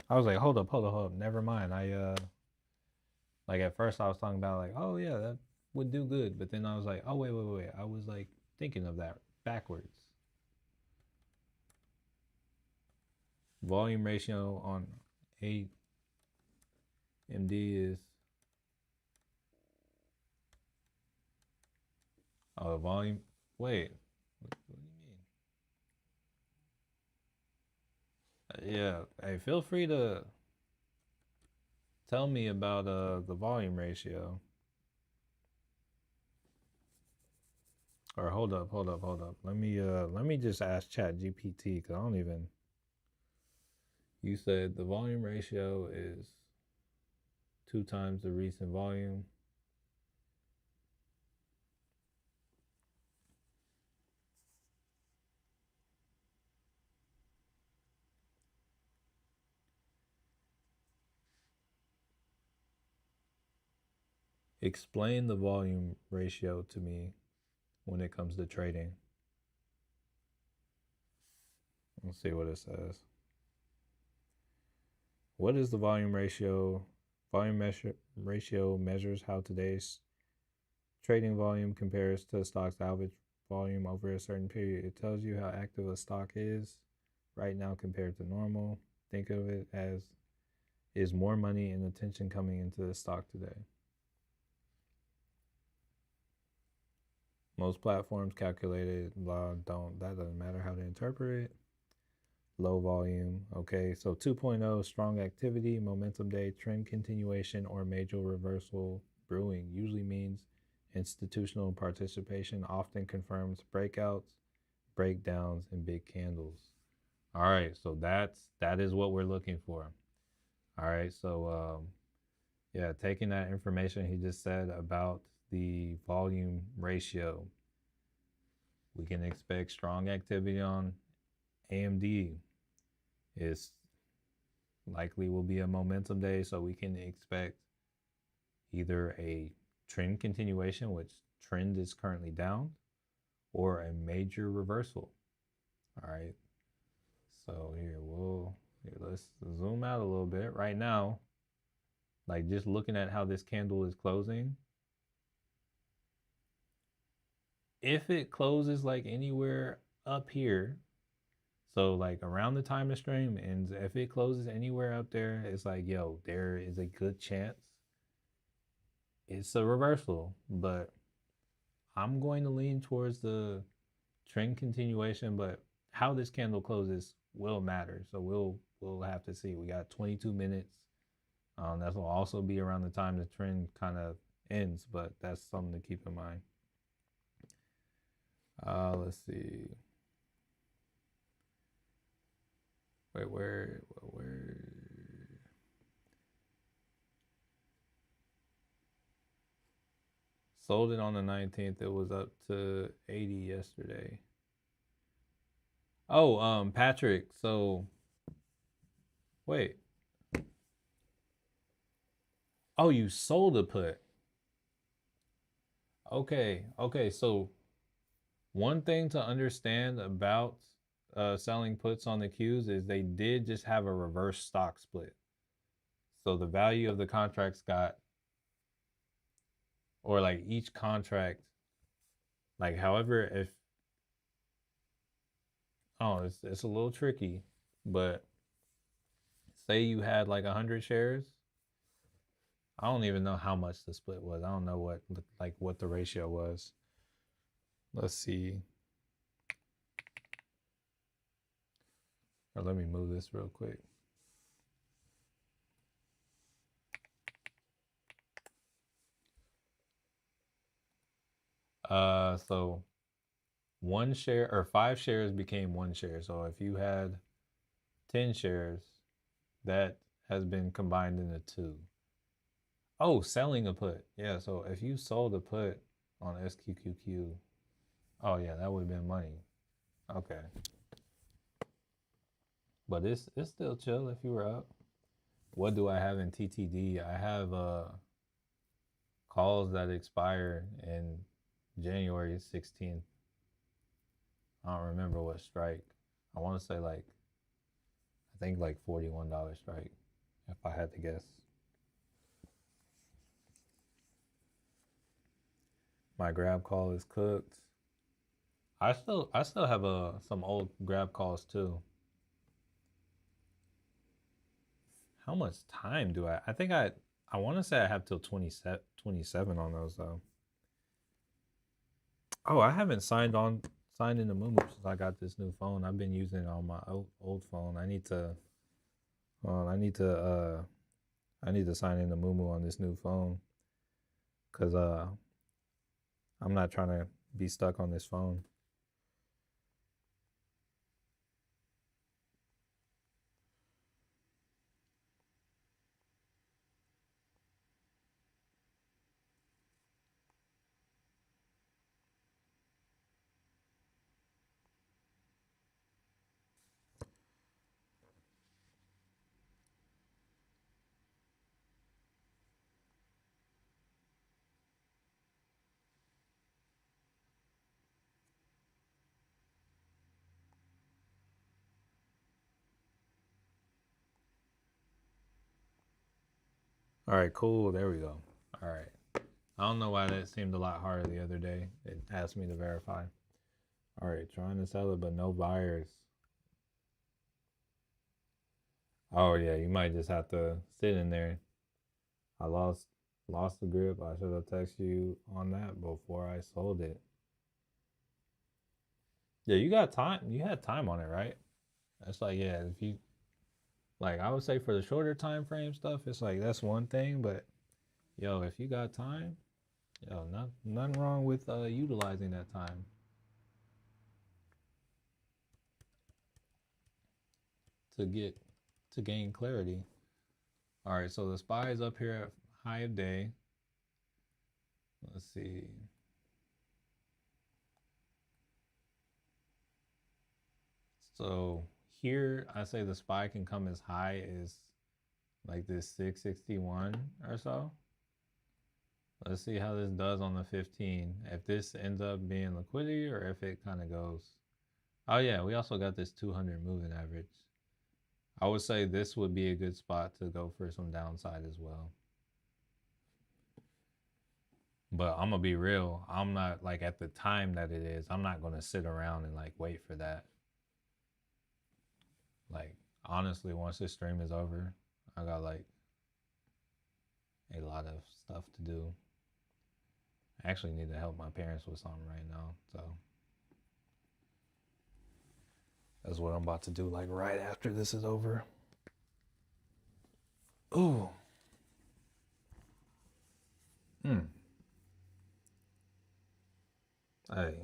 I was like, hold up, hold up, hold up. Never mind. Like at first I was talking about like, oh yeah, that would do good, but then I was like, oh wait, wait, wait. I was like thinking of that backwards. Volume ratio on AMD is volume. Wait, what do you mean? Yeah, hey, feel free to tell me about the volume ratio. Or hold up, hold up, hold up. Let me just ask Chat GPT because I don't even. You said the volume ratio is two times the recent volume. Explain the volume ratio to me when it comes to trading. Let's see what it says. What is the volume ratio? Ratio measures how today's trading volume compares to the stock's average volume over a certain period. It tells you how active a stock is right now compared to normal. Think of it as is more money and attention coming into the stock today. Most platforms calculated that doesn't matter how to interpret it. Low volume. Okay, so 2.0 strong activity, momentum day, trend continuation, or major reversal brewing usually means institutional participation, often confirms breakouts, breakdowns, and big candles. All right, so that is what we're looking for. All right, so yeah, taking that information he just said about the volume ratio, we can expect strong activity on AMD. Is likely will be a momentum day, so we can expect either a trend continuation, which trend is currently down, or a major reversal. All right. So let's zoom out a little bit. Right now, like just looking at how this candle is closing, if it closes like anywhere up here. So like around the time the stream ends, if it closes anywhere up there, it's like, yo, there is a good chance it's a reversal. But I'm going to lean towards the trend continuation, but how this candle closes will matter. So we'll have to see. We got 22 minutes. That will also be around the time the trend kind of ends, but that's something to keep in mind. Let's see. Wait, where? Sold it on the 19th. It was up to 80 yesterday. Oh, Patrick. So, wait. Oh, you sold a put. Okay. So, one thing to understand about selling puts on the Qs is they did just have a reverse stock split. So the value of the contracts got, or like each contract, like however, if, oh, it's a little tricky, but say you had like 100 shares. I don't even know how much the split was. I don't know what the ratio was. Let's see. Or let me move this real quick. So 1 share or 5 shares became 1 share. So if you had 10 shares, that has been combined into 2. Oh, selling a put. Yeah, so if you sold a put on SQQQ, oh yeah, that would have been money. Okay. But it's still chill if you were up. What do I have in TTD? I have calls that expire in January 16th. I don't remember what strike. I want to say I think like $41 strike, if I had to guess. My grab call is cooked. I still have some old grab calls too. How much time do I think I want to say I have till 27 on those though. Oh, I haven't signed into Moomoo since I got this new phone. I've been using it on my old phone. I need to sign into Moomoo on this new phone, cause I'm not trying to be stuck on this phone. All right, cool. There we go. All right. I don't know why that seemed a lot harder the other day. It asked me to verify. All right, trying to sell it, but no buyers. Oh yeah, you might just have to sit in there. I lost the grip. I should have texted you on that before I sold it. Yeah, you got time. You had time on it, right? That's like, yeah, if you like, I would say for the shorter time frame stuff, it's like that's one thing, but yo, if you got time, yo, nothing wrong with utilizing that time to gain clarity. All right, so the SPY is up here at high of day. Let's see. So here, I say the SPY can come as high as like this 661 or so. Let's see how this does on the 15. If this ends up being liquidity or if it kind of goes. Oh yeah, we also got this 200 moving average. I would say this would be a good spot to go for some downside as well. But I'm gonna be real. I'm not like at the time that it is. I'm not gonna sit around and like wait for that. Like honestly, once this stream is over, I got like a lot of stuff to do. I actually need to help my parents with something right now, so that's what I'm about to do. Like right after this is over. Ooh. Hmm. Hey,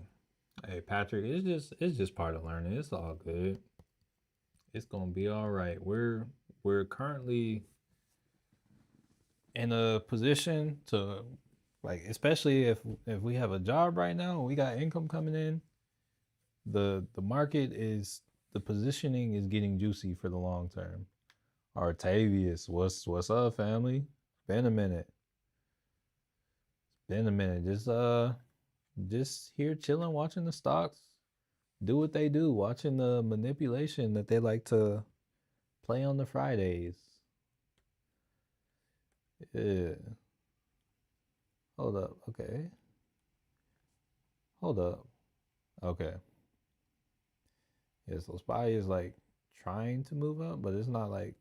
hey, Patrick. It's just part of learning. It's all good. It's gonna be all right. We're currently in a position to like, especially if we have a job right now and we got income coming in, the market is the positioning is getting juicy for the long term. Artavius, what's up, family? Been a minute. Been a minute. Just here chilling, watching the stocks do what they do, watching the manipulation that they like to play on the Fridays. Yeah. Hold up. Okay. Hold up. Okay. Yeah, so SPY is like trying to move up, but it's not like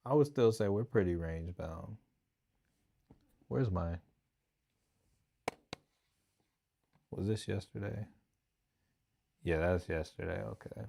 I would still say we're pretty range bound. Where's mine? Was this yesterday? Yeah, that's yesterday. Okay.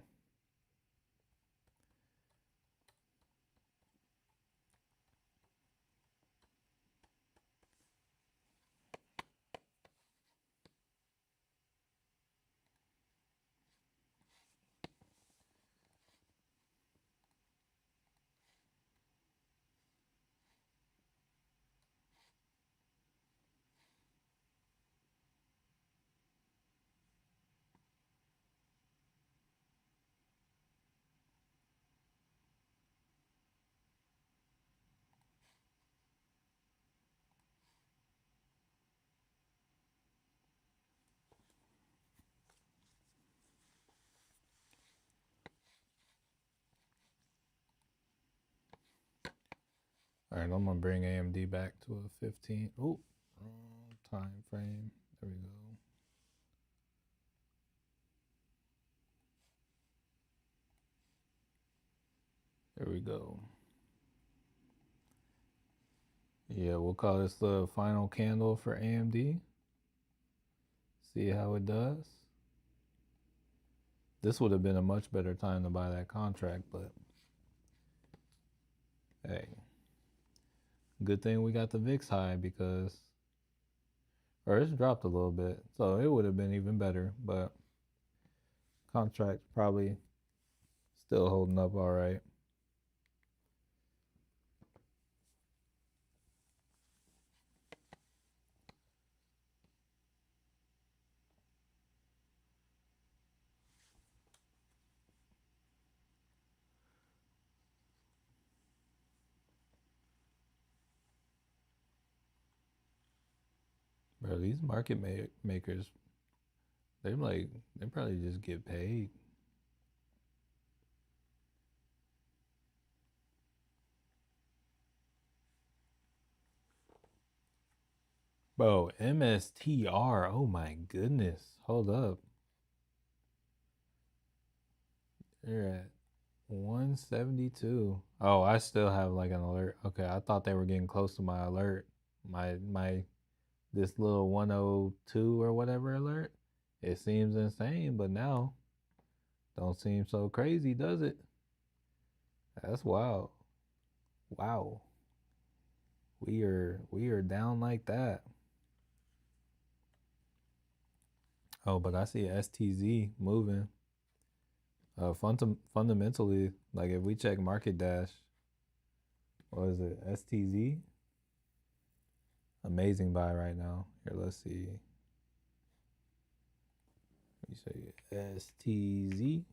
All right, I'm gonna bring AMD back to a 15. Oh, wrong time frame. There we go. There we go. Yeah, we'll call this the final candle for AMD. See how it does. This would have been a much better time to buy that contract, but hey, good thing we got the VIX high because, or it's dropped a little bit, so it would have been even better, but contract probably still holding up all right. Bro, these market makers, they probably just get paid. Bro, MSTR, oh my goodness. Hold up. They're at 172. Oh, I still have like an alert. Okay, I thought they were getting close to my alert. My this little 102 or whatever alert. It seems insane, but now don't seem so crazy, does it? That's wild. Wow. We are down like that. Oh, but I see STZ moving. Fundamentally, like if we check Market Dash, what is it? STZ? Amazing buy right now. Here, let's see. Let me say STZ.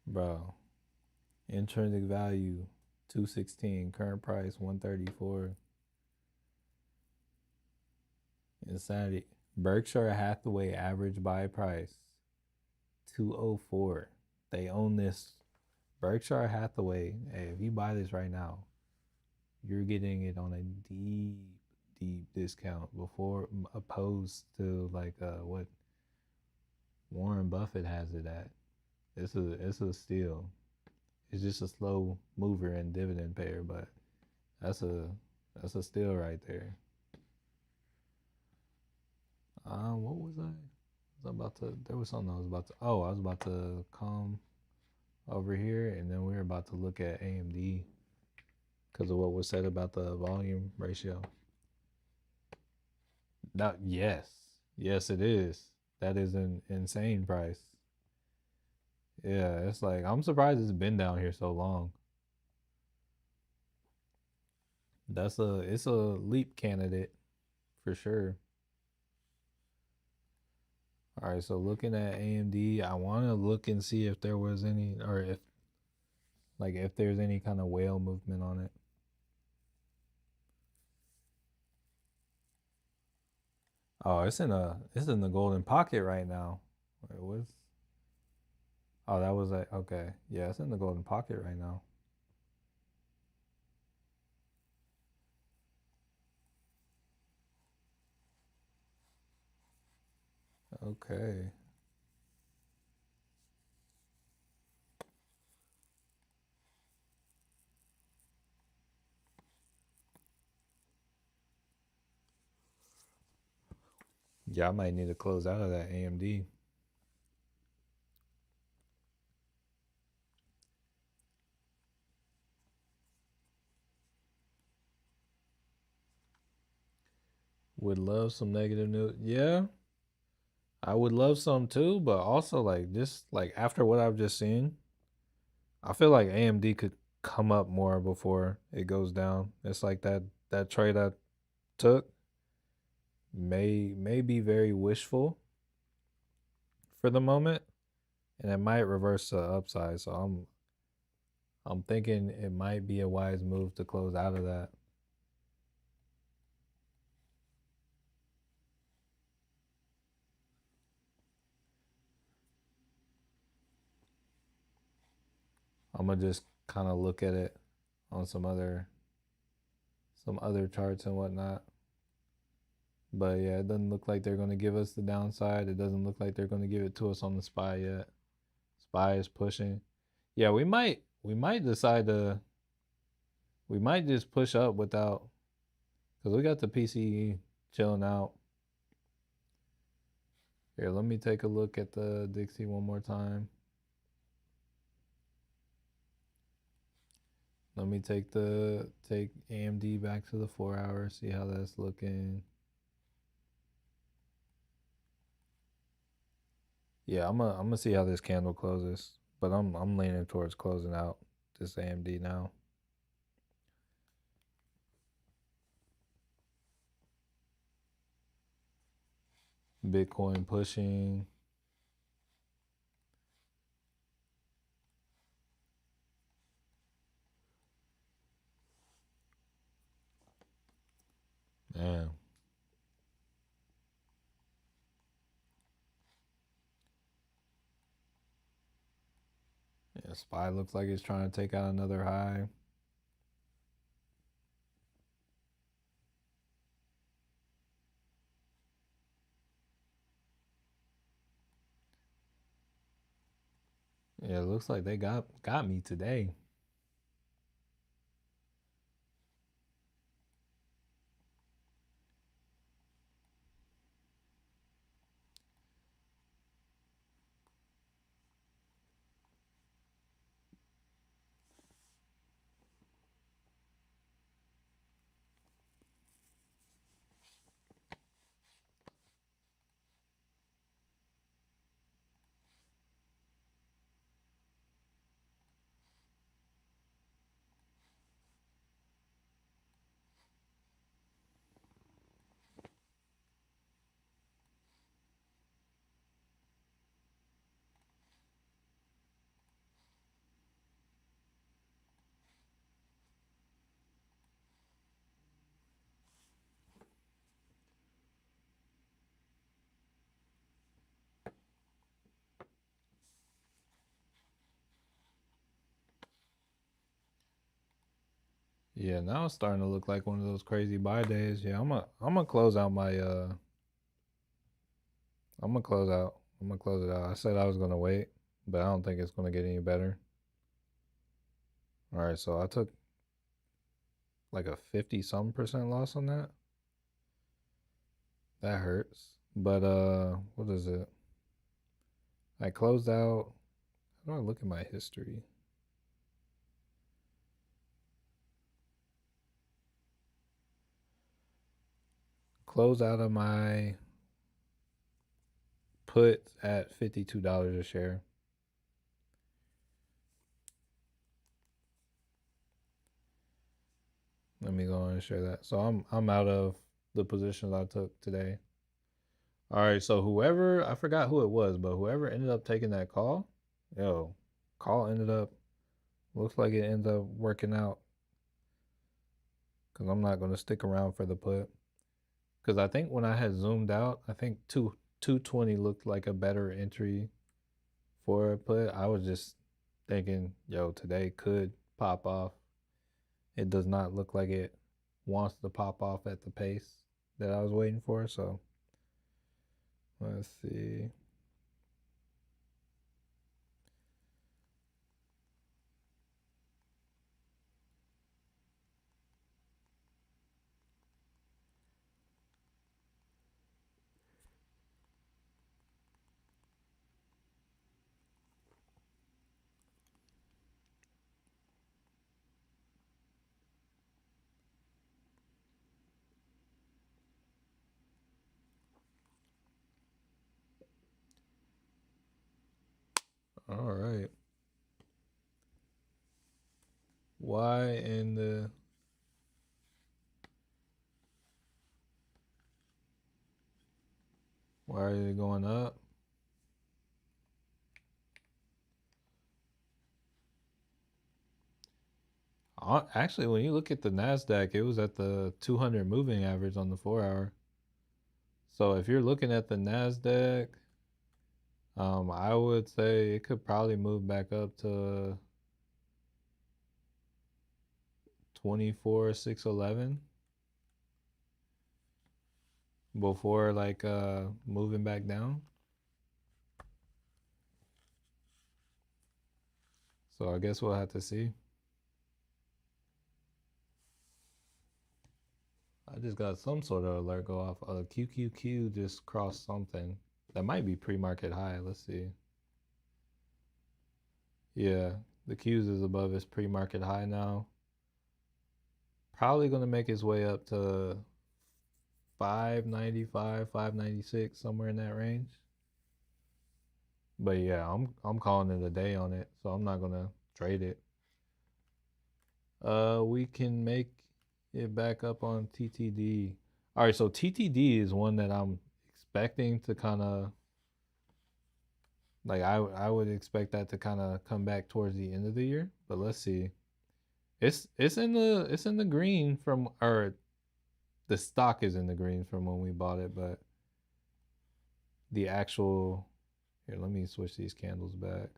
Bro, intrinsic value 216, current price 134. Insanity. Berkshire Hathaway average buy price 204. They own this Berkshire Hathaway. Hey, if you buy this right now, you're getting it on a deep discount before opposed to like what Warren Buffett has it at. It's a steal. It's just a slow mover and dividend payer, but that's a that's a steal right there. What was I? Was I about to? There was something I was about to. Oh, I was about to come over here, and then we were about to look at AMD because of what was said about the volume ratio. Not yes, yes, it is. That is an insane price. Yeah, it's like I'm surprised it's been down here so long. It's a leap candidate for sure. All right, so looking at AMD, I want to look and see if there was any, or if there's any kind of whale movement on it. Oh, it's in the golden pocket right now. Wait, what's? Oh, that was like okay, yeah, it's in the golden pocket right now. Okay. Yeah, I might need to close out of that AMD. Would love some negative news. Yeah, I would love some too, but also like just like after what I've just seen, I feel like AMD could come up more before it goes down. It's like that trade I took may be very wishful for the moment, and it might reverse the upside. So I'm thinking it might be a wise move to close out of that. I'm gonna just kind of look at it on some other charts and whatnot. But yeah, it doesn't look like they're gonna give us the downside. It doesn't look like they're gonna give it to us on the SPY yet. SPY is pushing. Yeah, we might decide to we might just push up without because we got the PCE chilling out. Here, let me take a look at the Dixie one more time. Let me take AMD back to the 4 hour, see how that's looking. Yeah, I'm gonna see how this candle closes, but I'm leaning towards closing out this AMD now. Bitcoin pushing. Man. Yeah, SPY looks like it's trying to take out another high. Yeah, it looks like they got me today. Yeah, now it's starting to look like one of those crazy buy days. Yeah, I'm gonna close out my I'm gonna close it out. I said I was gonna wait, but I don't think it's gonna get any better. All right, so I took like a 50 some percent loss on that. That hurts. But what is it? I closed out. How do I look at my history? Close out of my put at $52 a share. Let me go and share that. So I'm out of the positions I took today. All right, so whoever, I forgot who it was, but whoever ended up taking that call, yo, call ended up, looks like it ended up working out. Because I'm not going to stick around for the put. Because I think when I had zoomed out, I think 220 looked like a better entry for a put. I was just thinking, yo, today could pop off. It does not look like it wants to pop off at the pace that I was waiting for. So let's see. All right. Why in the why are they going up? Actually, when you look at the NASDAQ, it was at the 200 moving average on the 4 hour. So if you're looking at the NASDAQ, I would say it could probably move back up to 24,611 before like moving back down. So I guess we'll have to see. I just got some sort of alert go off. QQQ just crossed something. That might be pre-market high. Let's see. Yeah, the Q's is above its pre-market high now. Probably gonna make its way up to 595, 596, somewhere in that range. But yeah, I'm calling it a day on it, so I'm not gonna trade it. We can make it back up on TTD. All right, so TTD is one that I'm expecting to kind of like I would expect that to kind of come back towards the end of the year, but let's see. It's in the green from or the stock is in the green from when we bought it, but the actual here, let me switch these candles back.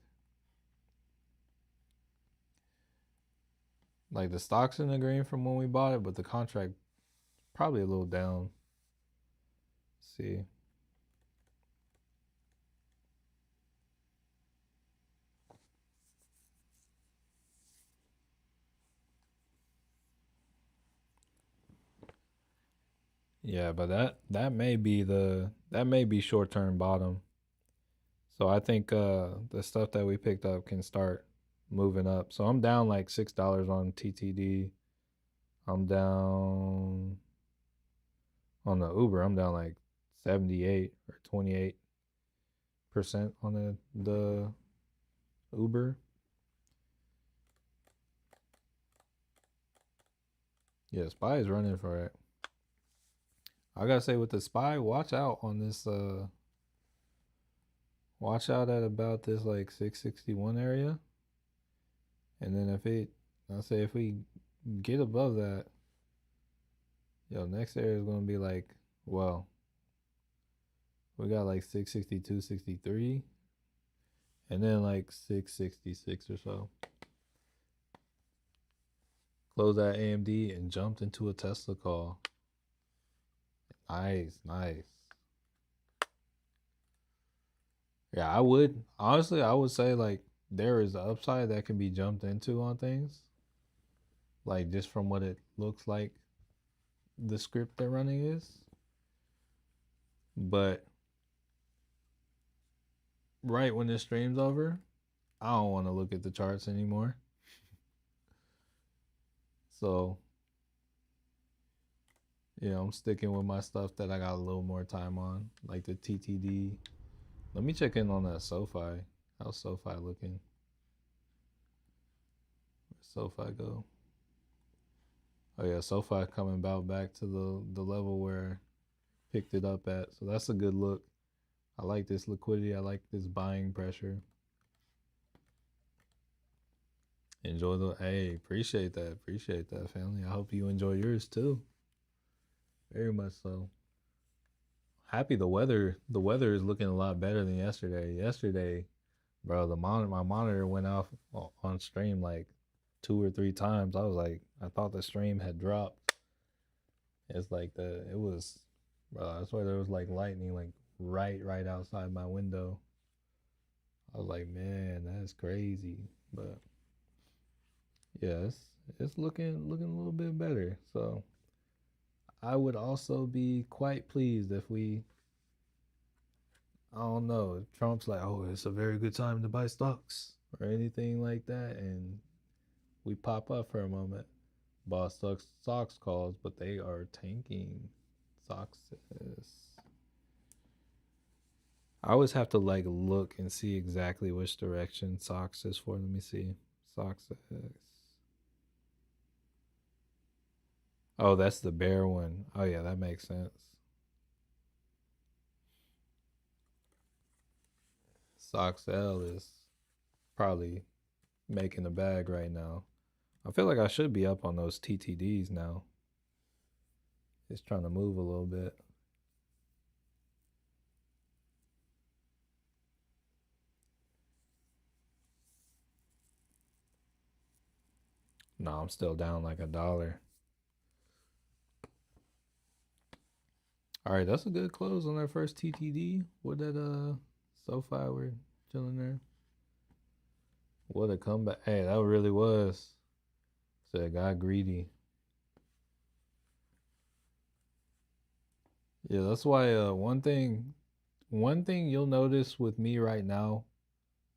Like the stock's in the green from when we bought it, but the contract probably a little down. Let's see. Yeah, but that may be short-term bottom. So I think the stuff that we picked up can start moving up. So I'm down like $6 on TTD. I'm down on the Uber. I'm down like 78 or 28% on the Uber. Yeah, Spy is running for it. I gotta say with the Spy, watch out on this watch out at about this like 661 area. And then if we get above that, yo, next area is gonna be like, well, we got like 662, 63, and then like 666 or so. Closed that AMD and jumped into a Tesla call. Nice, nice. Yeah, I would honestly, I would say like there is an upside that can be jumped into on things, like just from what it looks like the script they're running is. But right when this stream's over, I don't want to look at the charts anymore. So, I'm sticking with my stuff that I got a little more time on, like the TTD. Let me check in on that SoFi. How's SoFi looking? Where'd SoFi go? Oh yeah, SoFi coming back to the level where I picked it up at. So that's a good look. I like this liquidity. I like this buying pressure. Enjoy hey, appreciate that, family. I hope you enjoy yours too. Very much so. Happy the weather is looking a lot better than yesterday. Yesterday, bro, my monitor went off on stream like 2 or 3 times. I was like, I thought the stream had dropped. It's like it was, bro, I swear there was like lightning like right outside my window. I was like, man, that's crazy. But yeah, it's looking a little bit better. So I would also be quite pleased if I don't know, if Trump's like, oh, it's a very good time to buy stocks or anything like that, and we pop up for a moment. Bought stocks calls, but they are tanking. Stocks is. I always have to like look and see exactly which direction socks is for. Let me see. Socks is. Oh, that's the bear one. Oh yeah, that makes sense. Socks L is probably making a bag right now. I feel like I should be up on those TTDs now. It's trying to move a little bit. No, I'm still down like $1. All right, that's a good close on that first TTD. What that SoFi we're chilling there. What a comeback! Hey, that really was. Said got greedy. Yeah, that's why one thing you'll notice with me right now,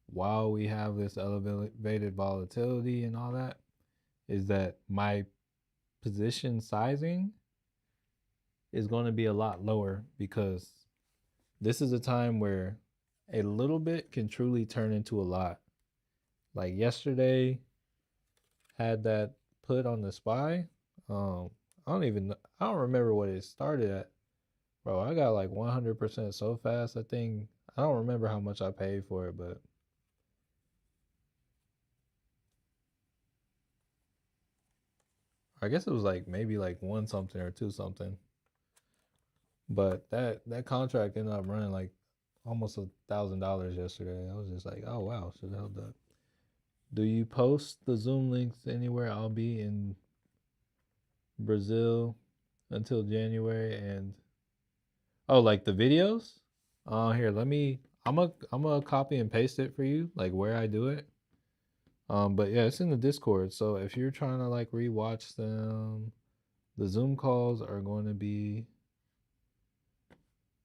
while we have this elevated volatility and all that, is that my position sizing is going to be a lot lower because this is a time where a little bit can truly turn into a lot. Like yesterday had that put on the SPY. I don't remember what it started at. Bro, I got like 100% so fast. I don't remember how much I paid for it, but I guess it was like maybe like 1 something or 2 something. But that contract ended up running like almost $1,000 yesterday. I was just like, oh wow, should have held up. Do you post the Zoom links anywhere? I'll be in Brazil until January and like the videos? Here, I'm gonna copy and paste it for you, like where I do it. But yeah, it's in the Discord. So if you're trying to like rewatch them, the Zoom calls are going to be,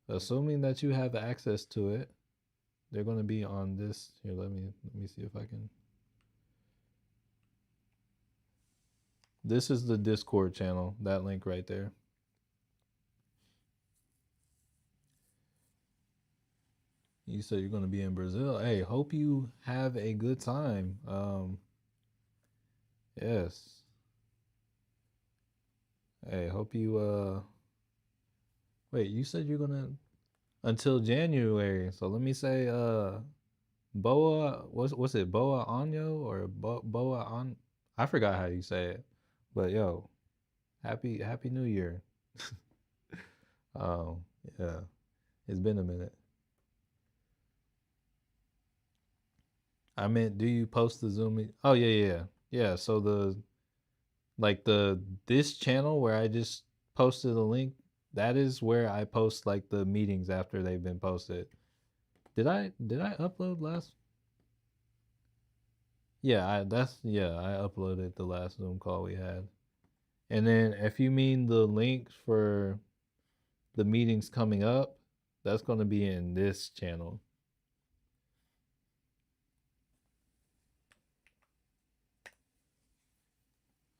assuming that you have access to it, they're going to be on this. Here, let me see if I can. This is the Discord channel, that link right there. You said you're going to be in Brazil. Hey, hope you have a good time. Yes. Hey, hope you wait, you said you're going to until January. So let me say Boa, what's it? Boa Anyo or Boa on? I forgot how you say it. But yo, happy New Year. Yeah. It's been a minute. I meant, do you post the Zoom? Oh yeah. So like this channel where I just posted a link, that is where I post like the meetings after they've been posted. Did I upload last? Yeah, I uploaded the last Zoom call we had. And then if you mean the links for the meetings coming up, that's going to be in this channel.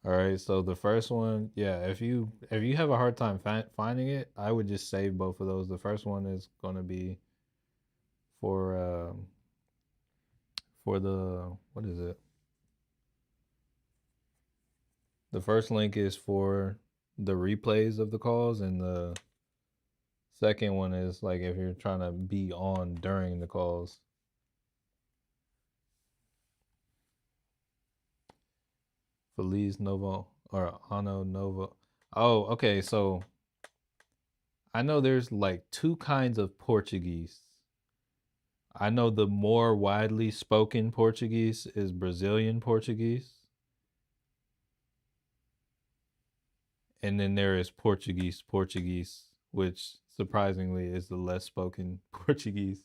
All right, so the first one, yeah, if you have a hard time finding it, I would just save both of those. The first one is going to be for the what is it? The first link is for the replays of the calls, and the second one is like if you're trying to be on during the calls. Feliz Novo or Ano Novo. Oh, okay. So I know there's like two kinds of Portuguese. I know the more widely spoken Portuguese is Brazilian Portuguese. And then there is Portuguese, which surprisingly is the less spoken Portuguese.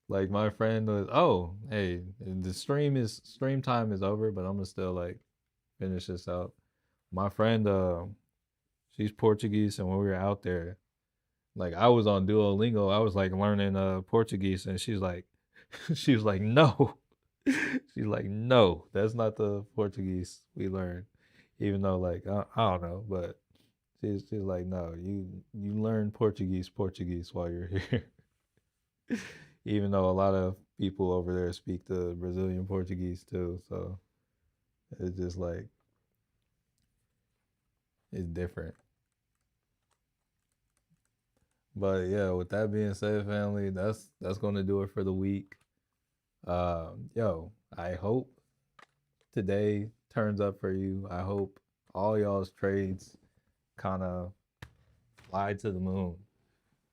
Like my friend was, oh, hey, the stream time is over, but I'm gonna still like finish this out. My friend, she's Portuguese, and when we were out there, like I was on Duolingo, I was like learning Portuguese, and she's like, she was like, no, she's like, no, that's not the Portuguese we learned. Even though like I don't know, but she's like, no, you learn Portuguese while you're here. Even though a lot of people over there speak the Brazilian Portuguese too, so it's just like it's different. But yeah, with that being said, family, that's gonna do it for the week. Yo, I hope today turns up for you. I hope all y'all's trades kind of fly to the moon.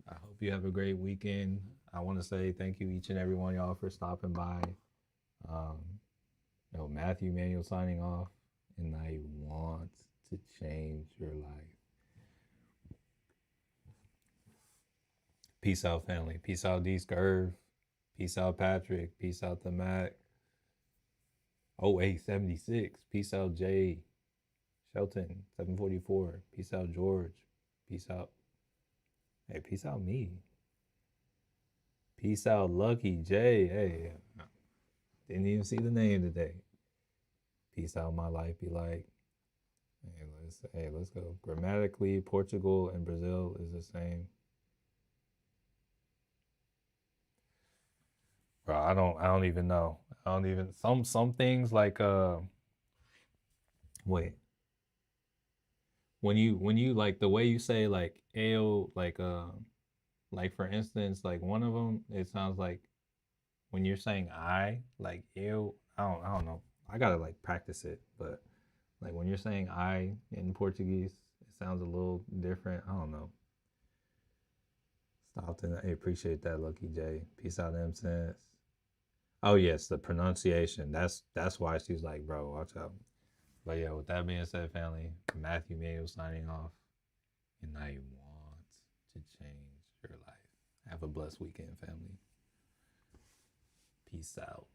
I hope you have a great weekend. I want to say thank you each and every one of y'all for stopping by. Um, Matthew Manuel signing off, and I want to change your life. Peace out, family. Peace out, D Scurv. Peace out, Patrick. Peace out, the Mac. 0876. Peace out, Jay. Shelton. 744. Peace out, George. Peace out. Hey, peace out, me. Peace out, Lucky J. Hey, didn't even see the name today. Peace out, my life be like. Let's go. Grammatically, Portugal and Brazil is the same. Bro, I don't even know. I don't even some things like wait. When you like the way you say like ale like for instance like one of them it sounds like when you're saying I like ale I don't know. I got to like practice it, but like when you're saying I in Portuguese, it sounds a little different. I don't know. Stopped and I appreciate that, Lucky J. Peace out, M sense. Oh yes, the pronunciation. That's why she's like, bro, watch out. But yeah, with that being said, family, Matthew Mayo signing off, and I want to change your life. Have a blessed weekend, family. Peace out.